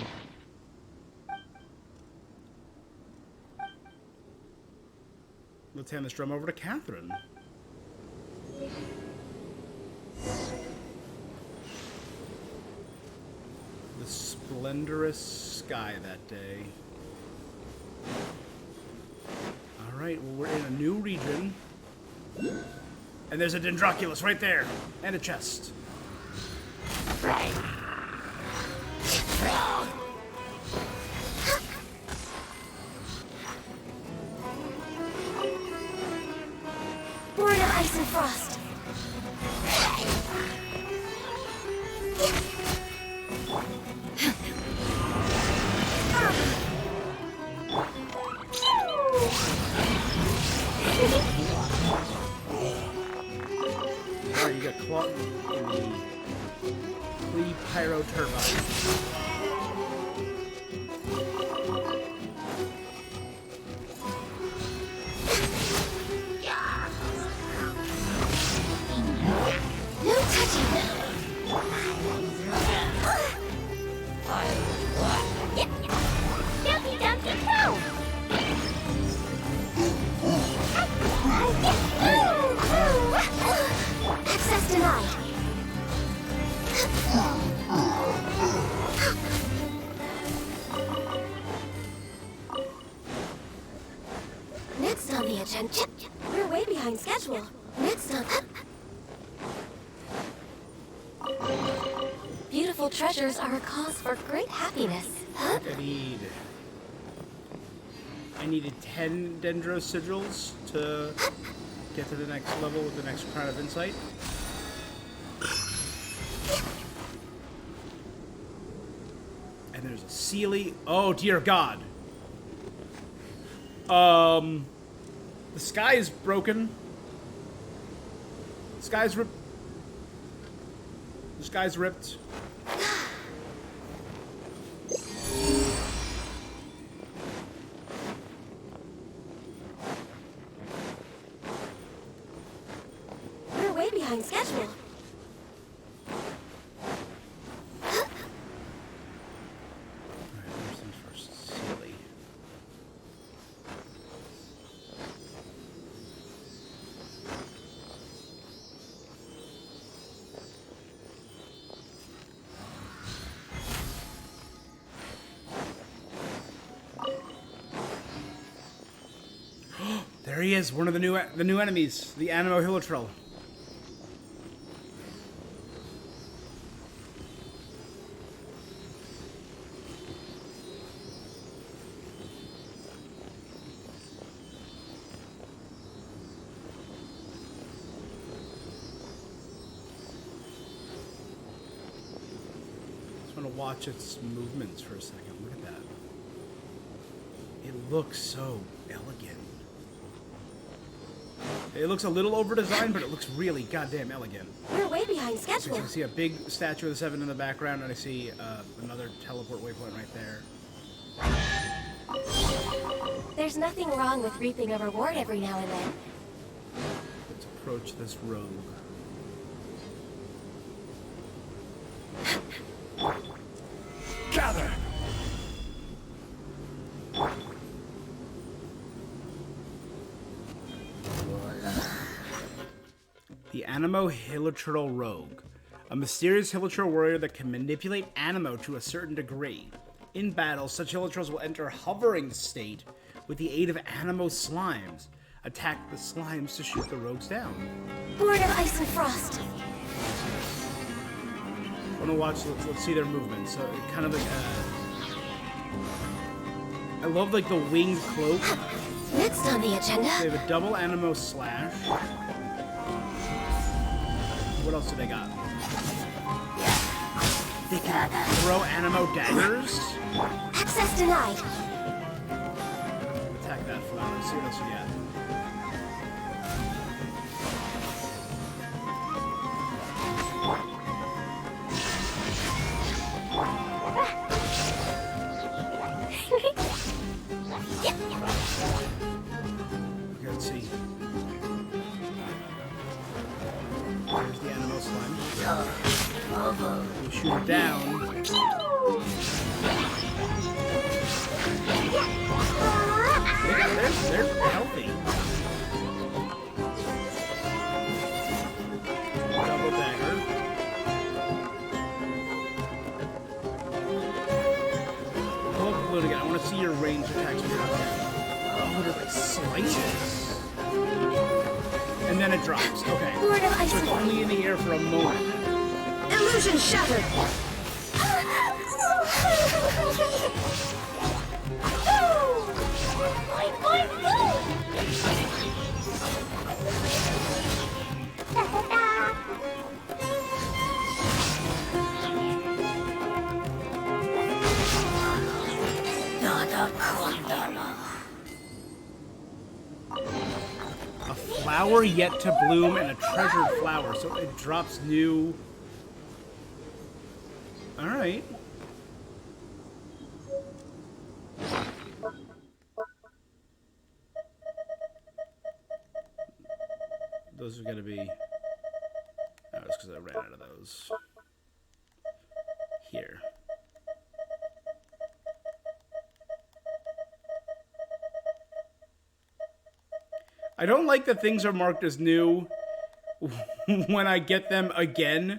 Let's hand this drum over to Catherine. The splendorous sky that day. Alright, well, we're in a new region. And there's a Dendroculus right there. And a chest. Born of ice and frost. Alright, you got caught in the Pyro Turbine. No touching. Dumpy Dumpty Go! Access denied. schedule. Next on... Beautiful treasures are a cause for great happiness. Huh? I needed 10 Dendro sigils to get to the next level with the next Crown of Insight. And there's a Sealy. Oh dear God. The sky is broken. The sky's ripped. The sky's ripped. We're way behind schedule. There he is, one of the new enemies, the Animo Hilitril. Just want to watch its movements for a second. Look at that. It looks so elegant. It looks a little over-designed, but it looks really goddamn elegant. We're way behind So schedule. you can see a big statue of the Seven in the background, and I see another teleport waypoint right there. There's nothing wrong with reaping a reward every now and then. Let's approach this rogue. Gather! The Animo Hilitril Rogue. A mysterious Hilitril warrior that can manipulate Animo to a certain degree. In battle, such Hilitrils will enter a hovering state with the aid of Animo slimes. Attack the slimes to shoot the rogues down. Born of ice and frost. I want to watch, let's see their movement. So, kind of like, I love, like, the winged cloak. Next on the agenda. They have a double Animo slash. What else do they got? They can throw Animo daggers. Access denied. Attack that flower. Let's see what else we got. Okay, let's see. There's the Animo slime. We'll shoot it down. They're healthy. Double dagger. Pull up the load again. I want to see your range attacks. Oh, they're like slices. And then it drops. Okay. So it's only in the air for a moment. Illusion shattered. A flower yet to bloom and a treasured flower. So it drops new. Alright. Those are gonna be. Oh, it's because I ran out of those. Here. I don't like that things are marked as new when I get them again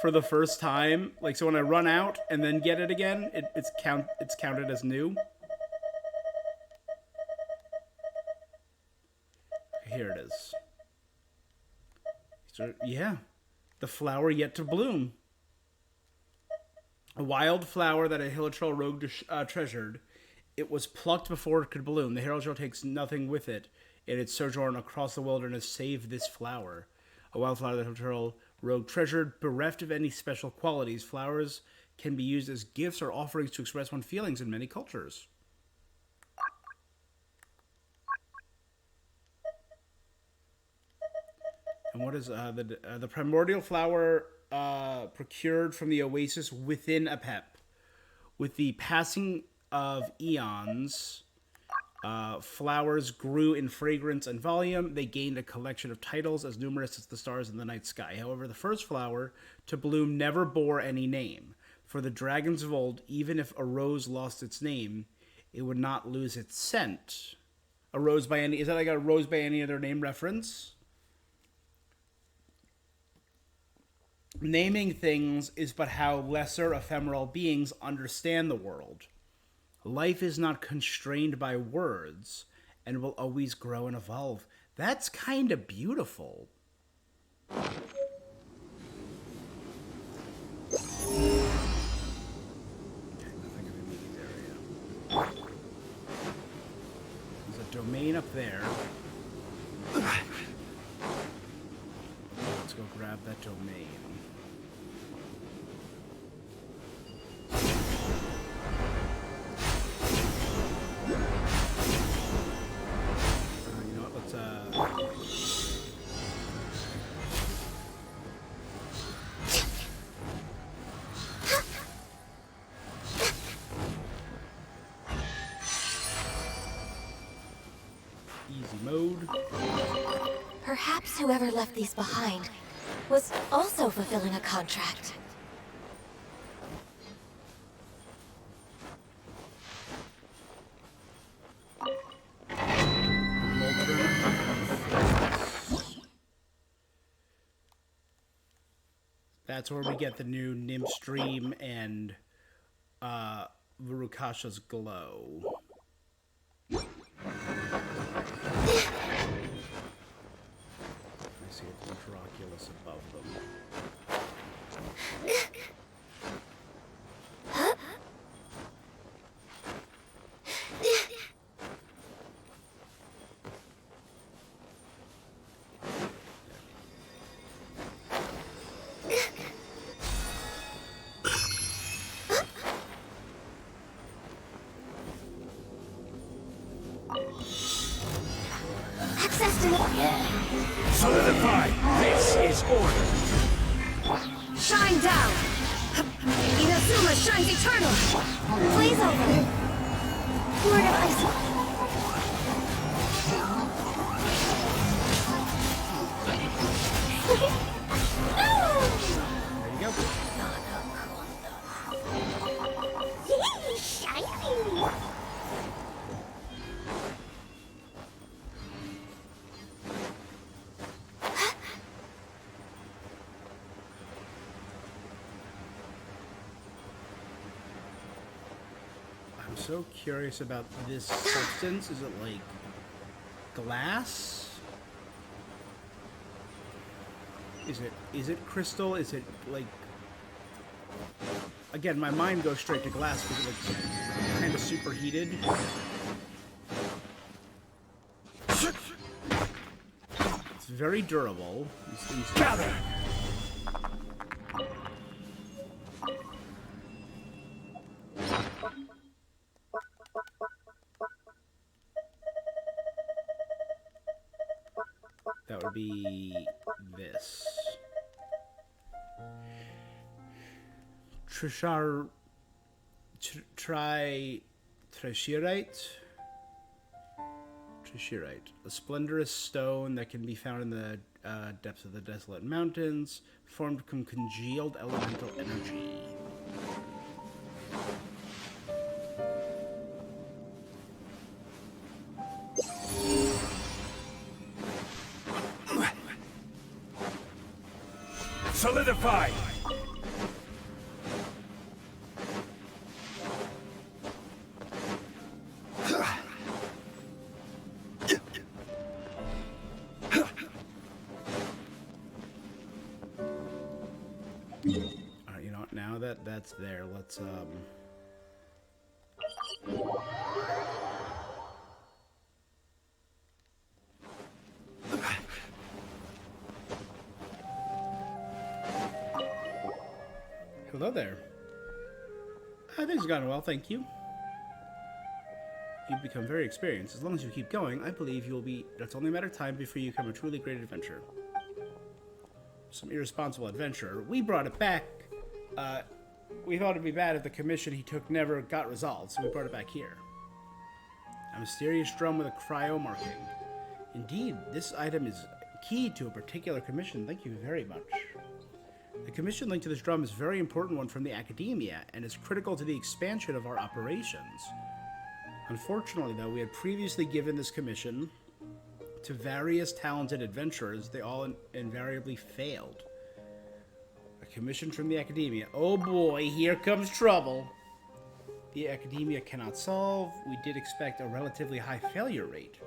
for the first time. Like, so when I run out and then get it again, it's counted as new. Here it is. Yeah. The flower yet to bloom. A wild flower that a Hilichurl rogue treasured. It was plucked before it could bloom. The Hilichurl takes nothing with it in its sojourn across the wilderness save this flower. A wildflower that Hilichurl rogue treasured, bereft of any special qualities. Flowers can be used as gifts or offerings to express one's feelings in many cultures. And what is the primordial flower procured from the oasis within a pep? With the passing of eons, flowers grew in fragrance and volume. They gained a collection of titles as numerous as the stars in the night sky. However, the first flower to bloom never bore any name. For the dragons of old, even if a rose lost its name, it would not lose its scent. A rose by any... Is that like a rose by any other name reference? Naming things is but how lesser ephemeral beings understand the world. Life is not constrained by words and will always grow and evolve. That's kind of beautiful. There's a domain up there. Let's go grab that domain. You know what? Let's easy mode. Perhaps whoever left these behind was also fulfilling a contract. That's where we get the new Nymph Stream and Varukasha's Glow. I see a Droculus above them. Solidify! This is order! Shine down! Inazuma shines eternal! Blaze over! Lord of Ice... There you go. Yay! Shiny! I'm so curious about this substance. Is it like glass? Is it crystal? Is it like... Again, my mind goes straight to glass because it looks kind of superheated. It's very durable. Gather! That would be this. Trishirite. A splendorous stone that can be found in the depths of the desolate mountains, formed from congealed elemental energy. Solidify! Alright, you know what? Now that that's there, let's, Hello there. Things have gone well, thank you. You've become very experienced. As long as you keep going, I believe you'll be... That's only a matter of time before you become a truly great adventurer. Some irresponsible adventurer. We brought it back. We thought it'd be bad if the commission he took never got resolved, so we brought it back here. A mysterious drum with a cryo marking. Indeed, this item is key to a particular commission. Thank you very much. The commission linked to this drum is a very important one from the academia, and is critical to the expansion of our operations. Unfortunately, though, we had previously given this commission to various talented adventurers. They all invariably failed. A commission from the academia. Oh boy, here comes trouble. The academia cannot solve. We did expect a relatively high failure rate.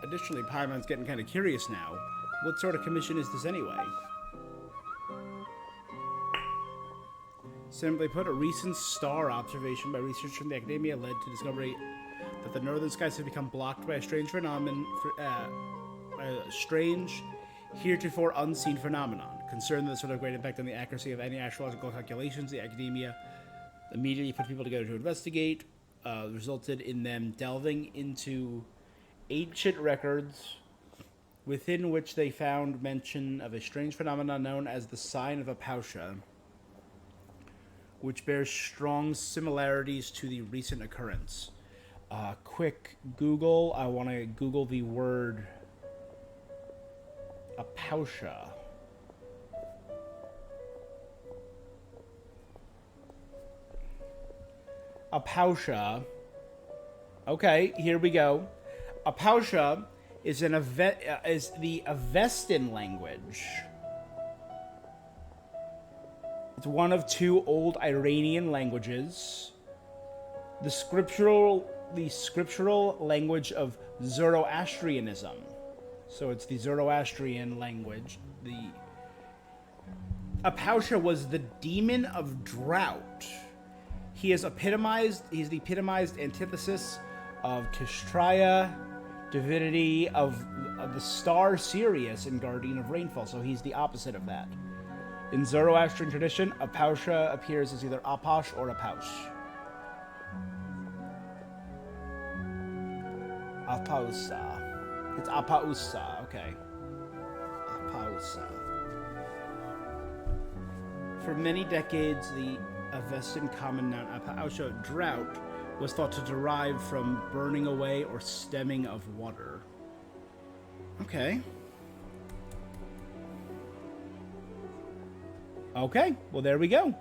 Additionally, Paimon's getting kind of curious now. What sort of commission is this anyway? Simply put, a recent star observation by researchers from the academia led to discovery that the northern skies have become blocked by a strange phenomenon, heretofore unseen phenomenon. Concerned that this would have great impact on the accuracy of any astrological calculations, the academia immediately put people together to investigate, resulted in them delving into ancient records within which they found mention of a strange phenomenon known as the sign of Apausha, which bears strong similarities to the recent occurrence. Quick Google. I want to Google the word Apausha. Apausha. Okay, here we go. Apausha is the Avestan language. It's one of two old Iranian languages. The scriptural language of Zoroastrianism. So it's the Zoroastrian language. The Apausha was the demon of drought. He's the epitomized antithesis of Tishraya, divinity of the star Sirius and guardian of rainfall. So he's the opposite of that. In Zoroastrian tradition, Apausha appears as either Apash or Apaush. Apausa. It's Apausa, okay. Apausa. For many decades, the Avestan common noun Apausha, drought, was thought to derive from burning away or stemming of water. Okay. Okay, well there we go.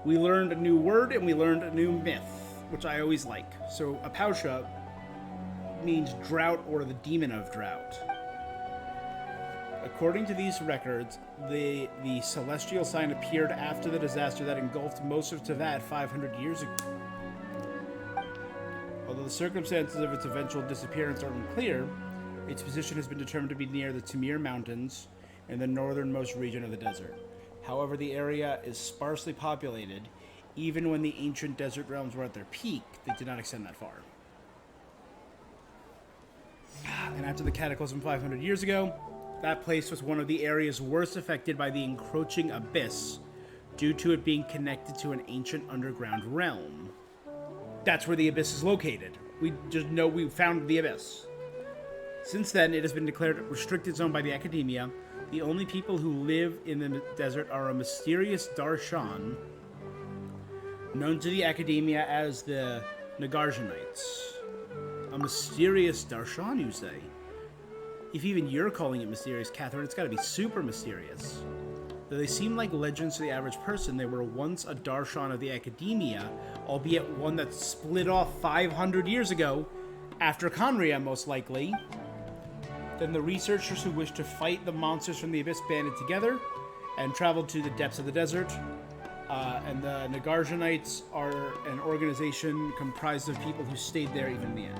We learned a new word and we learned a new myth, which I always like. So Apausha means drought or the demon of drought. According to these records, the celestial sign appeared after the disaster that engulfed most of Teyvat 500 years ago. Although the circumstances of its eventual disappearance are unclear, its position has been determined to be near the Tamir Mountains in the northernmost region of the desert. However, the area is sparsely populated. Even when the ancient desert realms were at their peak, they did not extend that far. And after the cataclysm 500 years ago, that place was one of the areas worst affected by the encroaching abyss, due to it being connected to an ancient underground realm. That's where the abyss is located. We just know we found the abyss. Since then, it has been declared a restricted zone by the academia. The only people who live in the desert are a mysterious Darshan, known to the academia as the Nagarjanites. A mysterious Darshan, you say? If even you're calling it mysterious, Catherine, it's gotta be super mysterious. Though they seem like legends to the average person, they were once a Darshan of the academia, albeit one that split off 500 years ago, after Conria, most likely. Then the researchers who wished to fight the monsters from the abyss banded together and traveled to the depths of the desert. And the Nagarjanites are an organization comprised of people who stayed there even in the end.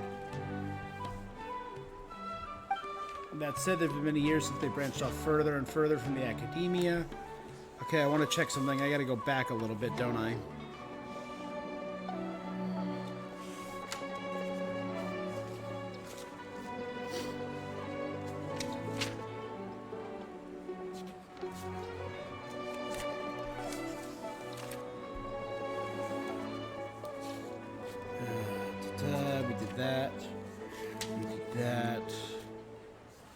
That said, there have been many years since they branched off further and further from the academia. Okay, I want to check something. I gotta go back a little bit, don't I? We did that. We did that.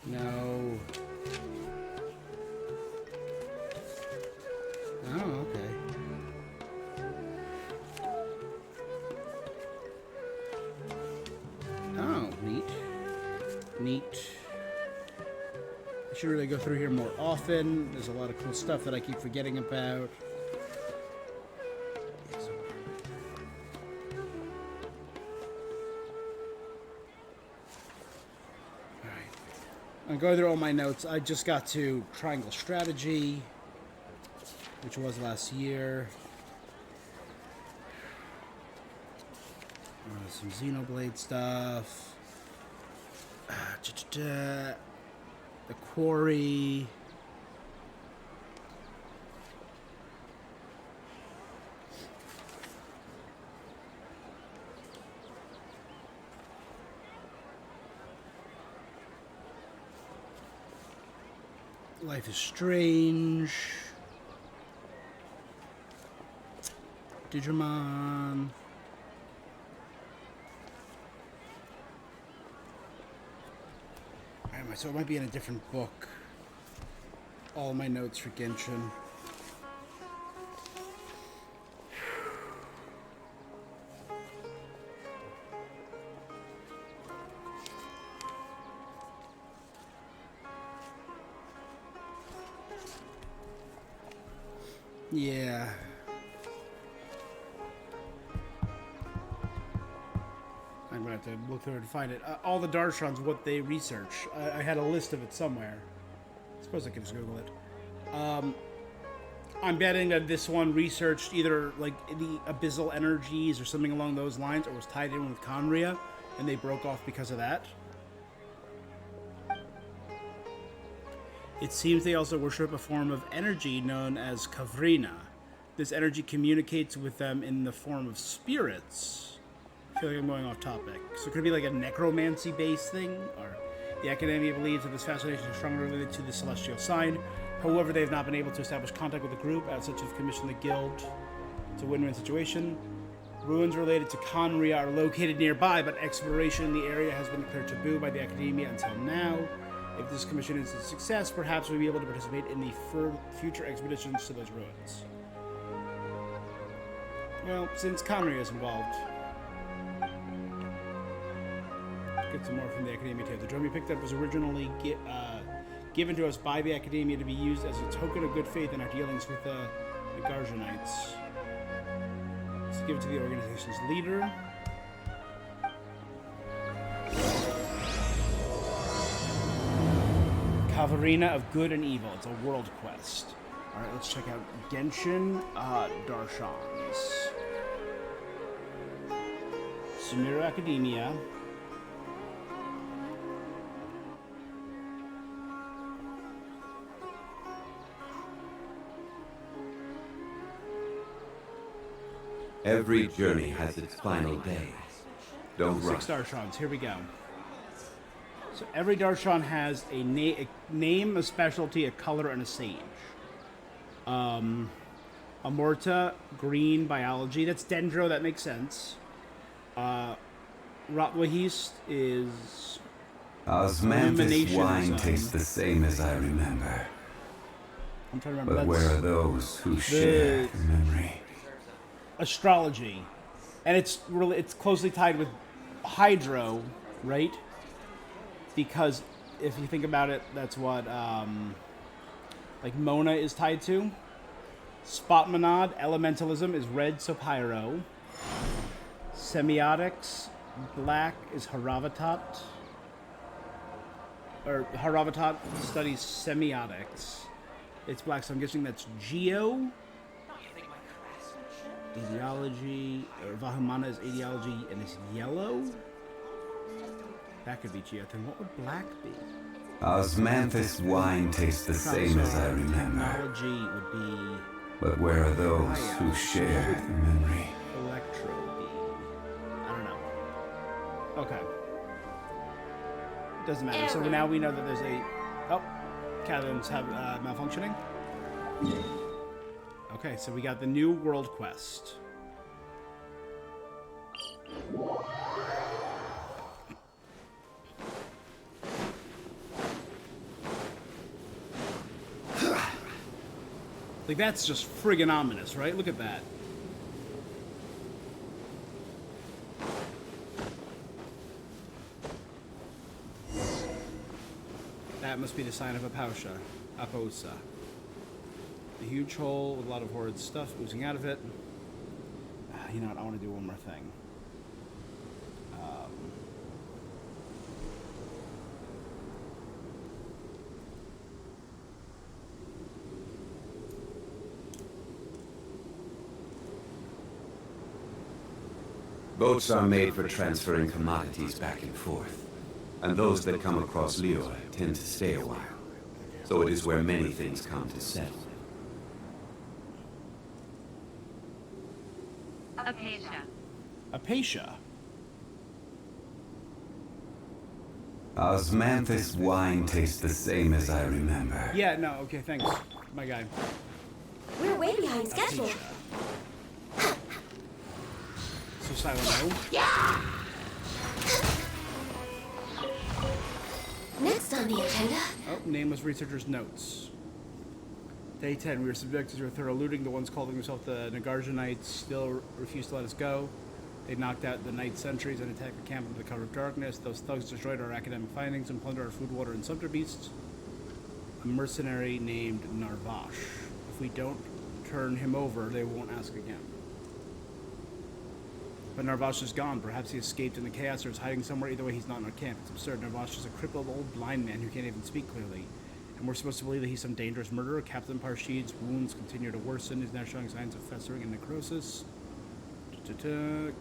No. Oh, okay. Oh, neat. Neat. I should really go through here more often. There's a lot of cool stuff that I keep forgetting about. I'm going through all my notes. I just got to Triangle Strategy, which was last year. Some Xenoblade stuff. The Quarry. Life is Strange. Digimon. Alright, so it might be in a different book. All my notes for Genshin. Yeah. I'm gonna have to look through it and find it. All the Darshans, what they research. I had a list of it somewhere. I suppose I can just Google it. I'm betting that this one researched either like the abyssal energies or something along those lines, or was tied in with Conria, and they broke off because of that. It seems they also worship a form of energy known as Kavrina. This energy communicates with them in the form of spirits. I feel like I'm going off topic. So it could be like a necromancy-based thing, or the Academia believes that this fascination is strongly related to the celestial sign. However, they have not been able to establish contact with the group, as such have commissioned the guild. It's a win-win situation. Ruins related to Conria are located nearby, but exploration in the area has been declared taboo by the Academia until now. If this commission is a success, perhaps we'll be able to participate in the future expeditions to those ruins. Well, since Conria is involved, let's get some more from the Academia too. The drum you picked up was originally given to us by the Academia to be used as a token of good faith in our dealings with the Garjanites. Let's give it to the organization's leader. Kavarina of Good and Evil. It's a world quest. Alright, let's check out Genshin Darshans. Sumeru Academia. Every journey has its final day. Don't rush. 6 Darshans. Here we go. So every Darshan has a name, a specialty, a color, and a sage. Amorta, green, biology. That's Dendro, that makes sense. Rotwahist is... Osmanthus wine tastes the same as I remember. I'm trying to remember. But where are those who share memory? Astrology. And it's closely tied with Hydro, right? Because if you think about it, that's what like Mona is tied to. Spotmonad, elementalism, is red, so pyro. Semiotics, black, is Haravatat. Or Haravatat studies semiotics. It's black, so I'm guessing that's Geo. Ideology, or Vahumana is ideology, and it's yellow. That could be Geo. Then what would black be? Osmanthus wine tastes the same as I remember. Technology would be But where are those who share the memory? electro beam. I don't know. Okay. Doesn't matter. So now we know that there's a... Oh, cabins have malfunctioning. Okay, so we got the new world quest. Like, that's just friggin' ominous, right? Look at that. That must be the sign of a Pausha. Aposa. A huge hole with a lot of horrid stuff oozing out of it. You know what? I want to do one more thing. Boats are made for transferring commodities back and forth, and those that come across Lior tend to stay a while. So it is where many things come to settle. Apatia. Apatia? Osmanthus wine tastes the same as I remember. Yeah, no, okay, thanks, my guy. We're way behind schedule. Apatia. So Silent Yeah! Next on the agenda. Oh, nameless researcher's notes. Day 10, we were subjected to a thorough looting. The ones calling themselves the Nagarjanites still refused to let us go. They knocked out the night sentries and attacked the camp under the cover of darkness. Those thugs destroyed our academic findings and plundered our food, water, and sumpter beasts. A mercenary named Narvash. If we don't turn him over, they won't ask again. But Narvash is gone. Perhaps he escaped in the chaos or is hiding somewhere. Either way, he's not in our camp. It's absurd. Narvash is a crippled old blind man who can't even speak clearly. And we're supposed to believe that he's some dangerous murderer. Captain Parshid's wounds continue to worsen. He's now showing signs of festering and necrosis. The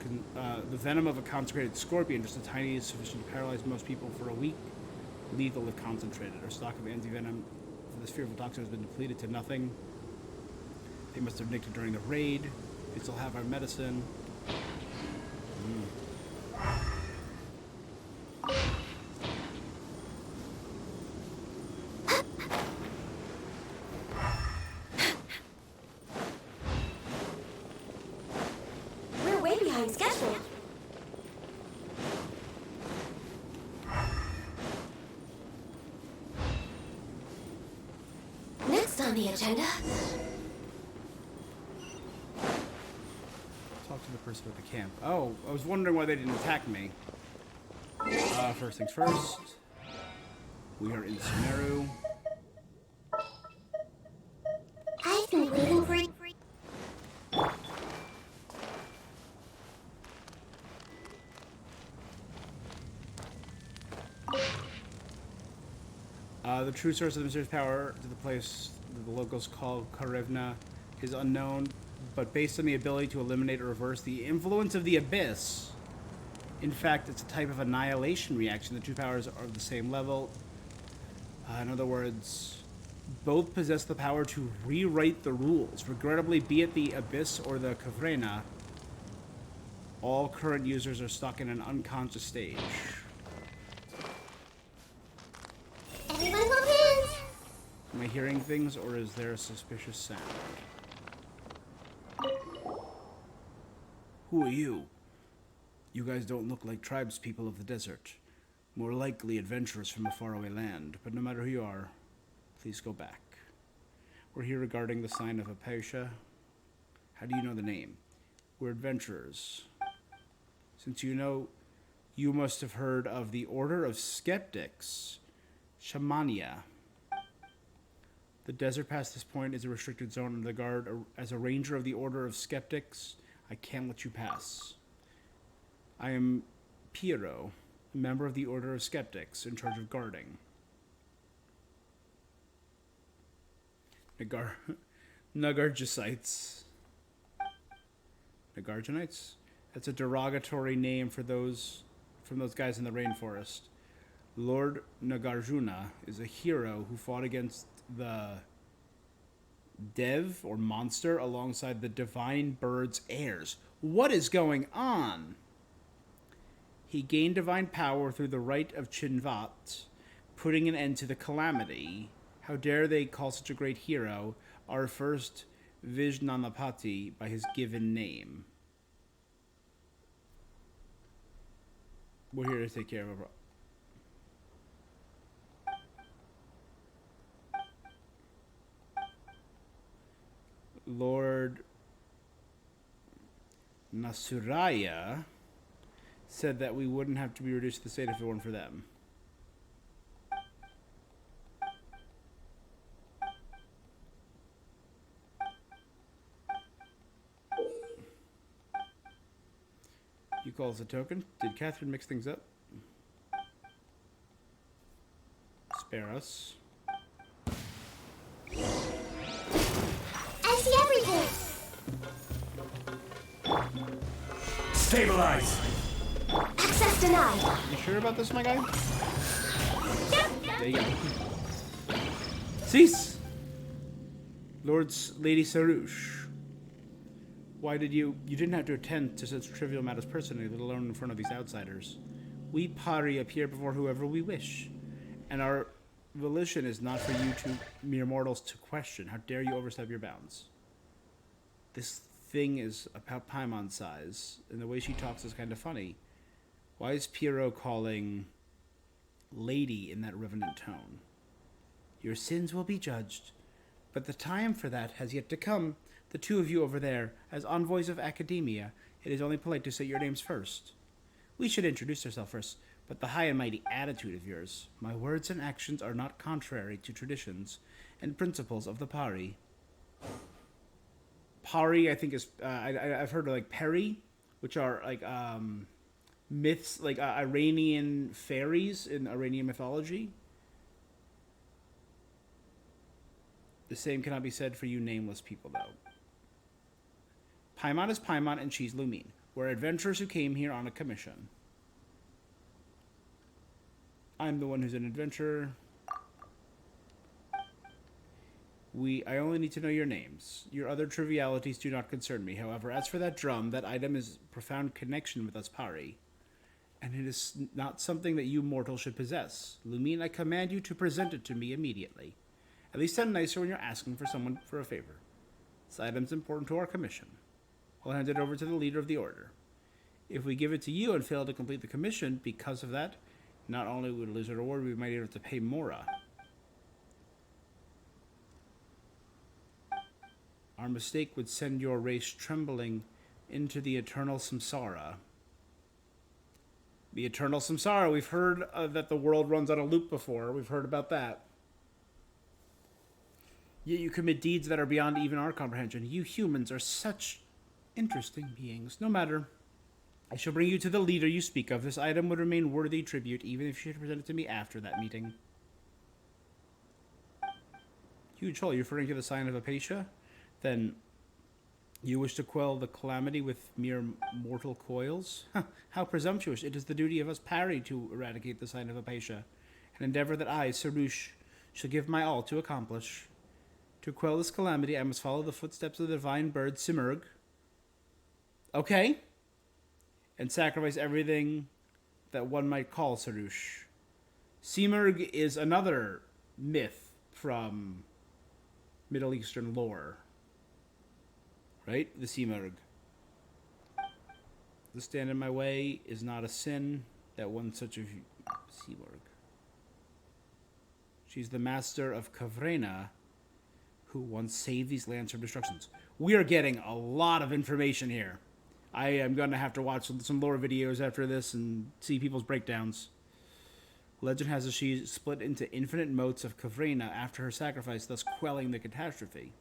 venom of a consecrated scorpion, just a tiny, is sufficient to paralyze most people for a week. Lethal if concentrated. Our stock of anti-venom for this fearful toxin has been depleted to nothing. They must have nicked it during the raid. They still have our medicine. We're way behind schedule. Next on the agenda. Talk to the person at the camp. Oh, I was wondering why they didn't attack me. First things first. We are in Sumeru. I've been waiting for... The true source of the mysterious power to the place that the locals call Karevna is unknown, but based on the ability to eliminate or reverse the influence of the abyss. In fact, it's a type of annihilation reaction. The two powers are of the same level. In other words, both possess the power to rewrite the rules. Regrettably, be it the abyss or the Kavrena, all current users are stuck in an unconscious stage. Everyone hold hands! Am I hearing things, or is there a suspicious sound? Who are you? You guys don't look like tribespeople of the desert. More likely adventurers from a faraway land. But no matter who you are, please go back. We're here regarding the sign of Apatia. How do you know the name? We're adventurers. Since you know, you must have heard of the Order of Skeptics. Shamania. The desert past this point is a restricted zone under the guard. As a ranger of the Order of Skeptics, I can't let you pass. I am Piero, a member of the Order of Skeptics, in charge of guarding. Nagarjanites. Nagarjanites? That's a derogatory name for those from those guys in the rainforest. Lord Nagarjuna is a hero who fought against the Dev, or monster, alongside the divine bird's heirs. What is going on? He gained divine power through the rite of Chinvat, putting an end to the calamity. How dare they call such a great hero our first Vijnanapati by his given name. We're here to take care of a problem. Lord Nasuraya said that we wouldn't have to be reduced to the state if it weren't for them. You call us a token? Did Catherine mix things up? Spare us. I see everything! Stabilize! Access denied! You sure about this, my guy? Yep. There you go. Cease! Lady Sarouche. Why did you didn't have to attend to such trivial matters personally, let alone in front of these outsiders. We Pari appear before whoever we wish, and our volition is not for you two mere mortals to question. How dare you overstep your bounds? This thing is about Paimon size, and the way she talks is kind of funny. Why is Piero calling lady in that reverent tone? Your sins will be judged, but the time for that has yet to come. The two of you over there, as envoys of academia, it is only polite to say your names first. We should introduce ourselves first, but the high and mighty attitude of yours. My words and actions are not contrary to traditions and principles of the Pari. Pari, I think, is I've heard of like Peri, which are like myths, like Iranian fairies in Iranian mythology. The same cannot be said for you nameless people, though. Paimon is Paimon and she's Lumine. We're adventurers who came here on a commission. I'm the one who's an adventurer. I only need to know your names. Your other trivialities do not concern me. However, as for that drum, that item is profound connection with us Pari. And it is not something that you mortals should possess. Lumine, I command you to present it to me immediately. At least sound nicer when you're asking for someone for a favor. This item's important to our commission. We'll hand it over to the leader of the order. If we give it to you and fail to complete the commission, because of that, not only would we lose our reward, we might have to pay Mora. Our mistake would send your race trembling into the eternal samsara. The eternal samsara. We've heard that the world runs on a loop before. We've heard about that. Yet you commit deeds that are beyond even our comprehension. You humans are such interesting beings. No matter. I shall bring you to the leader you speak of. This item would remain worthy tribute, even if you should present it to me after that meeting. Huge hole. You're referring to the sign of Apatia? Then you wish to quell the calamity with mere mortal coils? How presumptuous. It is the duty of us Pari to eradicate the sign of Apatia, an endeavor that I, Sarouche, shall give my all to accomplish. To quell this calamity, I must follow the footsteps of the divine bird Sumeru. Okay. And sacrifice everything that one might call Sarouche. Sumeru is another myth from Middle Eastern lore. Right? The Sumeru. To stand in my way is not a sin that one such a Sumeru. She's the master of Kavrena, who once saved these lands from destructions. We are getting a lot of information here. I am going to have to watch some lore videos after this and see people's breakdowns. Legend has she split into infinite motes of Kavrena after her sacrifice, thus quelling the catastrophe.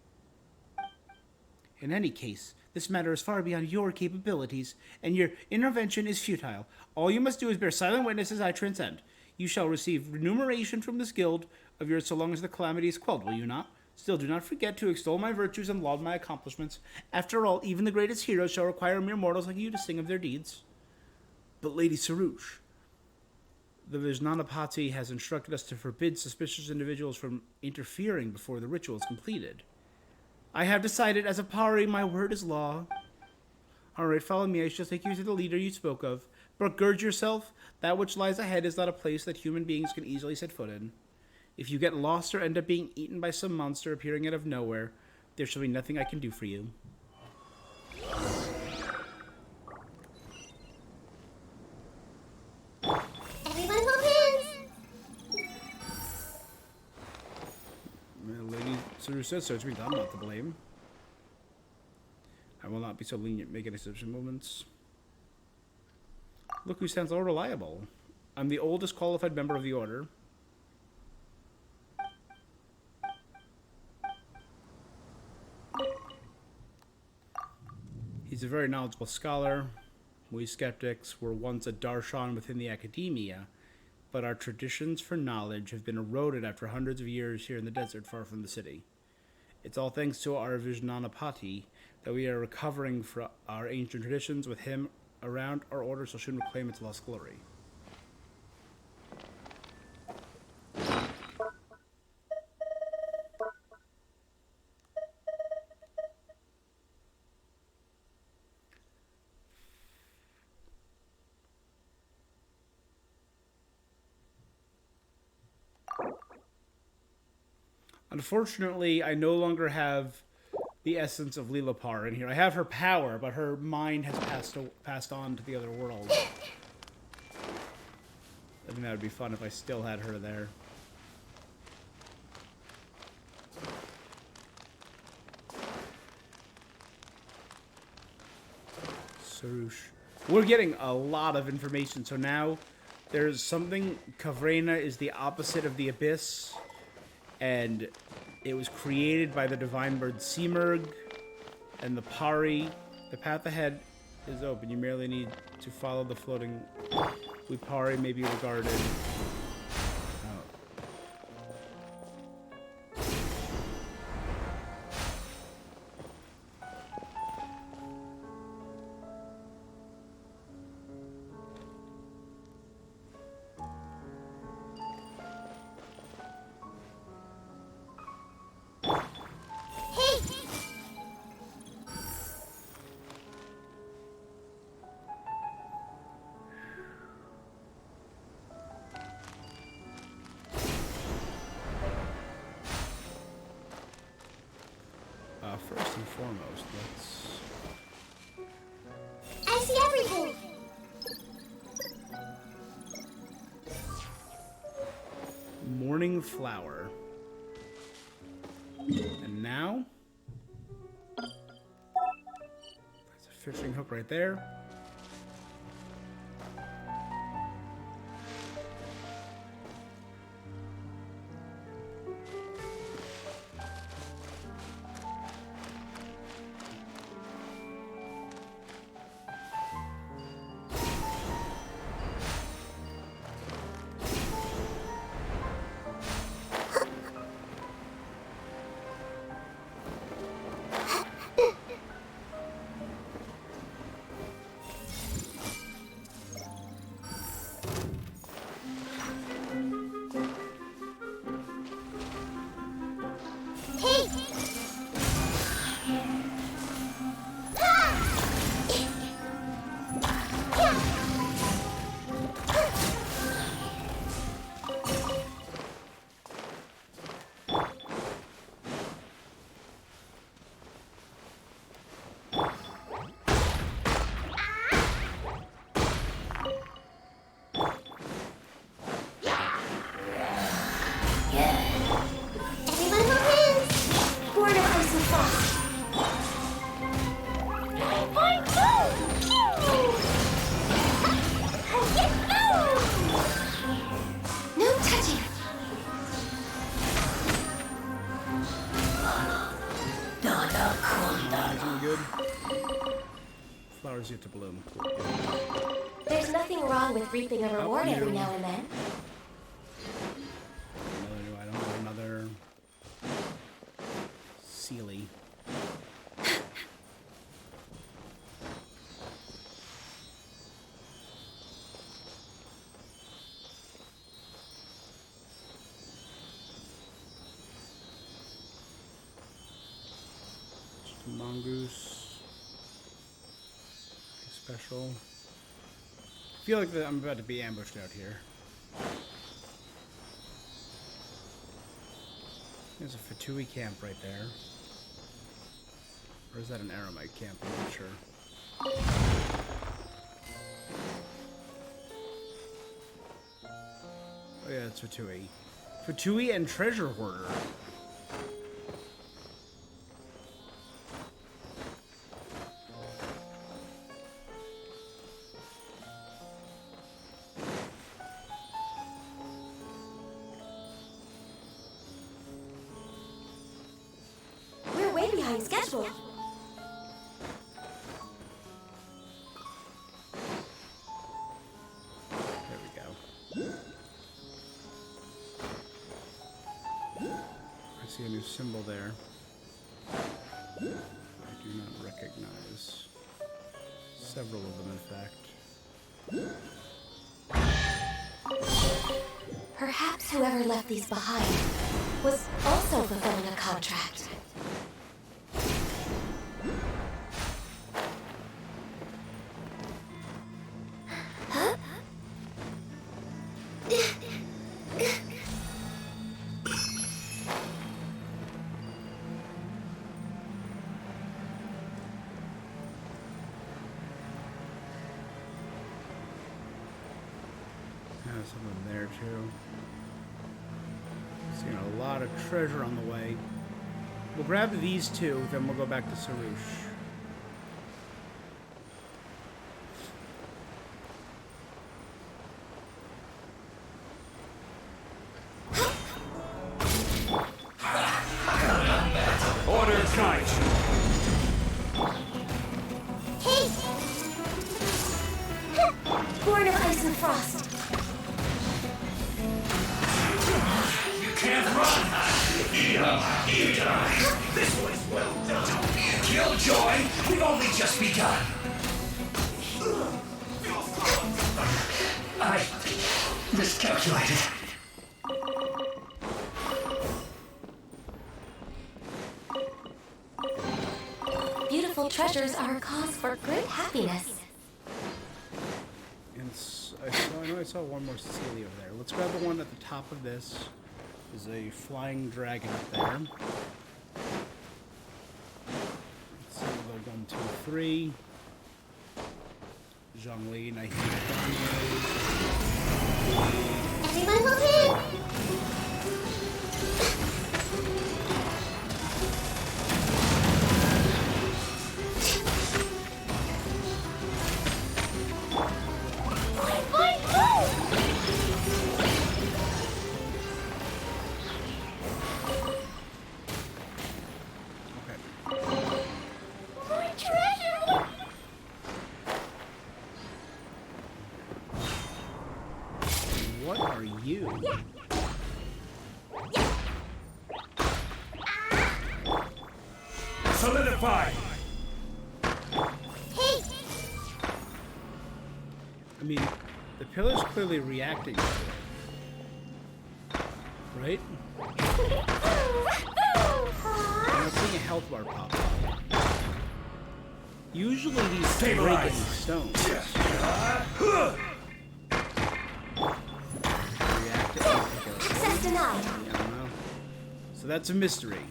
In any case, this matter is far beyond your capabilities, and your intervention is futile. All you must do is bear silent witness as I transcend. You shall receive remuneration from this guild of yours so long as the calamity is quelled, will you not? Still, do not forget to extol my virtues and laud my accomplishments. After all, even the greatest heroes shall require mere mortals like you to sing of their deeds. But Lady Sarouche, The Vijnanapati has instructed us to forbid suspicious individuals from interfering before the ritual is completed. I have decided, as a pari, my word is law. Alright, follow me. I shall take you to the leader you spoke of. But gird yourself. That which lies ahead is not a place that human beings can easily set foot in. If you get lost or end up being eaten by some monster appearing out of nowhere, there shall be nothing I can do for you. Everyone hold hands! Lady Sumeru says so, which means I'm not to blame. I will not be so lenient making exception moments. Look who sounds all reliable. I'm the oldest qualified member of the Order. He's a very knowledgeable scholar. We skeptics were once a darshan within the academia, but our traditions for knowledge have been eroded after hundreds of years here in the desert far from the city. It's all thanks to our Vijnanapati that we are recovering from our ancient traditions. With him around, our order shall soon reclaim its lost glory. Unfortunately, I no longer have the essence of Lilapar in here. I have her power, but her mind has passed on to the other world. I think that would be fun if I still had her there. Sarush. We're getting a lot of information, so now there's something. Kavrena is the opposite of the Abyss, and it was created by the divine bird Sumeru and the Pari. The path ahead is open. You merely need to follow the floating Pari may be regarded. First and foremost, let's... I see everything! Morning flower. And now... There's a fishing hook right there. Flowers yet to bloom. There's nothing wrong with reaping a reward every now and then. I don't know, another Sealy. Mongoose. Special. I feel like I'm about to be ambushed out here. There's a Fatui camp right there. Or is that an Aramite camp? I'm not sure. Oh yeah, it's Fatui. Fatui and Treasure Hoarder. We're way behind schedule. There we go. I see a new symbol there. I do not recognize. Several of them, in fact. Perhaps whoever left these behind was also fulfilling a contract. Huh? Someone there too. Seeing a lot of treasure on the way. We'll grab these two, then we'll go back to Sarush. Order Kite! Hey! Born of ice and frost. You can't run! You die! This was well done! Killjoy, we've only just begun! I miscalculated. Beautiful treasures are a cause for great happiness. And I know I saw one more Cecilia over there. Let's grab the one at the top of this. There's a flying dragon up there. Let's see, level 1, 2, 3. Zhongli, Nahida. Everyone move in! What are you? Solidify! Hey! I mean, the pillar's clearly reacting to it. Right? I'm not seeing a health bar pop up. Usually these break any stones. Access denied. I don't know. So that's a mystery.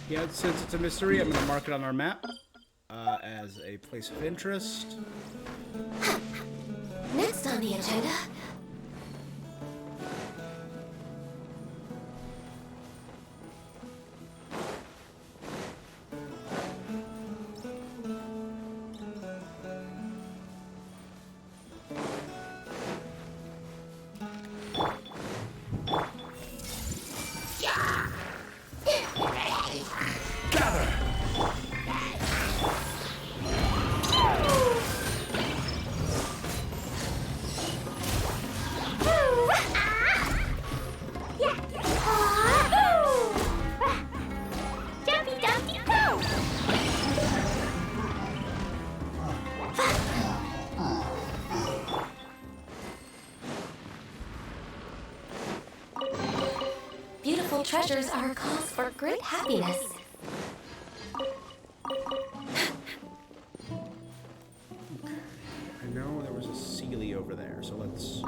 Yeah, since it's a mystery, I'm going to mark it on our map as a place of interest. Next on the agenda. Beautiful treasures are a cause for great happiness. so let's...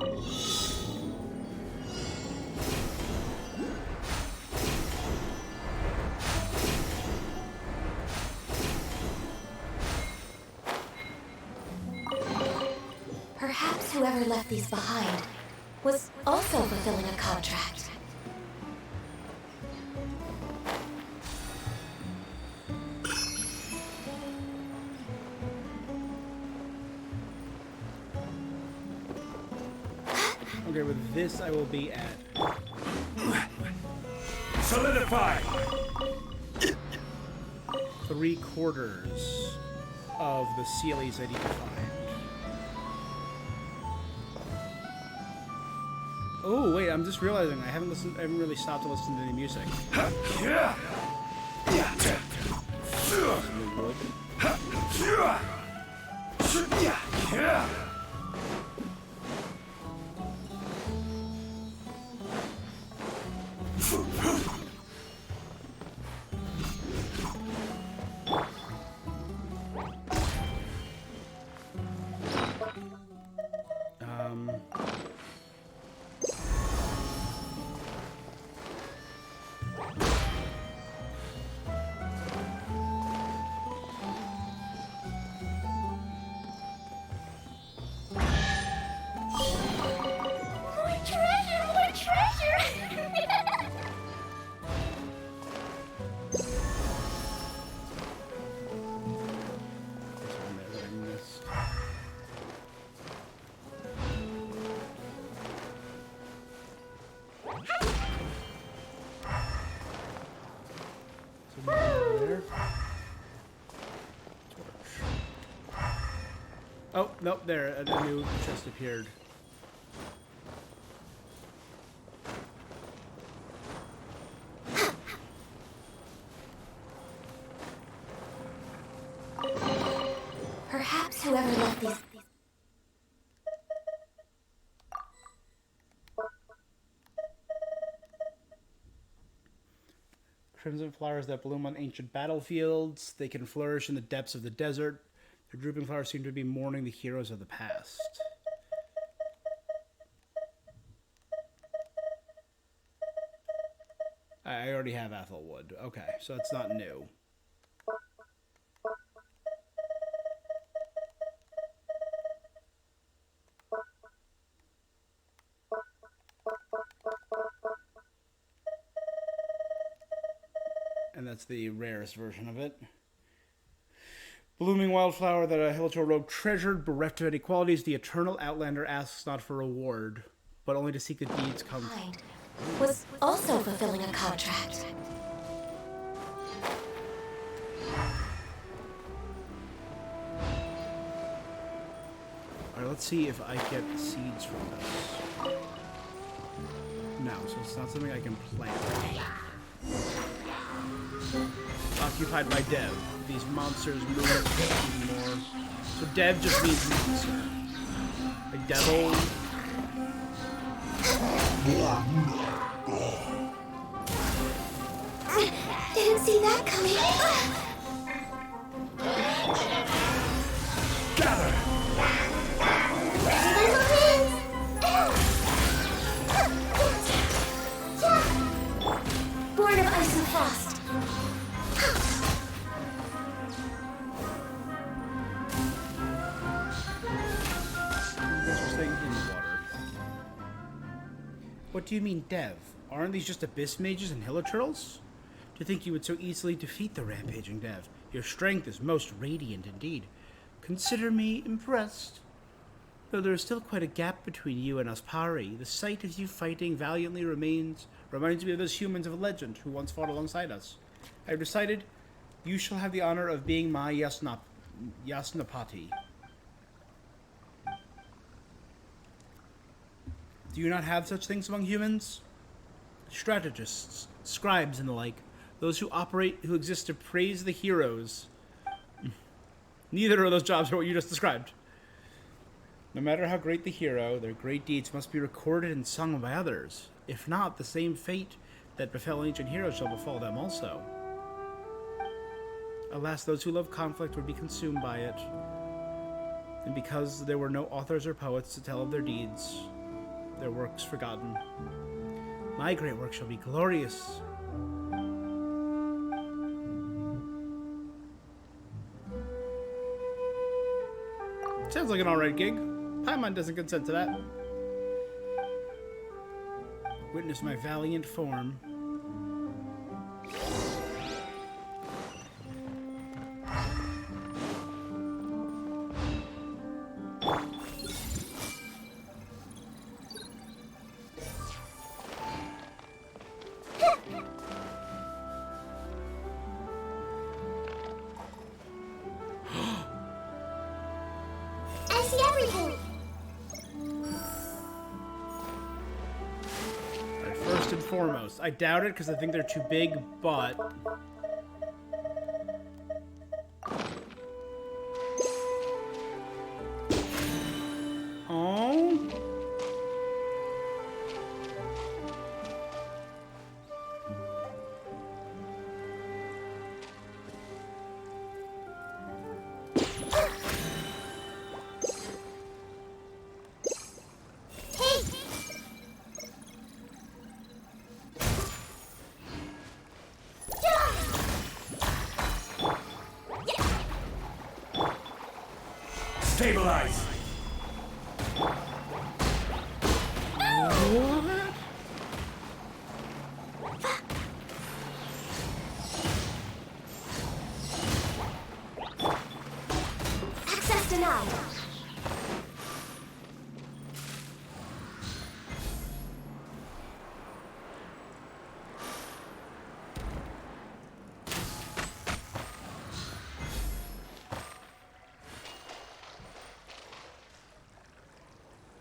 Perhaps whoever left these behind was also fulfilling a contract. Okay, with this I will be at... Solidify! 3/4 of the Sealies I need to find. Oh wait, I'm just realizing I haven't really stopped to listen to any music. More treasure! Oh, nope, there, a new chest appeared. Perhaps whoever left these... Crimson flowers that bloom on ancient battlefields. They can flourish in the depths of the desert. Their drooping flowers seem to be mourning the heroes of the past. I already have Ethelwood. Okay, so that's not new. And that's the rarest version of it. Blooming wildflower that a Hilichurl rogue treasured, bereft of any qualities, the eternal outlander asks not for reward, but only to seek the deeds come. Was also fulfilling a contract. Alright, let's see if I get seeds from this. No, so it's not something I can plant. Occupied by Dev. These monsters move more. So Dev just means monster. Like devil. Didn't see that coming. Gather! Born of ice and frost. Interesting in the water. What do you mean, Dev? Aren't these just abyss mages and Hilichurls? To think you would so easily defeat the rampaging Dev. Your strength is most radiant indeed. Consider me impressed. Though there is still quite a gap between you and Aspari, the sight of you fighting valiantly reminds me of those humans of legend who once fought alongside us. I have decided you shall have the honor of being my Yasnapati. Do you not have such things among humans? Strategists, scribes, and the like. Those who exist to praise the heroes. Neither of those jobs are what you just described. No matter how great the hero, their great deeds must be recorded and sung by others. If not, the same fate that befell ancient heroes shall befall them also. Alas, those who love conflict would be consumed by it. And because there were no authors or poets to tell of their deeds, their works forgotten. My great work shall be glorious. Sounds like an alright gig. Paimon doesn't consent to that. Witness my valiant form. Foremost. I doubt it because I think they're too big, but... Oh? Stabilize! Access denied.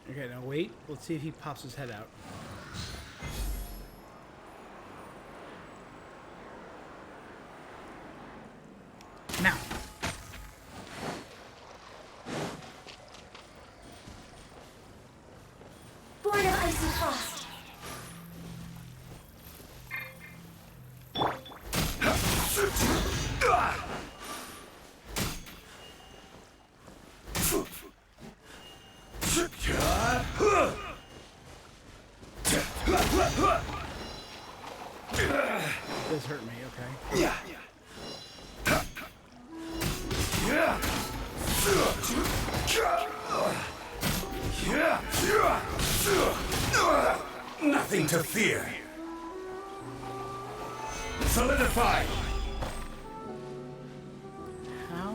Okay, now wait. Let's see if he pops his head out. Now. Born of icy frost. This hurt me, okay. Yeah. Nothing to fear. Solidify. How?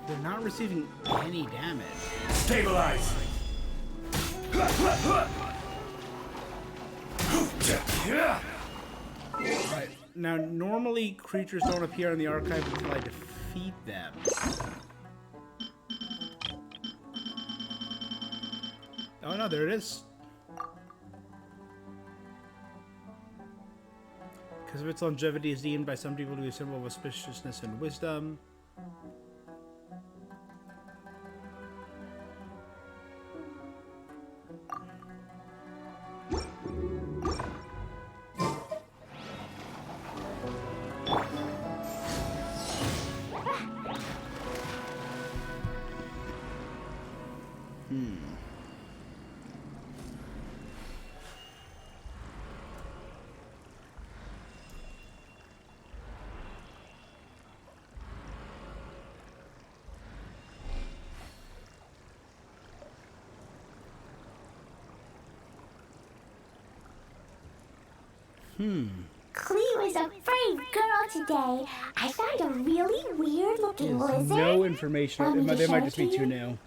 They're not receiving any damage. Stabilize. Right. Now, normally creatures don't appear in the archive until I defeat them. Oh no, there it is. Because of its longevity is deemed by some people to be a symbol of auspiciousness and wisdom. Clee was a brave girl today. I found a really weird-looking lizard. No information. They might just be too new.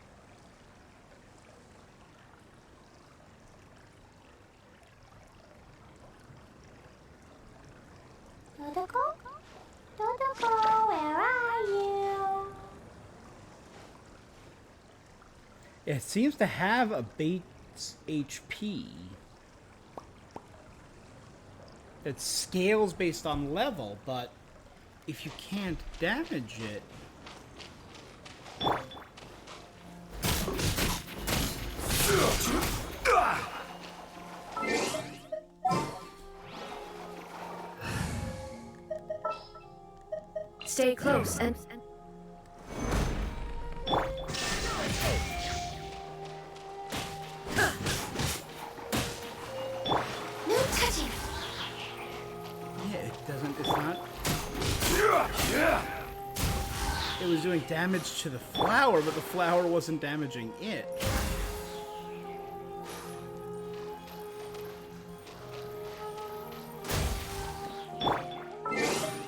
Dodoko? Dodoko, where are you? It seems to have a base HP. It scales based on level, but if you can't damage it... close and... No touching. Yeah, it's not. It was doing damage to the flower, but the flower wasn't damaging it.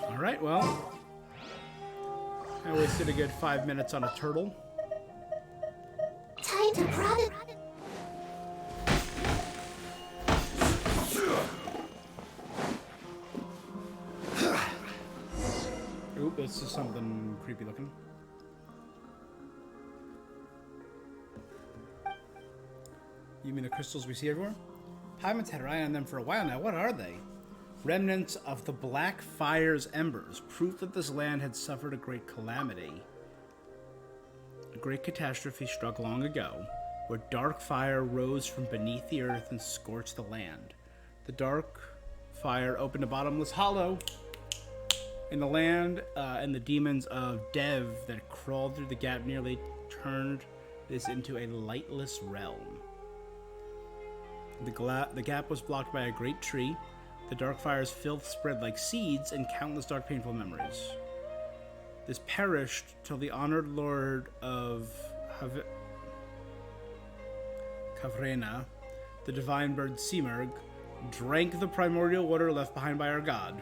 Alright, well. I wasted a good 5 minutes on a turtle. Time to prod it. Oop, this is something creepy looking. You mean the crystals we see everywhere? Paimon's had her eye on them for a while now. What are they? Remnants of the Black Fire's embers. Proof that this land had suffered a great calamity. A great catastrophe struck long ago, where dark fire rose from beneath the earth and scorched the land. The dark fire opened a bottomless hollow in the land, and the demons of Dev that crawled through the gap nearly turned this into a lightless realm. The gap was blocked by a great tree. The dark fire's filth spread like seeds, and countless dark painful memories. This perished till the honored lord of Kavrena, the divine bird Sumeru, drank the primordial water left behind by our god.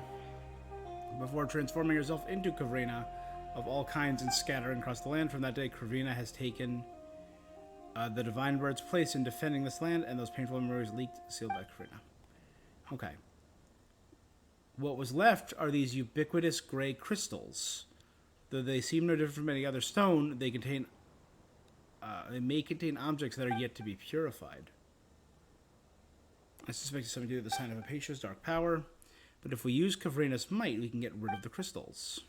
Before transforming herself into Kavrena of all kinds and scattering across the land, from that day Kavrena has taken the divine bird's place in defending this land, and those painful memories leaked, sealed by Kavrena. Okay. What was left are these ubiquitous gray crystals. Though they seem no different from any other stone, they may contain objects that are yet to be purified. I suspect it's something to do with the sign of Apatia's dark power, but if we use Kavrena's might, we can get rid of the crystals.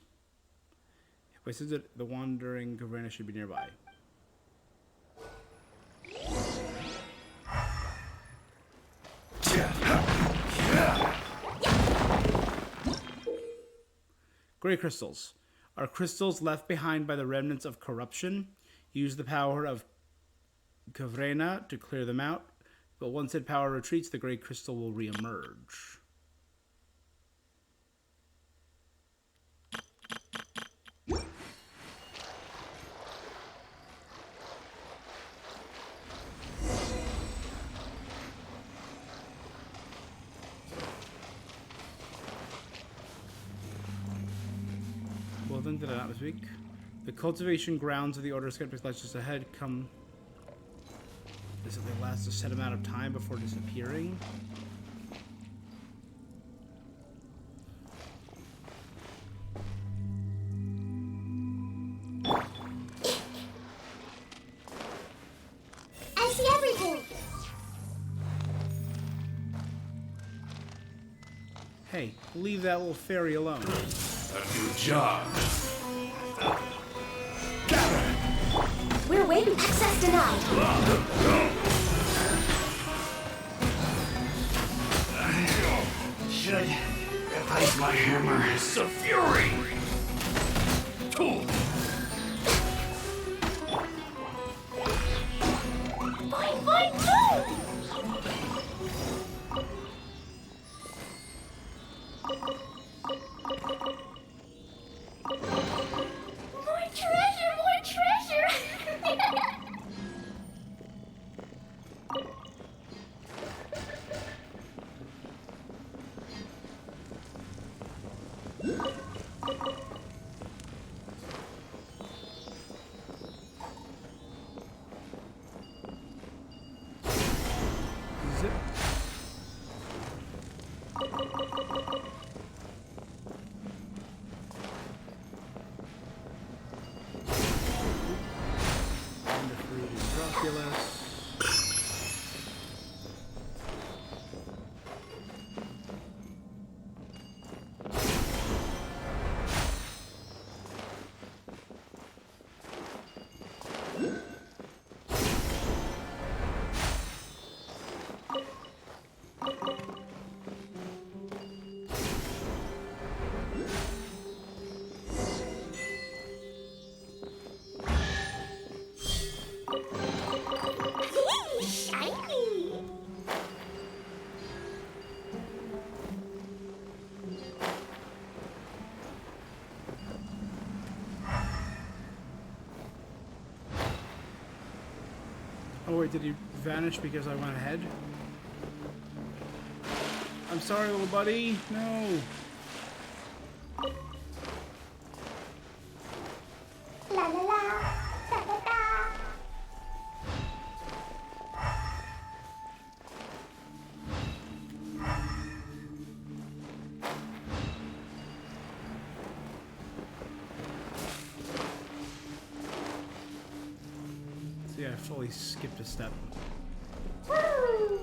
If I said that the wandering Kavrena should be nearby. Gray crystals are crystals left behind by the remnants of corruption. Use the power of Kavrena to clear them out, but once that power retreats, the gray crystal will re-emerge. Well, then did I not this week? The cultivation grounds of the Order of Skeptics lies just ahead. Come. This they last a set amount of time before disappearing. I see everything. Hey, leave that little fairy alone. A new job. We're waiting. Access denied. Should replace my hammer. It's a fury. Fine, More treasure! Is it? Oh wait, did he vanish because I went ahead? I'm sorry, little buddy. No. La la la. Da da da. See, I fully skipped a step. Woo!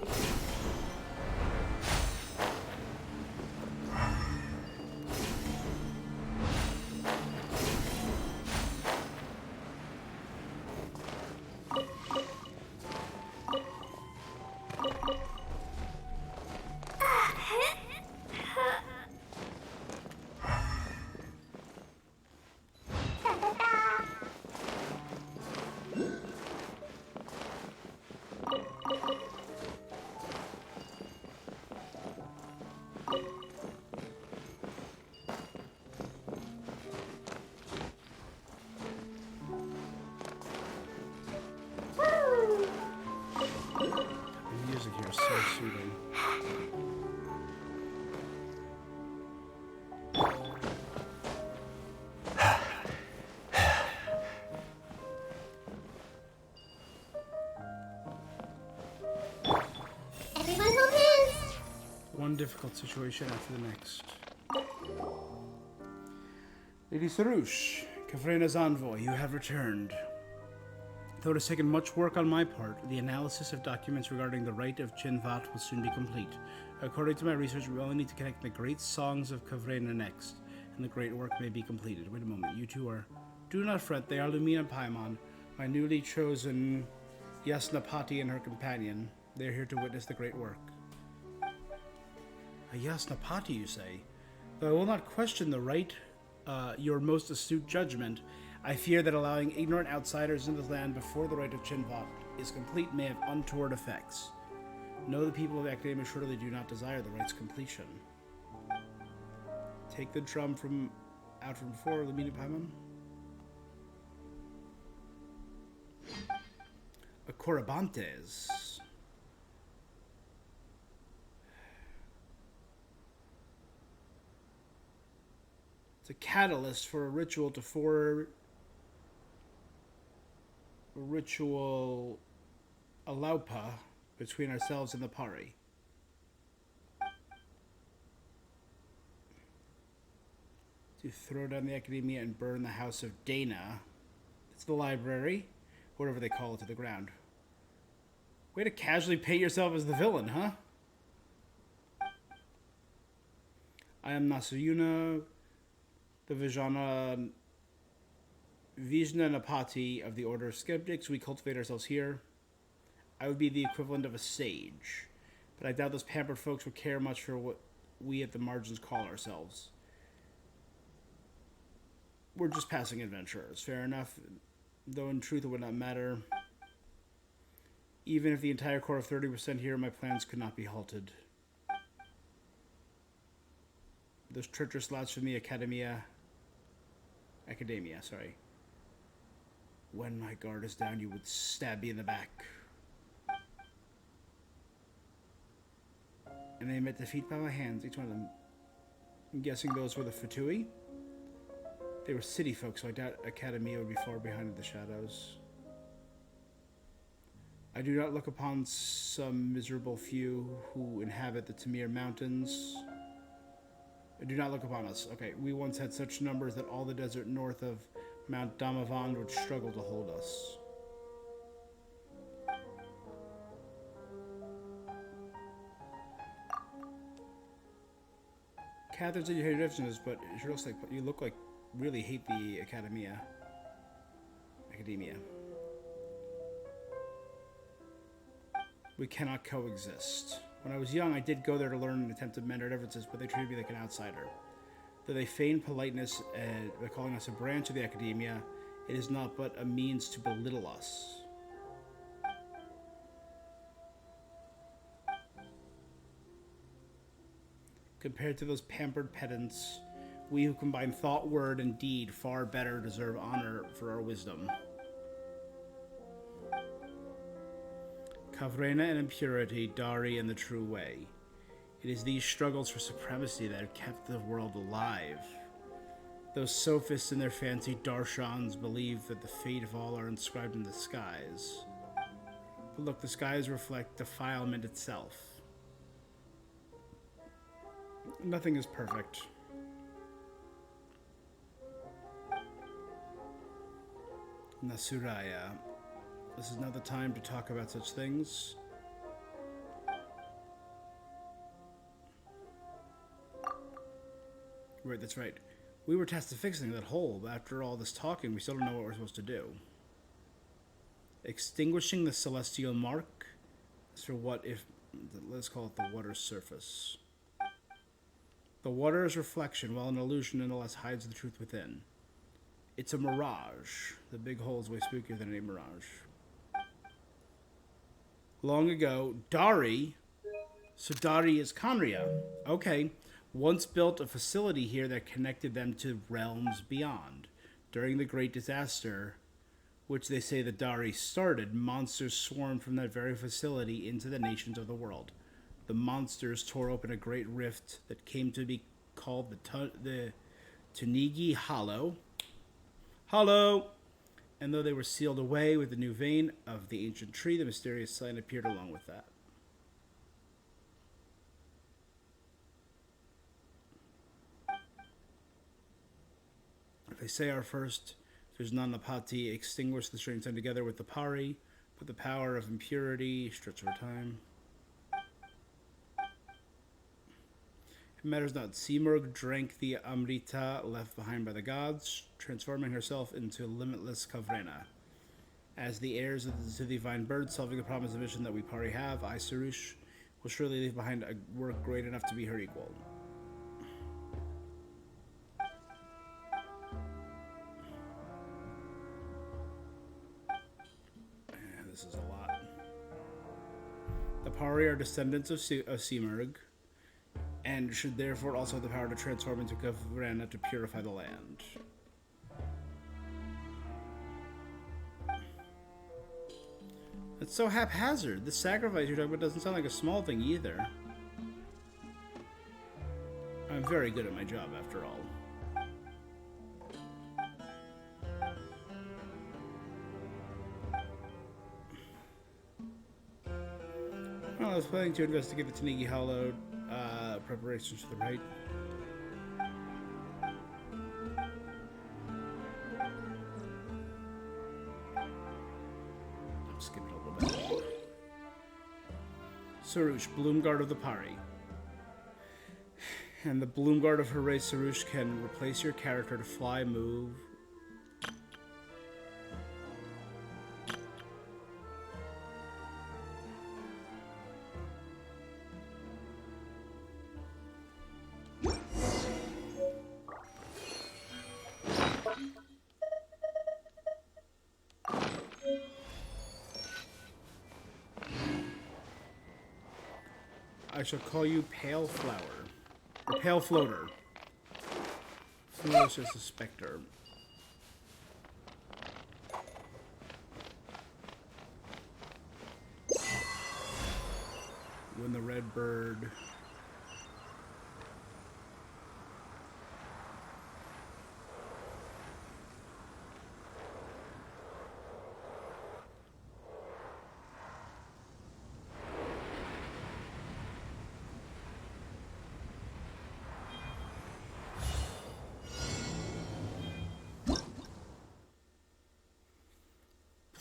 The music here is so soothing. Everyone hold hands. One difficult situation after the next. Lady Sarouche, Kavrena's envoy, you have returned. Though it has taken much work on my part, the analysis of documents regarding the rite of Chinvat will soon be complete. According to my research, we only need to connect the great songs of Kavrena next, and the great work may be completed. Wait a moment, you two are... Do not fret, they are Lumina and Paimon, my newly chosen Yasnapati and her companion. They are here to witness the great work. A Yasnapati, you say? Though I will not question the right, your most astute judgment, I fear that allowing ignorant outsiders into the land before the rite of Chinvat is complete may have untoward effects. Know the people of Academia surely do not desire the rite's completion. Take the drum out from before, Lumina Paimon. A Corabantes. It's a catalyst for a ritual to ritual alaupa between ourselves and the Pari. To throw down the Academia and burn the House of Dana. It's the library, whatever they call it, to the ground. Way to casually paint yourself as the villain, huh? I am Nasuyuna, the Vijnanapati of the Order of Skeptics. We cultivate ourselves here. I would be the equivalent of a sage, but I doubt those pampered folks would care much for what we at the margins call ourselves. We're just passing adventurers, fair enough, though in truth it would not matter. Even if the entire core of 30% here, my plans could not be halted. Those treacherous louts from the Academia, sorry. When my guard is down, you would stab me in the back. And they met defeat by my hands, each one of them. I'm guessing those were the Fatui. They were city folk, so I doubt Academia would be far behind in the shadows. I do not look upon some miserable few who inhabit the Tamir Mountains. Do not look upon us. Okay, we once had such numbers that all the desert north of Mount Damavand would struggle to hold us. Catherine said you hate differences, but it sure looks like you really hate the Academia. We cannot coexist. When I was young, I did go there to learn and attempt to mend our differences, but they treated me like an outsider. Though they feign politeness by calling us a branch of the Academia, it is not but a means to belittle us. Compared to those pampered pedants, we who combine thought, word, and deed far better deserve honor for our wisdom. Kavrena and impurity, Dari and the true way. It is these struggles for supremacy that have kept the world alive. Those sophists and their fancy darshans believe that the fate of all are inscribed in the skies. But look, the skies reflect defilement itself. Nothing is perfect. Nasuraya. This is not the time to talk about such things. Right, that's right. We were tasked to fixing that hole, but after all this talking, we still don't know what we're supposed to do. Extinguishing the celestial mark? As for what if... Let's call it the water's surface. The water's reflection, while an illusion, nonetheless hides the truth within. It's a mirage. The big hole is way spookier than any mirage. Long ago, Dari... So Dari is Conria. Okay. Once built a facility here that connected them to realms beyond. During the Great Disaster, which they say the Dari started, monsters swarmed from that very facility into the nations of the world. The monsters tore open a great rift that came to be called the Tunigi Hollow. Hollow! And though they were sealed away with the new vein of the ancient tree, the mysterious sign appeared along with that. They say our first, there's Nanapati, extinguish the strange sign together with the Pari, put the power of impurity, stretch over time. It matters not. Sumeru drank the Amrita left behind by the gods, transforming herself into limitless Kavrena. As the heirs of the divine bird, solving the promise and mission that we Pari have, I, Sarush, will surely leave behind a work great enough to be her equal. This is a lot. The Pari are descendants of Sumeru, and should therefore also have the power to transform into Kavrena to purify the land. It's so haphazard. The sacrifice you're talking about doesn't sound like a small thing either. I'm very good at my job, after all. Well, I was planning to investigate the Tunigi Hollow preparations to the right. I'm skipping a little bit. Sarush, Bloomguard of the Pari. And the Bloomguard of her race, Sarush, can replace your character to fly, move. I shall call you Pale Flower. Or Pale Floater. Foolish as a specter. When the red bird...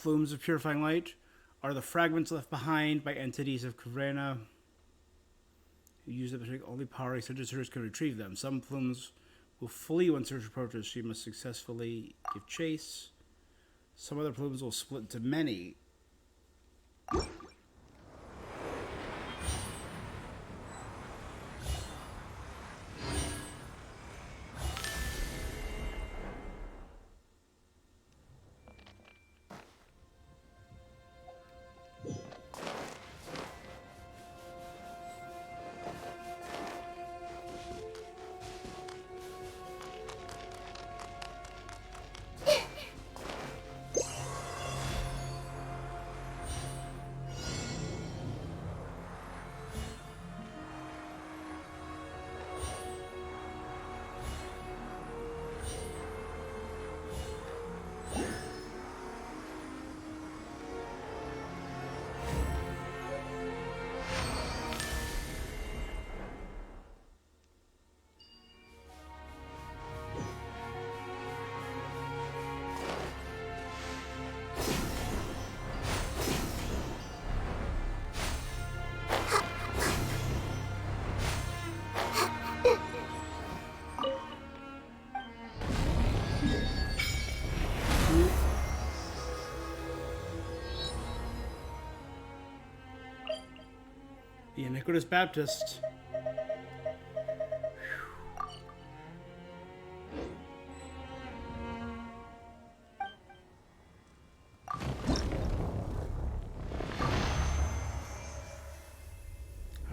Plumes of purifying light are the fragments left behind by entities of Kavrena who use them to take only Pari such as hers can retrieve them. Some plumes will flee when search approaches. She must successfully give chase. Some other plumes will split into many. The iniquitous Baptist.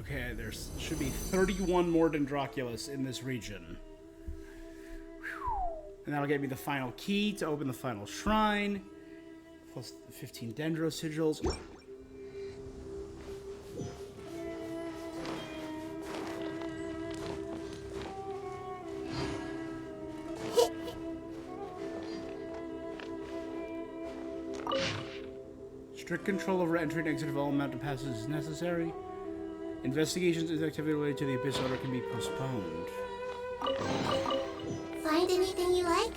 Okay, there should be 31 more Dendroculus in this region. And that'll get me the final key to open the final shrine. Plus 15 Dendro sigils. Strict control over entry and exit of all mountain passes is necessary. Investigations and activity related to the Abyss Order can be postponed. Find anything you like?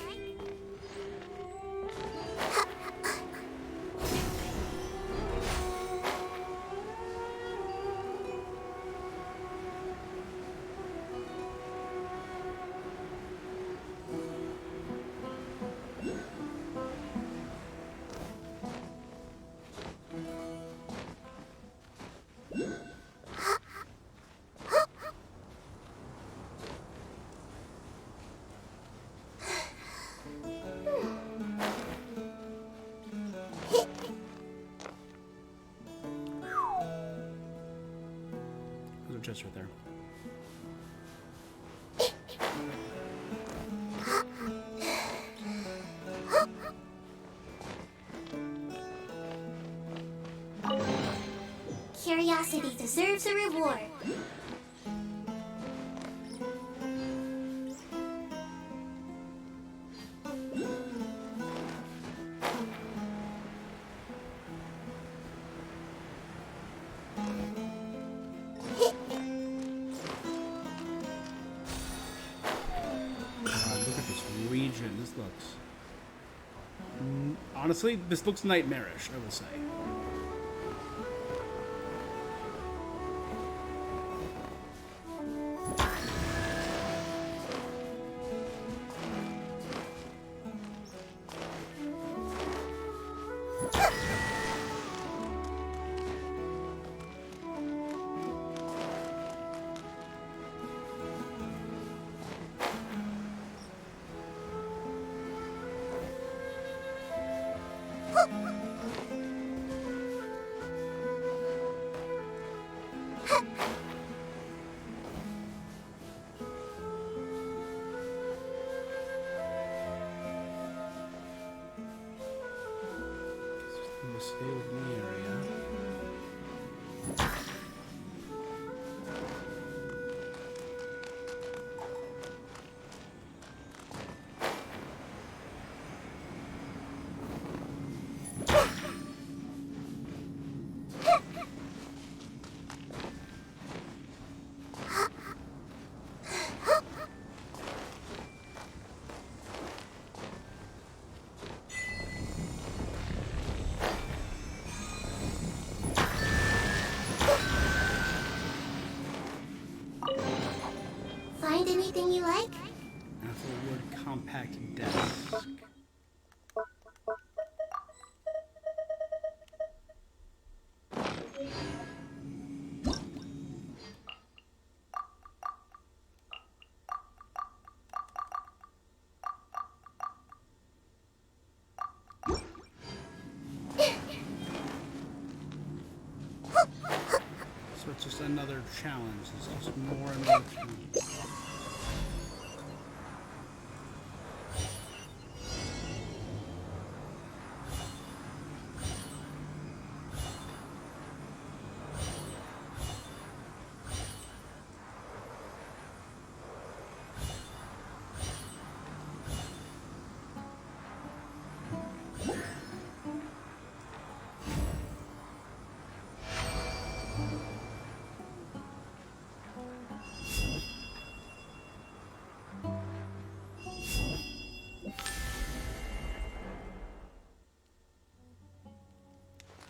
Those are just right there. Curiosity deserves a reward. Look at this region. This looks... Honestly, this looks nightmarish, I will say. Stay within the area. Find anything you like? That's the word compact desk. So it's just another challenge. It's just more and more challenge.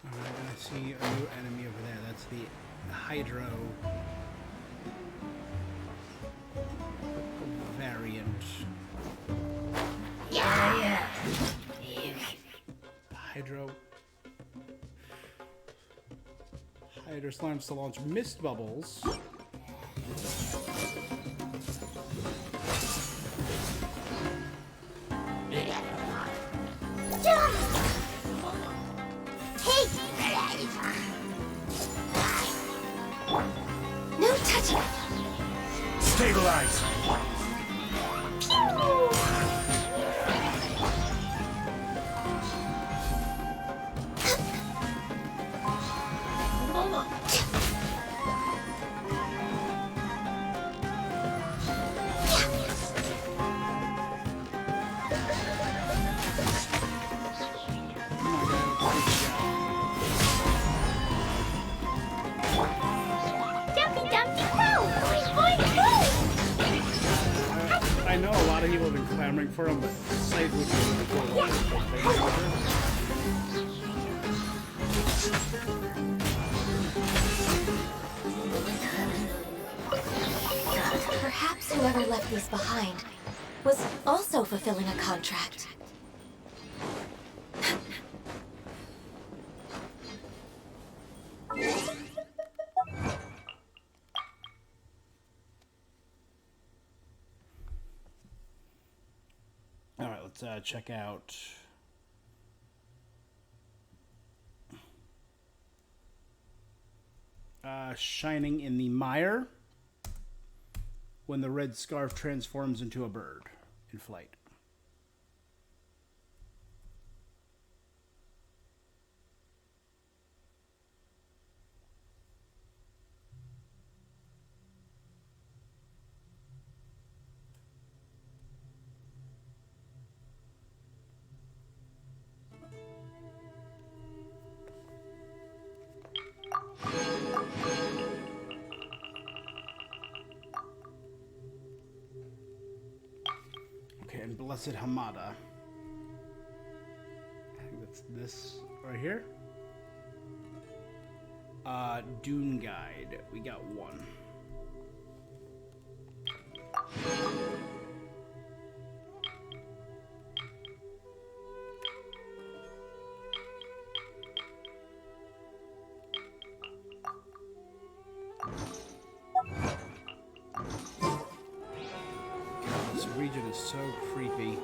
Alright, I see a new enemy over there. That's the Hydro variant. Yeah. Hydro slimes to launch mist bubbles. No touching! Stabilize! Dumpy Dumpty Go! Boing boing I know a lot of people have been clamoring for him, but Scythe would be really cool. Perhaps whoever left these behind was also fulfilling a contract. Alright, let's check out... Shining in the Mire. When the red scarf transforms into a bird in flight. Okay, and Blessed Hamada. I think that's this right here. Dune Guide. We got one. This region is so creepy.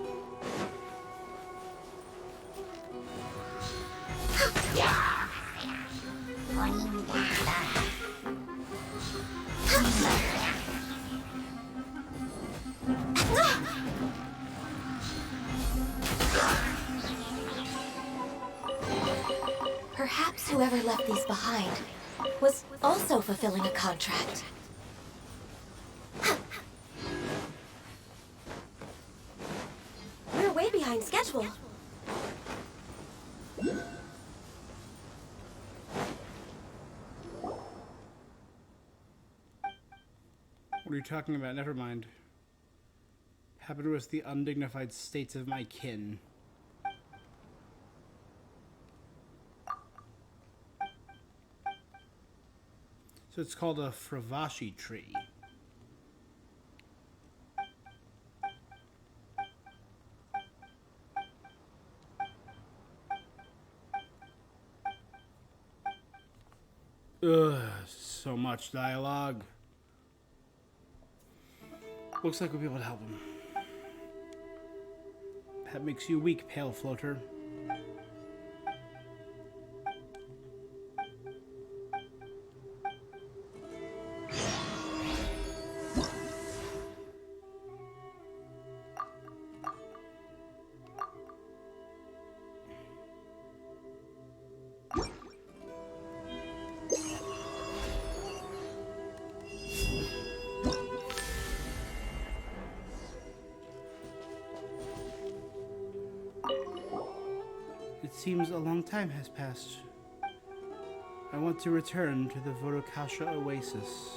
Perhaps whoever left these behind was also fulfilling a contract. We're way behind schedule. What are you talking about? Never mind. Happened was the undignified states of my kin. So it's called a Fravashi tree. Ugh, so much dialogue. Looks like we'll be able to help him. That makes you weak, pale floater. It seems a long time has passed. I want to return to the Vorokasha Oasis.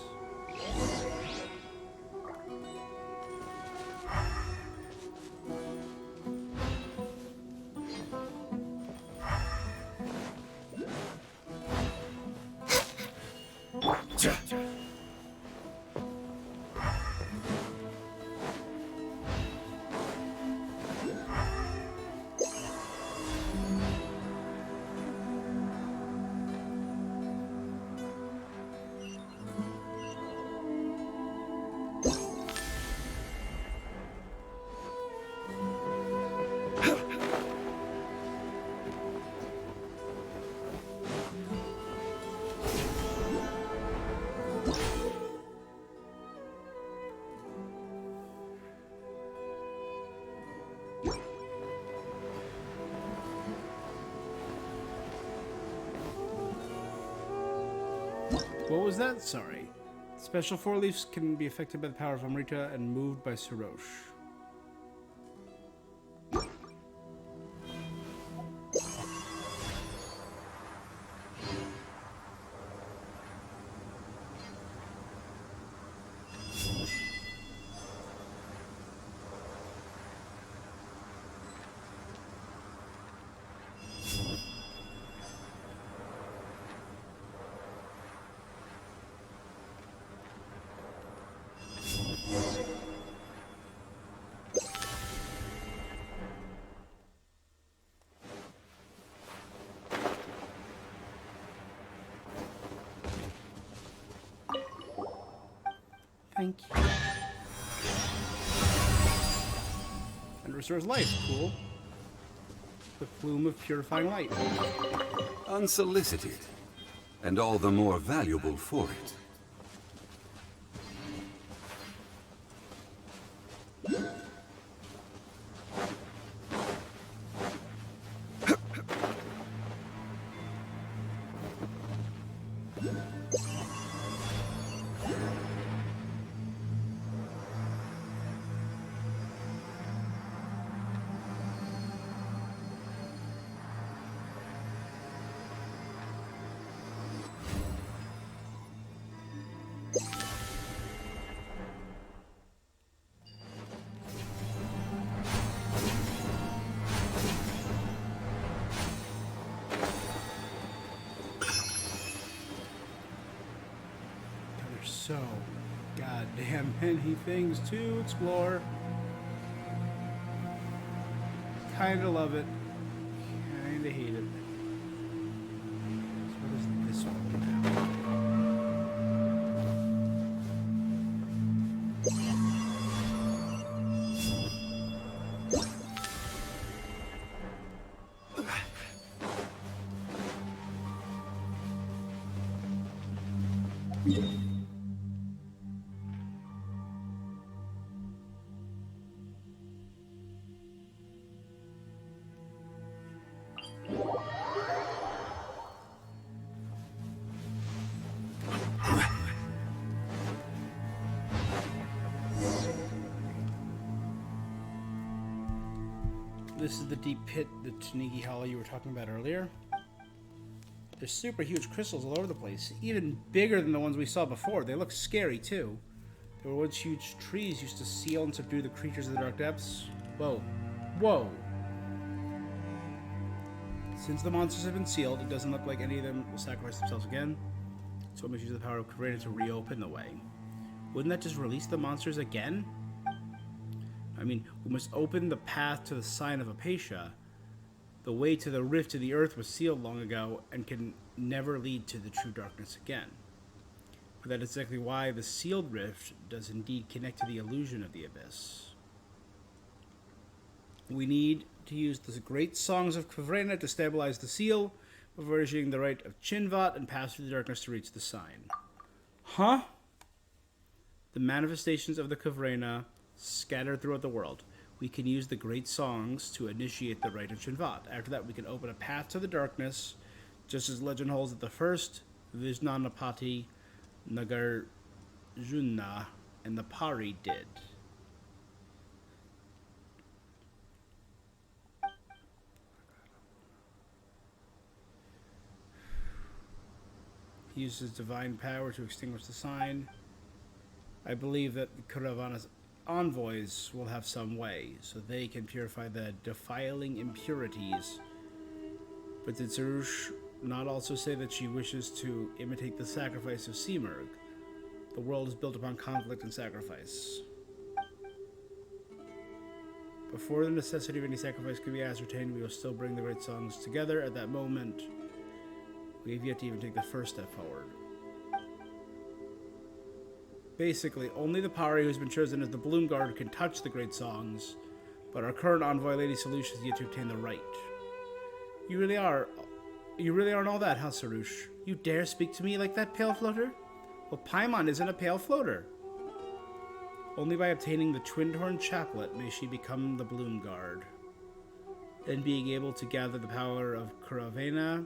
What was that? Sorry. Special four leaves can be affected by the power of Amrita and moved by Surosh. Thank you. And restores life. Cool. The plume of purifying light. Unsolicited, and all the more valuable for it. So goddamn many things to explore. Kinda love it. Kinda hate it. So what is this one now? This is the deep pit, the Tanigi Hollow you were talking about earlier. There's super huge crystals all over the place, even bigger than the ones we saw before. They look scary too. There were once huge trees used to seal and subdue the creatures of the dark depths. Whoa. Whoa. Since the monsters have been sealed, it doesn't look like any of them will sacrifice themselves again. So we must use the power of Kavreina to reopen the way. Wouldn't that just release the monsters again? I mean, we must open the path to the sign of Apatia. The way to the rift to the earth was sealed long ago and can never lead to the true darkness again. But that is exactly why the sealed rift does indeed connect to the illusion of the abyss. We need to use the great songs of Kavreina to stabilize the seal before issuing the rite of Chinvat and pass through the darkness to reach the sign. Huh? The manifestations of the Kavreina scattered throughout the world. We can use the great songs to initiate the rite of Chinvat. After that, we can open a path to the darkness, just as legend holds that the first Vijnanapati, Nagarjuna, and the Pari did. He uses divine power to extinguish the sign. I believe that Karavana's envoys will have some way, so they can purify the defiling impurities. But did Sarush not also say that she wishes to imitate the sacrifice of Sumeru? The world is built upon conflict and sacrifice. Before the necessity of any sacrifice can be ascertained, we will still bring the right songs together. At that moment, we have yet to even take the first step forward. Basically, only the Pari who has been chosen as the Bloom Guard can touch the great songs, but our current envoy, Lady Solution, has yet to obtain the right. You really aren't all that, huh, Sarush? You dare speak to me like that, Pale Floater? Well, Paimon isn't a Pale Floater. Only by obtaining the Twin-Horn Chaplet may she become the Bloom Guard. then being able to gather the power of Kuravena.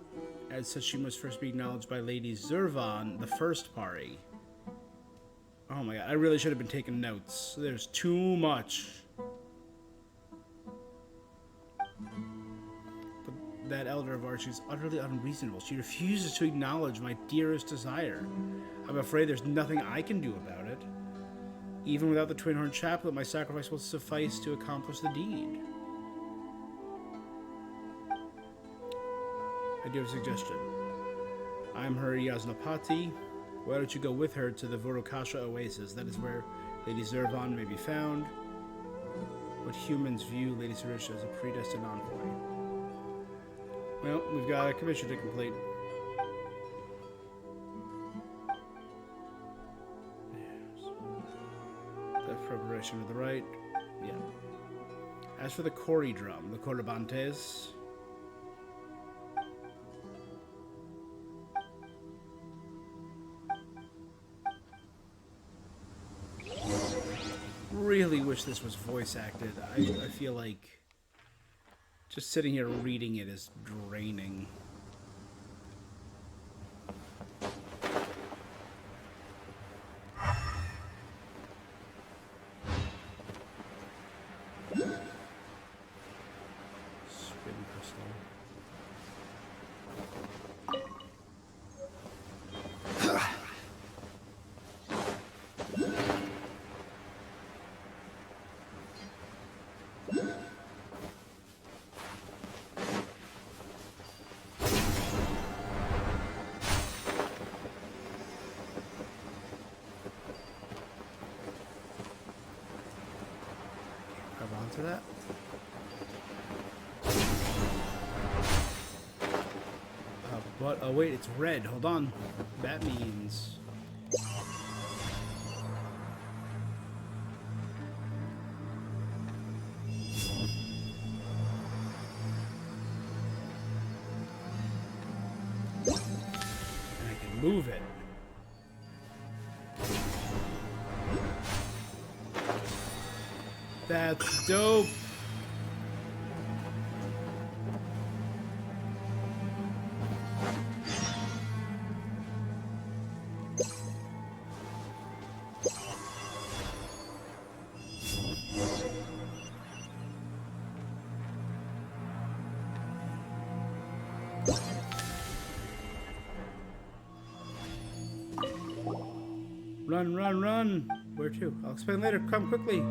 As such, she must first be acknowledged by Lady Zurvan, the first Pari. Oh my god, I really should have been taking notes. There's too much. But that Elder of Arch is utterly unreasonable. She refuses to acknowledge my dearest desire. I'm afraid there's nothing I can do about it. Even without the Twin Horn Chaplet, my sacrifice will suffice to accomplish the deed. I do have a suggestion. I'm her Yasnapati. Why don't you go with her to the Vorokasha Oasis? That is where Lady Zurvan may be found. What humans view Lady Sarisha as a predestined envoy. Well, we've got a commission to complete. The preparation to the right. Yeah. As for the Kori drum, the Corabantes. Really wish this was voice acted. I feel like just sitting here reading it is draining. Spin crystal. To that. But oh wait, it's red. Hold on. That means and I can move it. That's dope. Run, run, run. Where to? I'll explain later. Come quickly.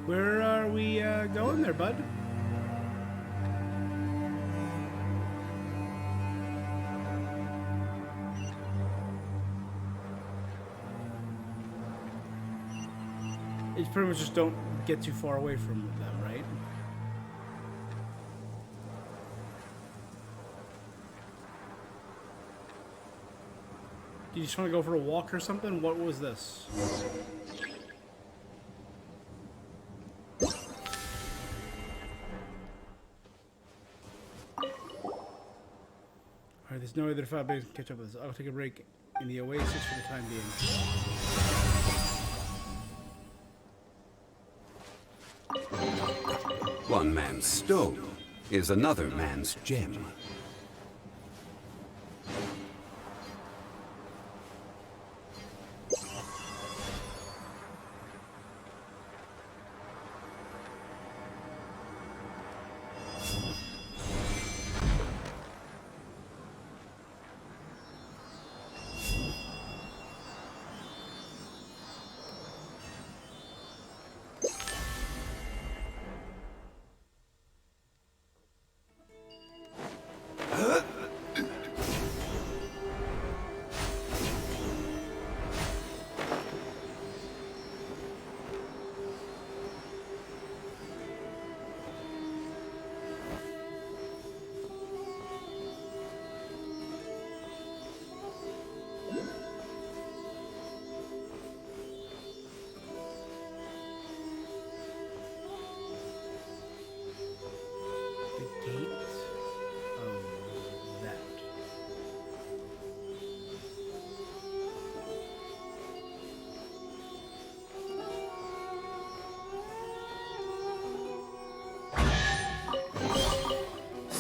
Where are we going there, bud? It's pretty much just don't get too far away from them, right? Do you just want to go for a walk or something? What was this? Alright, there's no other five bags to catch up with this. I'll take a break in the oasis for the time being. One man's stone is another man's gem.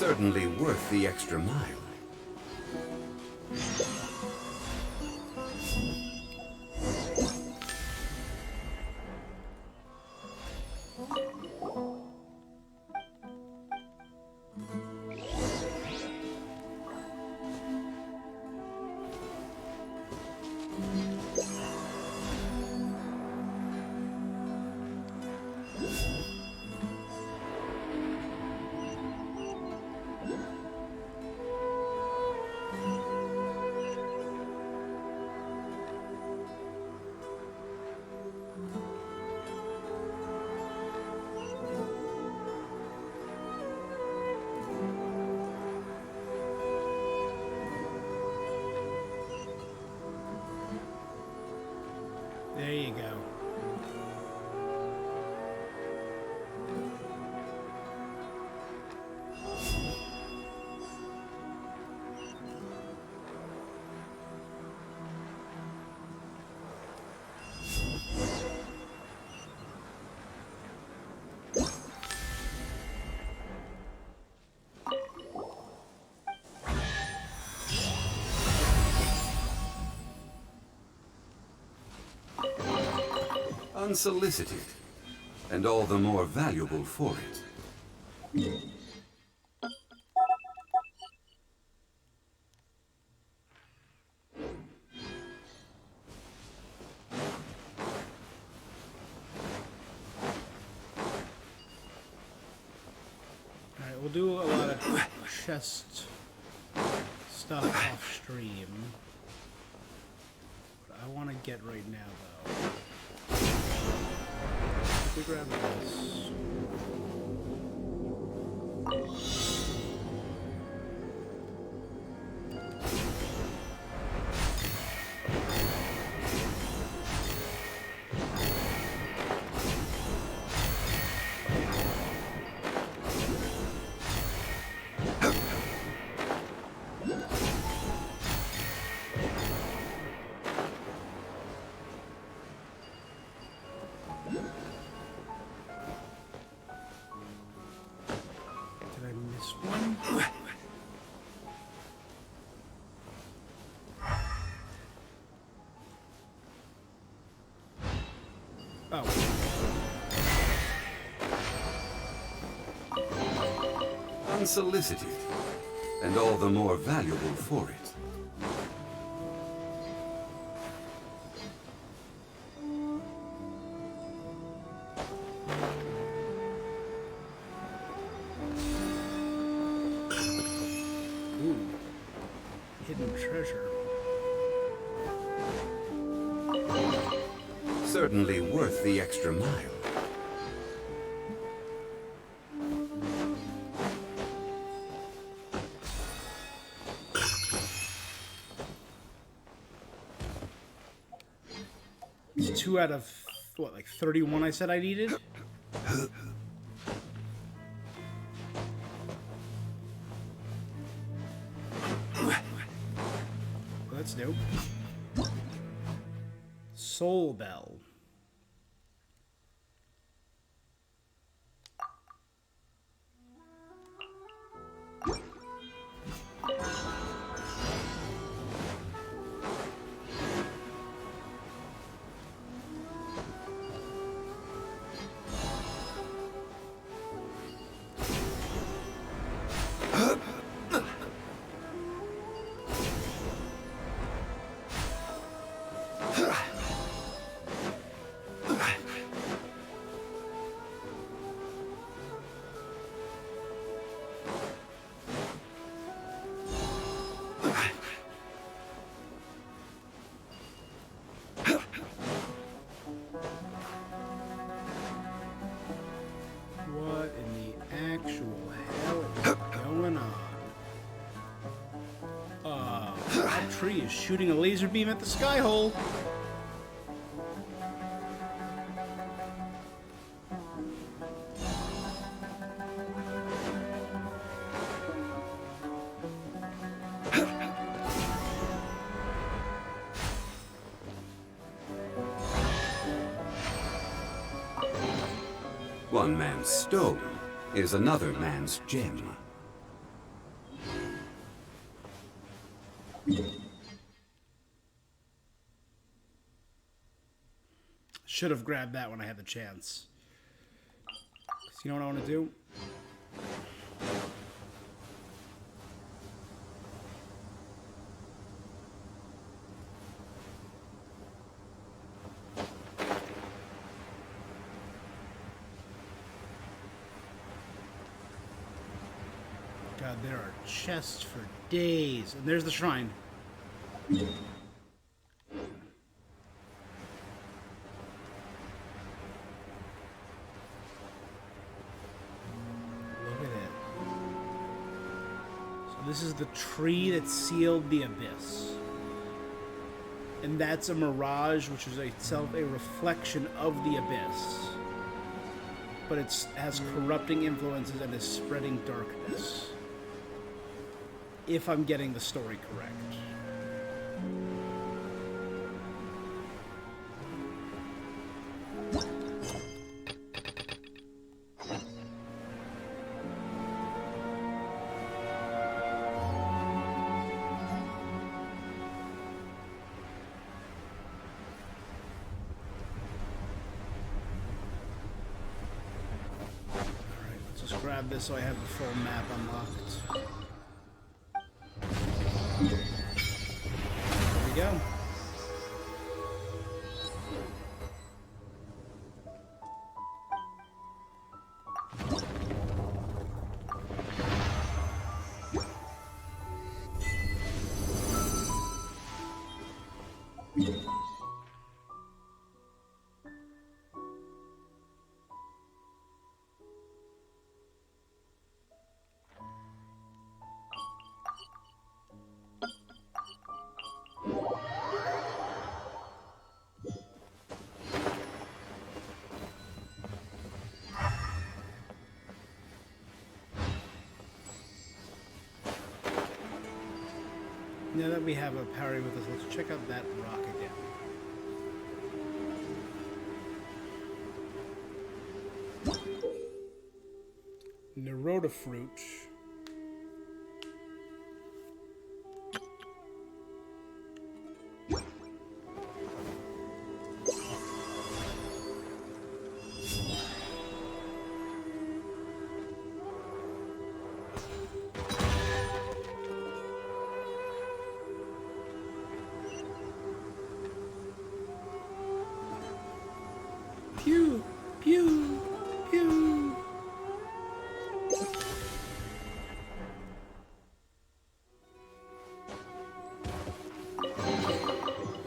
Certainly worth the extra mile. There you go. Unsolicited, and all the more valuable for it. Alright, we'll do a lot of chest stuff off stream. What I want to get right now, though. We grab this. Unsolicited, and all the more valuable for it. Ooh, hidden treasure. Certainly worth the extra mile. It's 2 out of, what, like 31 I said I needed? That's dope. Soul Bell. What in the actual hell is going on? That tree is shooting a laser beam at the sky hole. One man's stone is another man's gem. Should have grabbed that when I had the chance. 'Cause you know what I want to do? God, there are chests for days. And there's the shrine. Look at it. So this is the tree that sealed the abyss. And that's a mirage, which is itself a reflection of the abyss. But it has corrupting influences and is spreading darkness. If I'm getting the story correct. Alright, let's just grab this so I have the full map unlocked. There we go. Now that we have a parry with us, let's check out that rock again. Nahida fruit. Pew, pew, pew.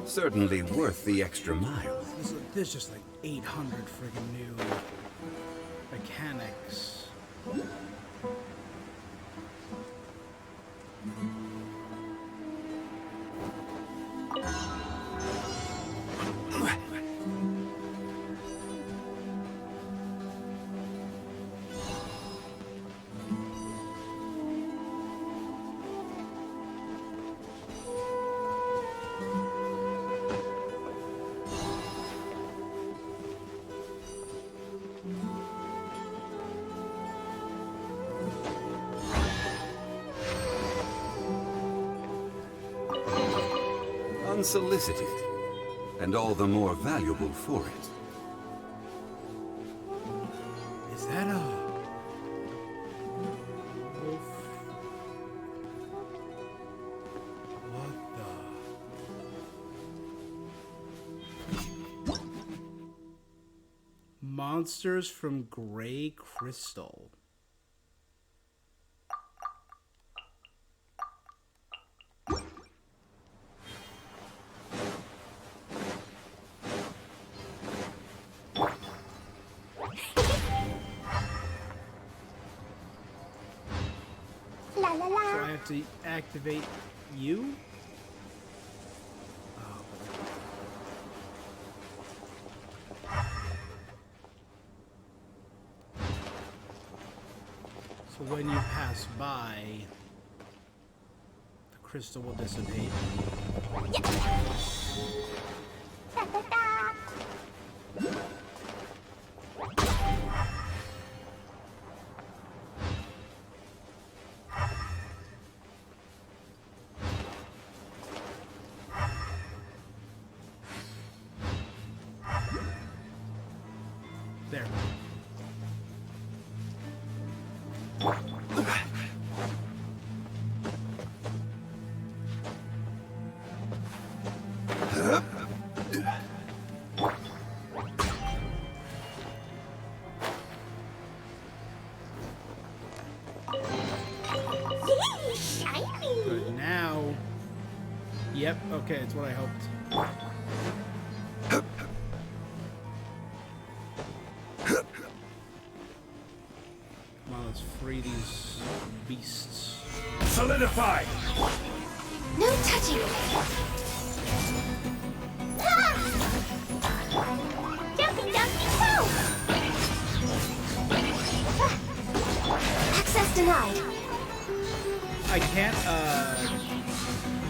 Certainly worth the extra mile. There's just like 800 friggin' new mechanics. Unsolicited, and all the more valuable for it. Is that a wolf? What the? Monsters from Gray Crystal. La la la. So I have to activate you? So when you pass by, the crystal will dissipate. Da, da, da. Yep, okay, it's what I hoped. Come on, let's free these beasts. Solidify! No touching! Ah! Jumpy dumpy go! Access denied. I can't,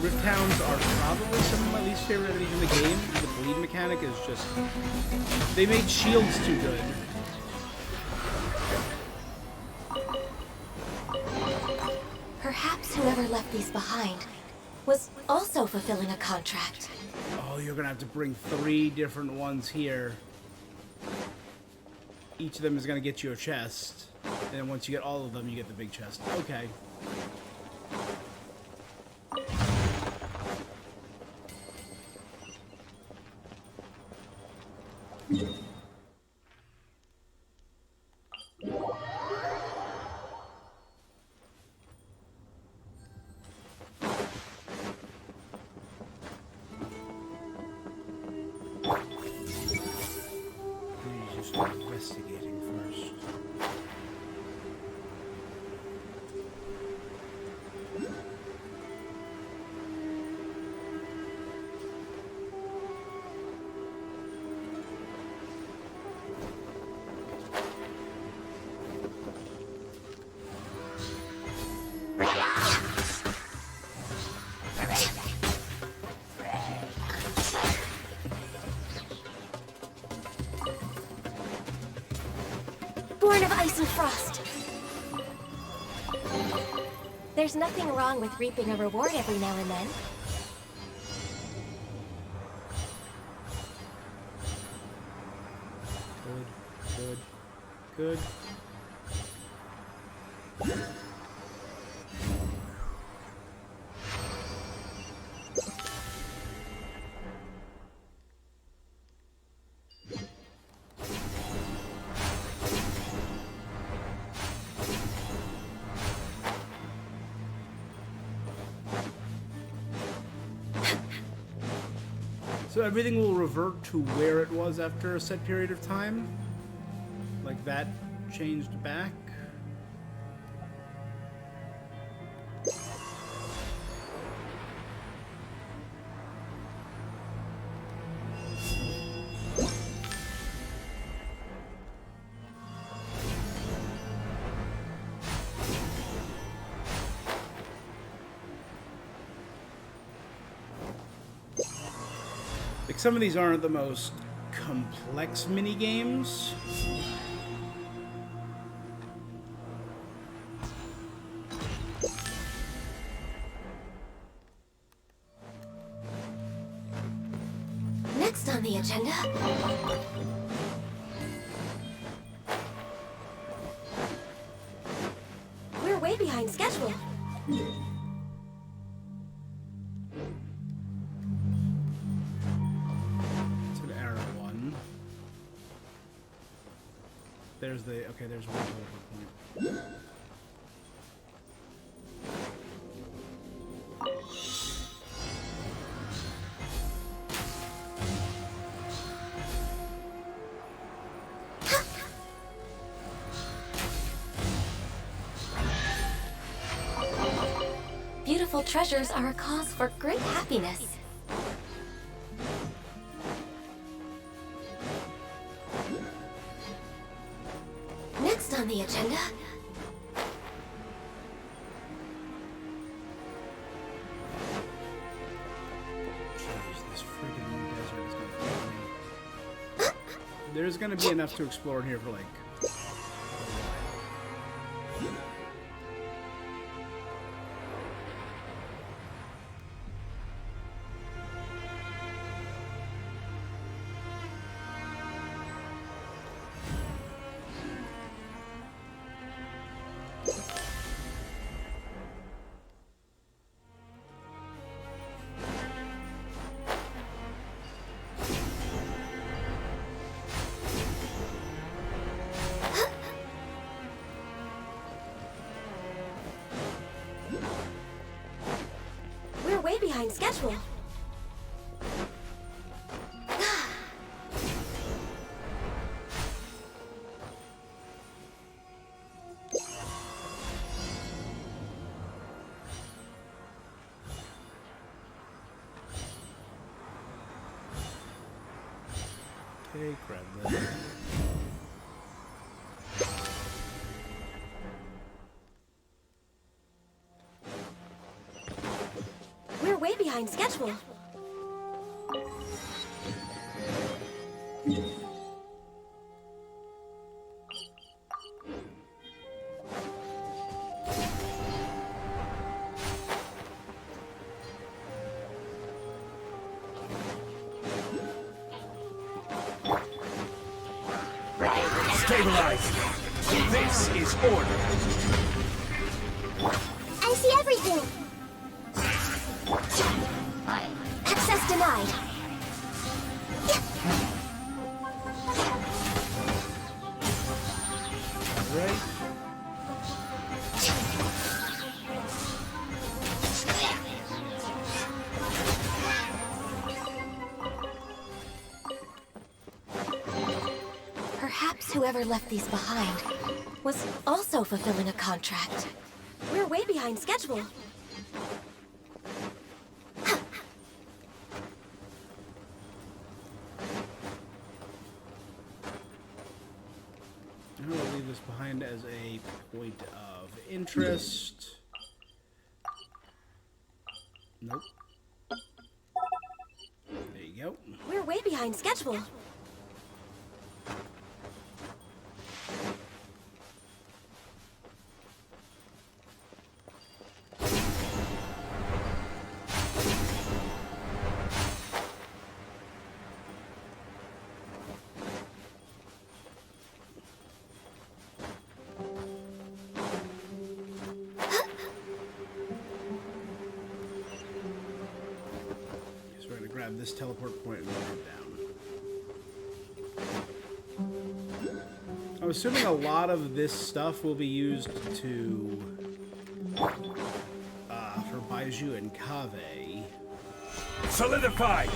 Rip Towns are probably some of my least favorite enemies in the game. The bleed mechanic is just... They made shields too good. Perhaps whoever left these behind was also fulfilling a contract. Oh, you're gonna have to bring 3 different ones here. Each of them is gonna get you a chest. And once you get all of them, you get the big chest. Okay. Just investigating first. Born of ice and frost. There's nothing wrong with reaping a reward every now and then. Good, good, good. So everything will revert to where it was after a set period of time? Like that changed back? Like, some of these aren't the most complex mini games. Next on the agenda. We're way behind schedule. It's an arrow one. There's the... Okay, there's one point. Beautiful treasures are a cause for great happiness. Next on the agenda. Jeez, this friggin' desert is gonna kill me. There's gonna be enough to explore in here for like... behind schedule. Okay, grab that. We're way behind schedule. Stabilize. This is order. I see everything. Access denied. Right. Perhaps whoever left these behind was also fulfilling a contract. We're way behind schedule. I'm going to leave this behind as a point of interest. Nope. There you go. We're way behind schedule. So we're going to grab this teleport point and head down. I'm assuming a lot of this stuff will be used to for Baiju and Kave. Solidify.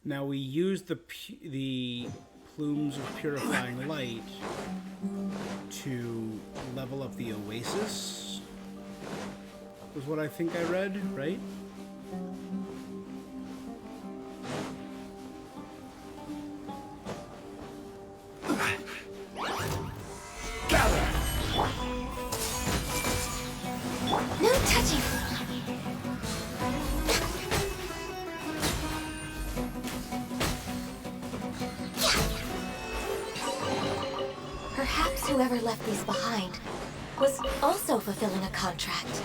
Now we use the plumes of purifying light to level up the oasis. Was what I think I read, right? Gather. No touching. Perhaps whoever left these behind was also fulfilling a contract.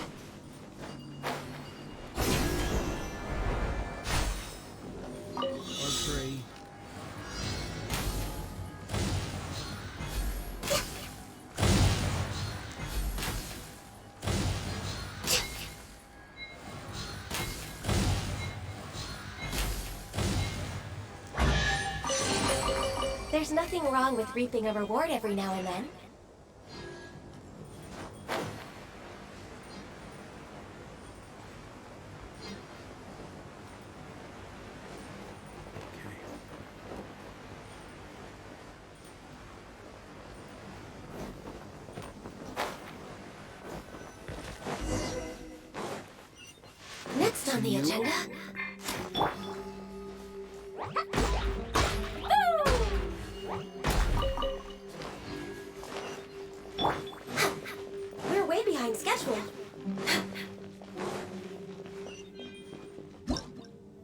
Archery. There's nothing wrong with reaping a reward every now and then. Next on the agenda... We're way behind schedule.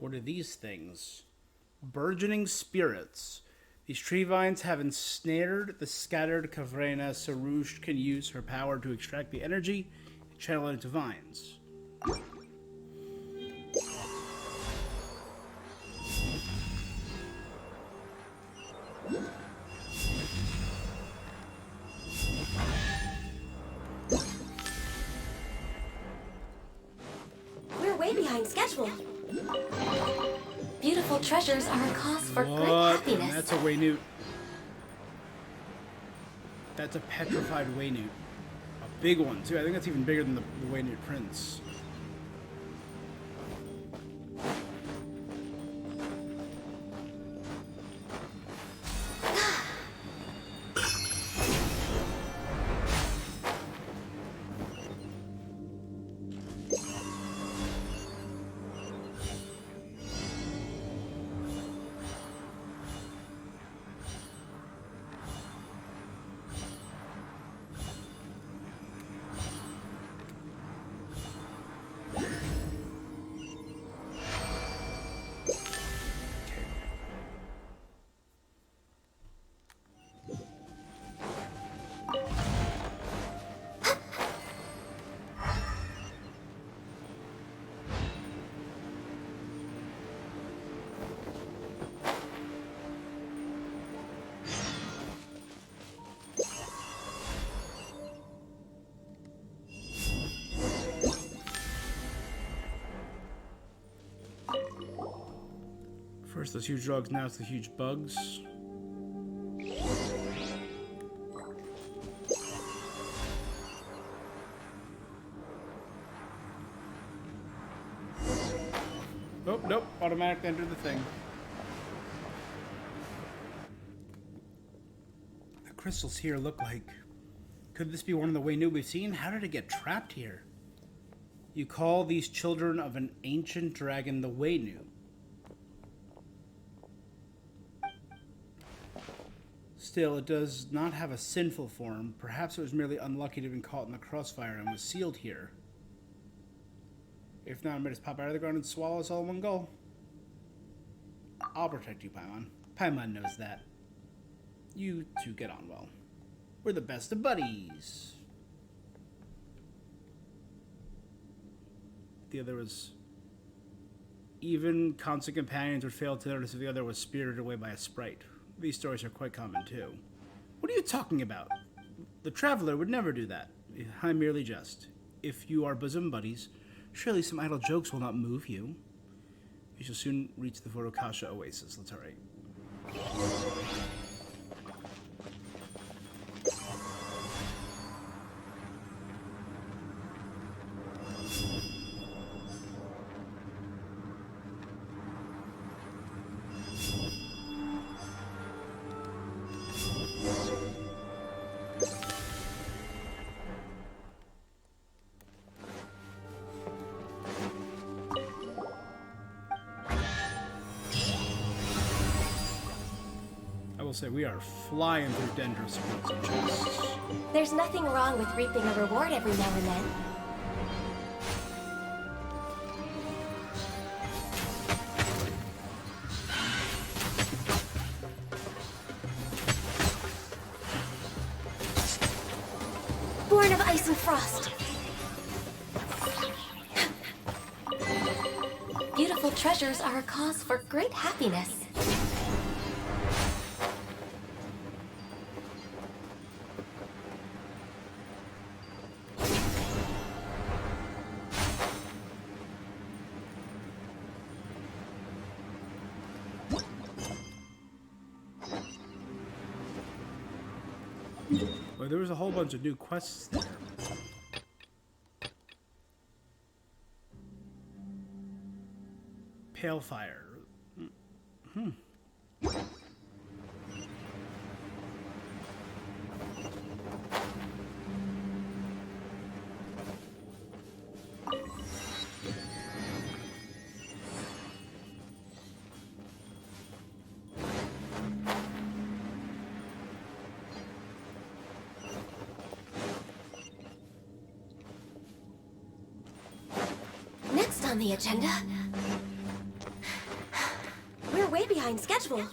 What are these things? Burgeoning spirits. These tree vines have ensnared the scattered Cavrena, so Rouge can use her power to extract the energy and channel it into vines. We're way behind schedule. Beautiful treasures are a cause for great What? happiness. That's a Waynute. That's a petrified Waynute. A big one, too. I think that's even bigger than the Waynute Prince. First those huge drugs, now it's the huge bugs. Oh, nope. Automatically enter the thing. The crystals here look like... Could this be one of the Waynute we've seen? How did it get trapped here? You call these children of an ancient dragon the Waynute. Still, it does not have a sinful form. Perhaps it was merely unlucky to have been caught in the crossfire and was sealed here. If not, it may just pop out of the ground and swallow us all in one go. I'll protect you, Paimon. Paimon knows that. You two get on well. We're the best of buddies. The other was... Even constant companions would fail to notice if the other was spirited away by a sprite. These stories are quite common, too. What are you talking about? The Traveler would never do that. I merely jest. If you are bosom buddies, surely some idle jokes will not move you. You shall soon reach the Vorokasha Oasis. Let's hurry. Say we are flying through Dendros woods and chests. There's nothing wrong with reaping a reward every now and then. Born of ice and frost. Beautiful treasures are a cause for great happiness. Well, there was a whole bunch of new quests there. Pale Fire. On the agenda. We're way behind schedule.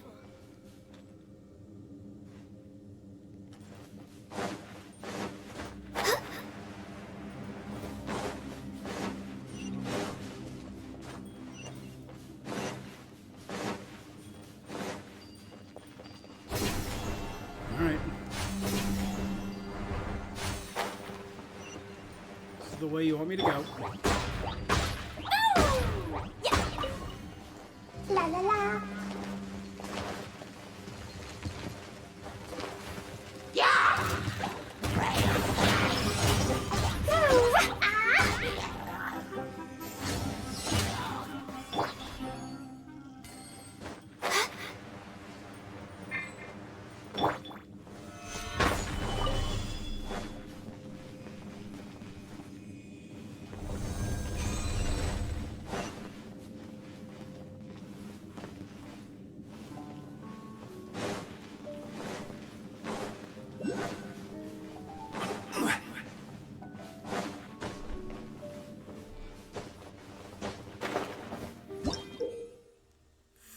the way you want me to go. Oh! Yeah. La la la.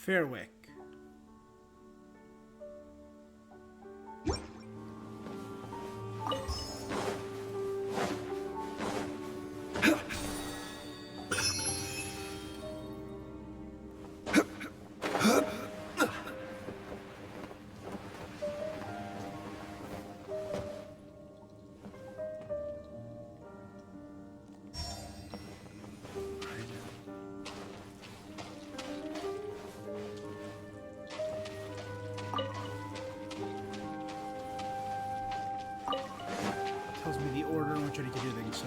Fairwick. Tells me the order in which I need to do things, so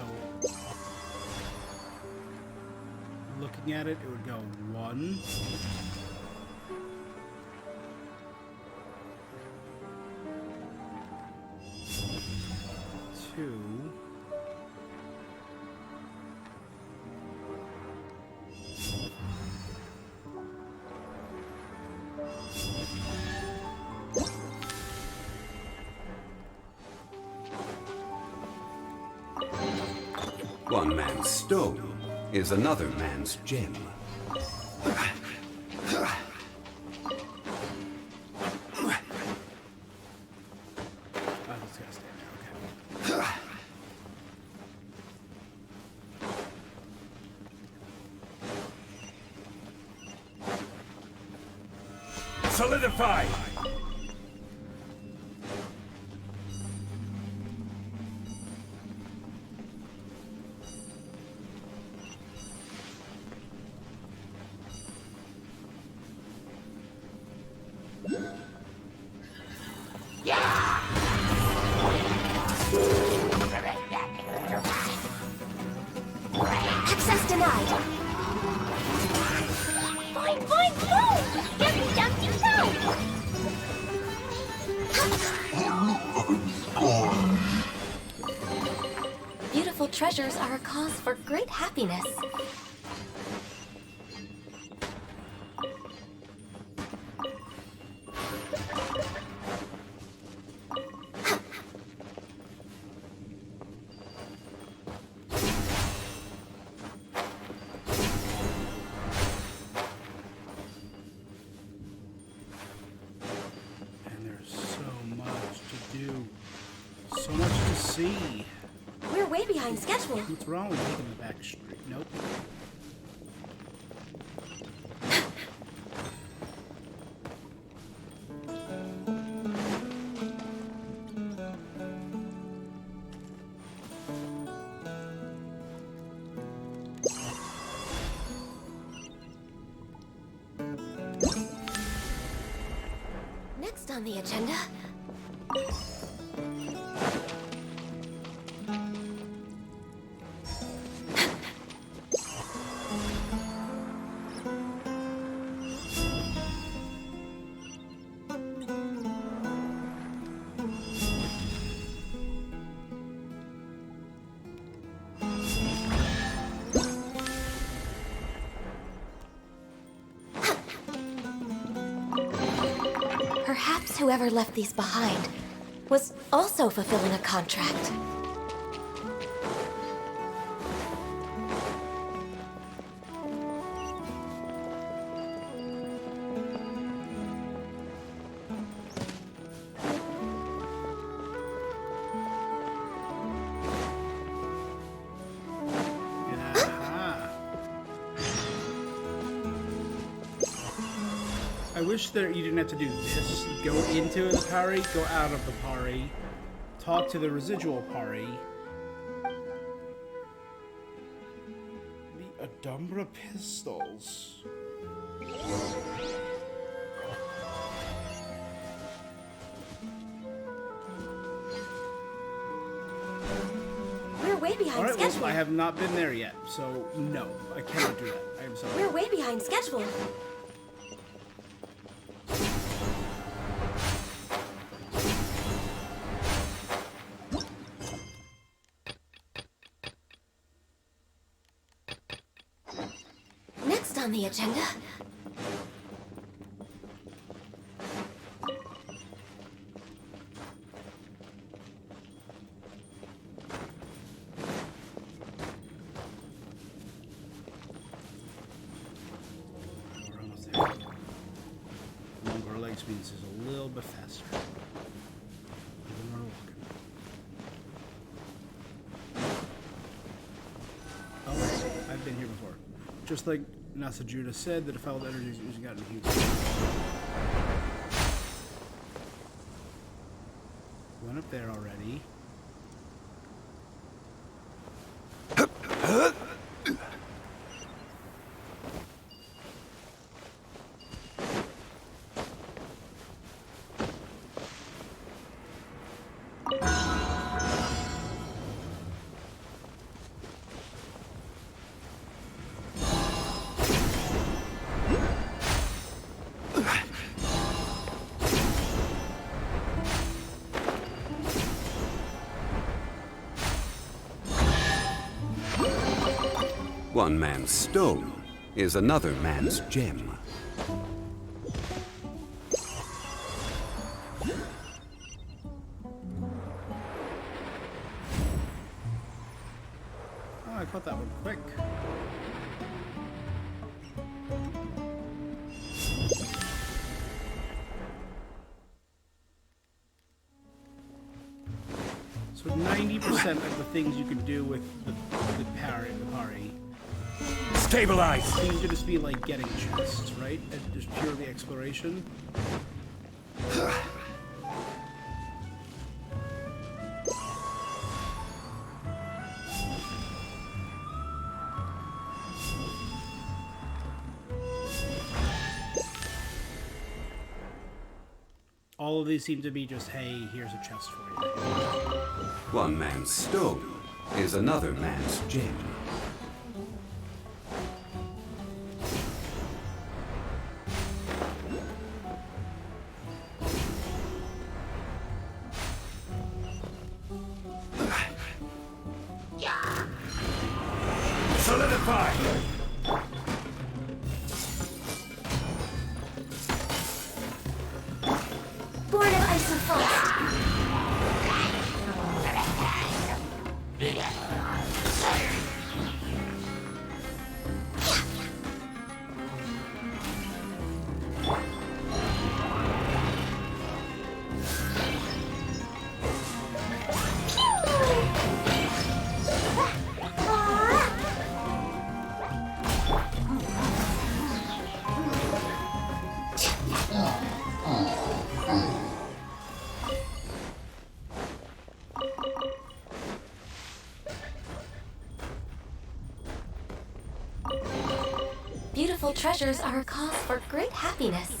looking at it, it would go 1, 2, 1 man's stone is another man's gem. Solidify! Access denied. Fine, fine, go! Get me down to Beautiful treasures are a cause for great happiness. and there's so much to do, so much to see. We're way behind schedule. What's wrong with taking the back street? Nope. Next on the agenda. Perhaps whoever left these behind was also fulfilling a contract. I wish that you didn't have to do this. Go into the parry, go out of the parry, talk to the residual parry, Dumbra pistols. We're way behind All right, schedule. well, I have not been there yet, so no, I cannot do that. I am sorry. We're way behind schedule. Next on the agenda. We're almost there. Longer legs means it's a little bit faster. A little more walking. Oh, I've been here before. Just like NASA Judah said, the defiled energy is oozing out in huge. Went up there already. One man's stone is another man's gem. Oh, I caught that one quick. So 90% of the things you can do with the parry Stabilize! seem to just be like getting chests, right? And just purely exploration. All of these seem to be just, hey, here's a chest for you. One man's stone is another man's gem. Solidify! Board of Isofrost. Beautiful treasures are a cause for great happiness.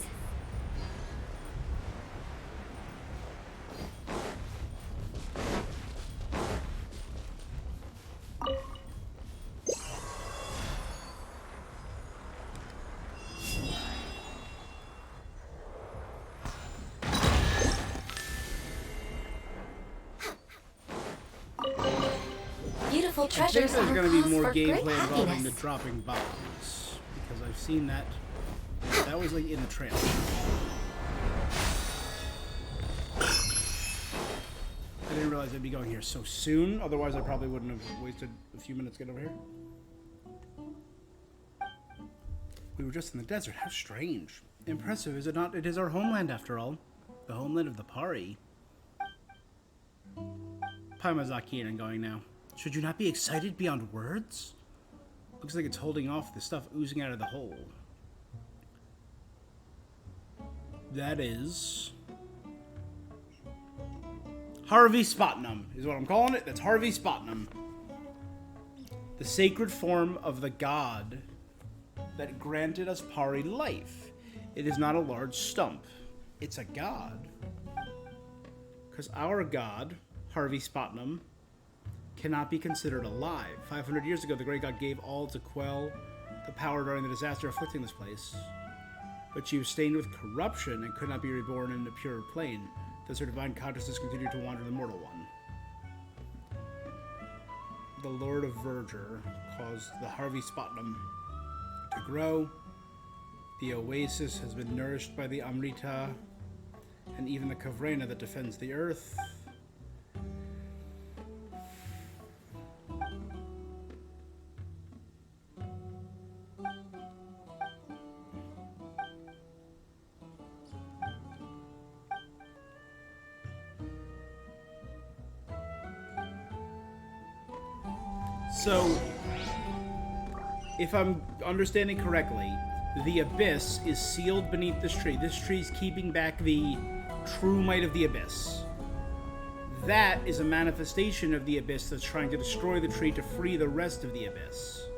Beautiful I think treasures there's are a going to be cause more for great gameplay involving the happiness. dropping bombs, because I've seen that. That was like in the trailer. I didn't realize I'd be going here so soon. Otherwise, I probably wouldn't have wasted a few minutes getting over here. We were just in the desert. How strange. Impressive, is it not? It is our homeland, after all. The homeland of the Pari. Paimazaki and going now. Should you not be excited beyond words? Looks like it's holding off the stuff oozing out of the hole. That is... Harvey Spotnum is what I'm calling it. That's Harvey Spotnum. the sacred form of the god that granted us Pari life. It is not a large stump. It's a god. Because our god, Harvey Spotnam, cannot be considered alive. 500 years ago, the great god gave all to quell the power during the disaster afflicting this place. But she was stained with corruption and could not be reborn in a pure plane. Thus her divine consciousness continued to wander the mortal one. The Lord of Verdure caused the Harvey Spotnam to grow. The oasis has been nourished by the Amrita and even the Kavrena that defends the earth. So, if I'm understanding correctly, the Abyss is sealed beneath this tree. This tree is keeping back the true might of the Abyss. That is a manifestation of the Abyss that's trying to destroy the tree to free the rest of the Abyss.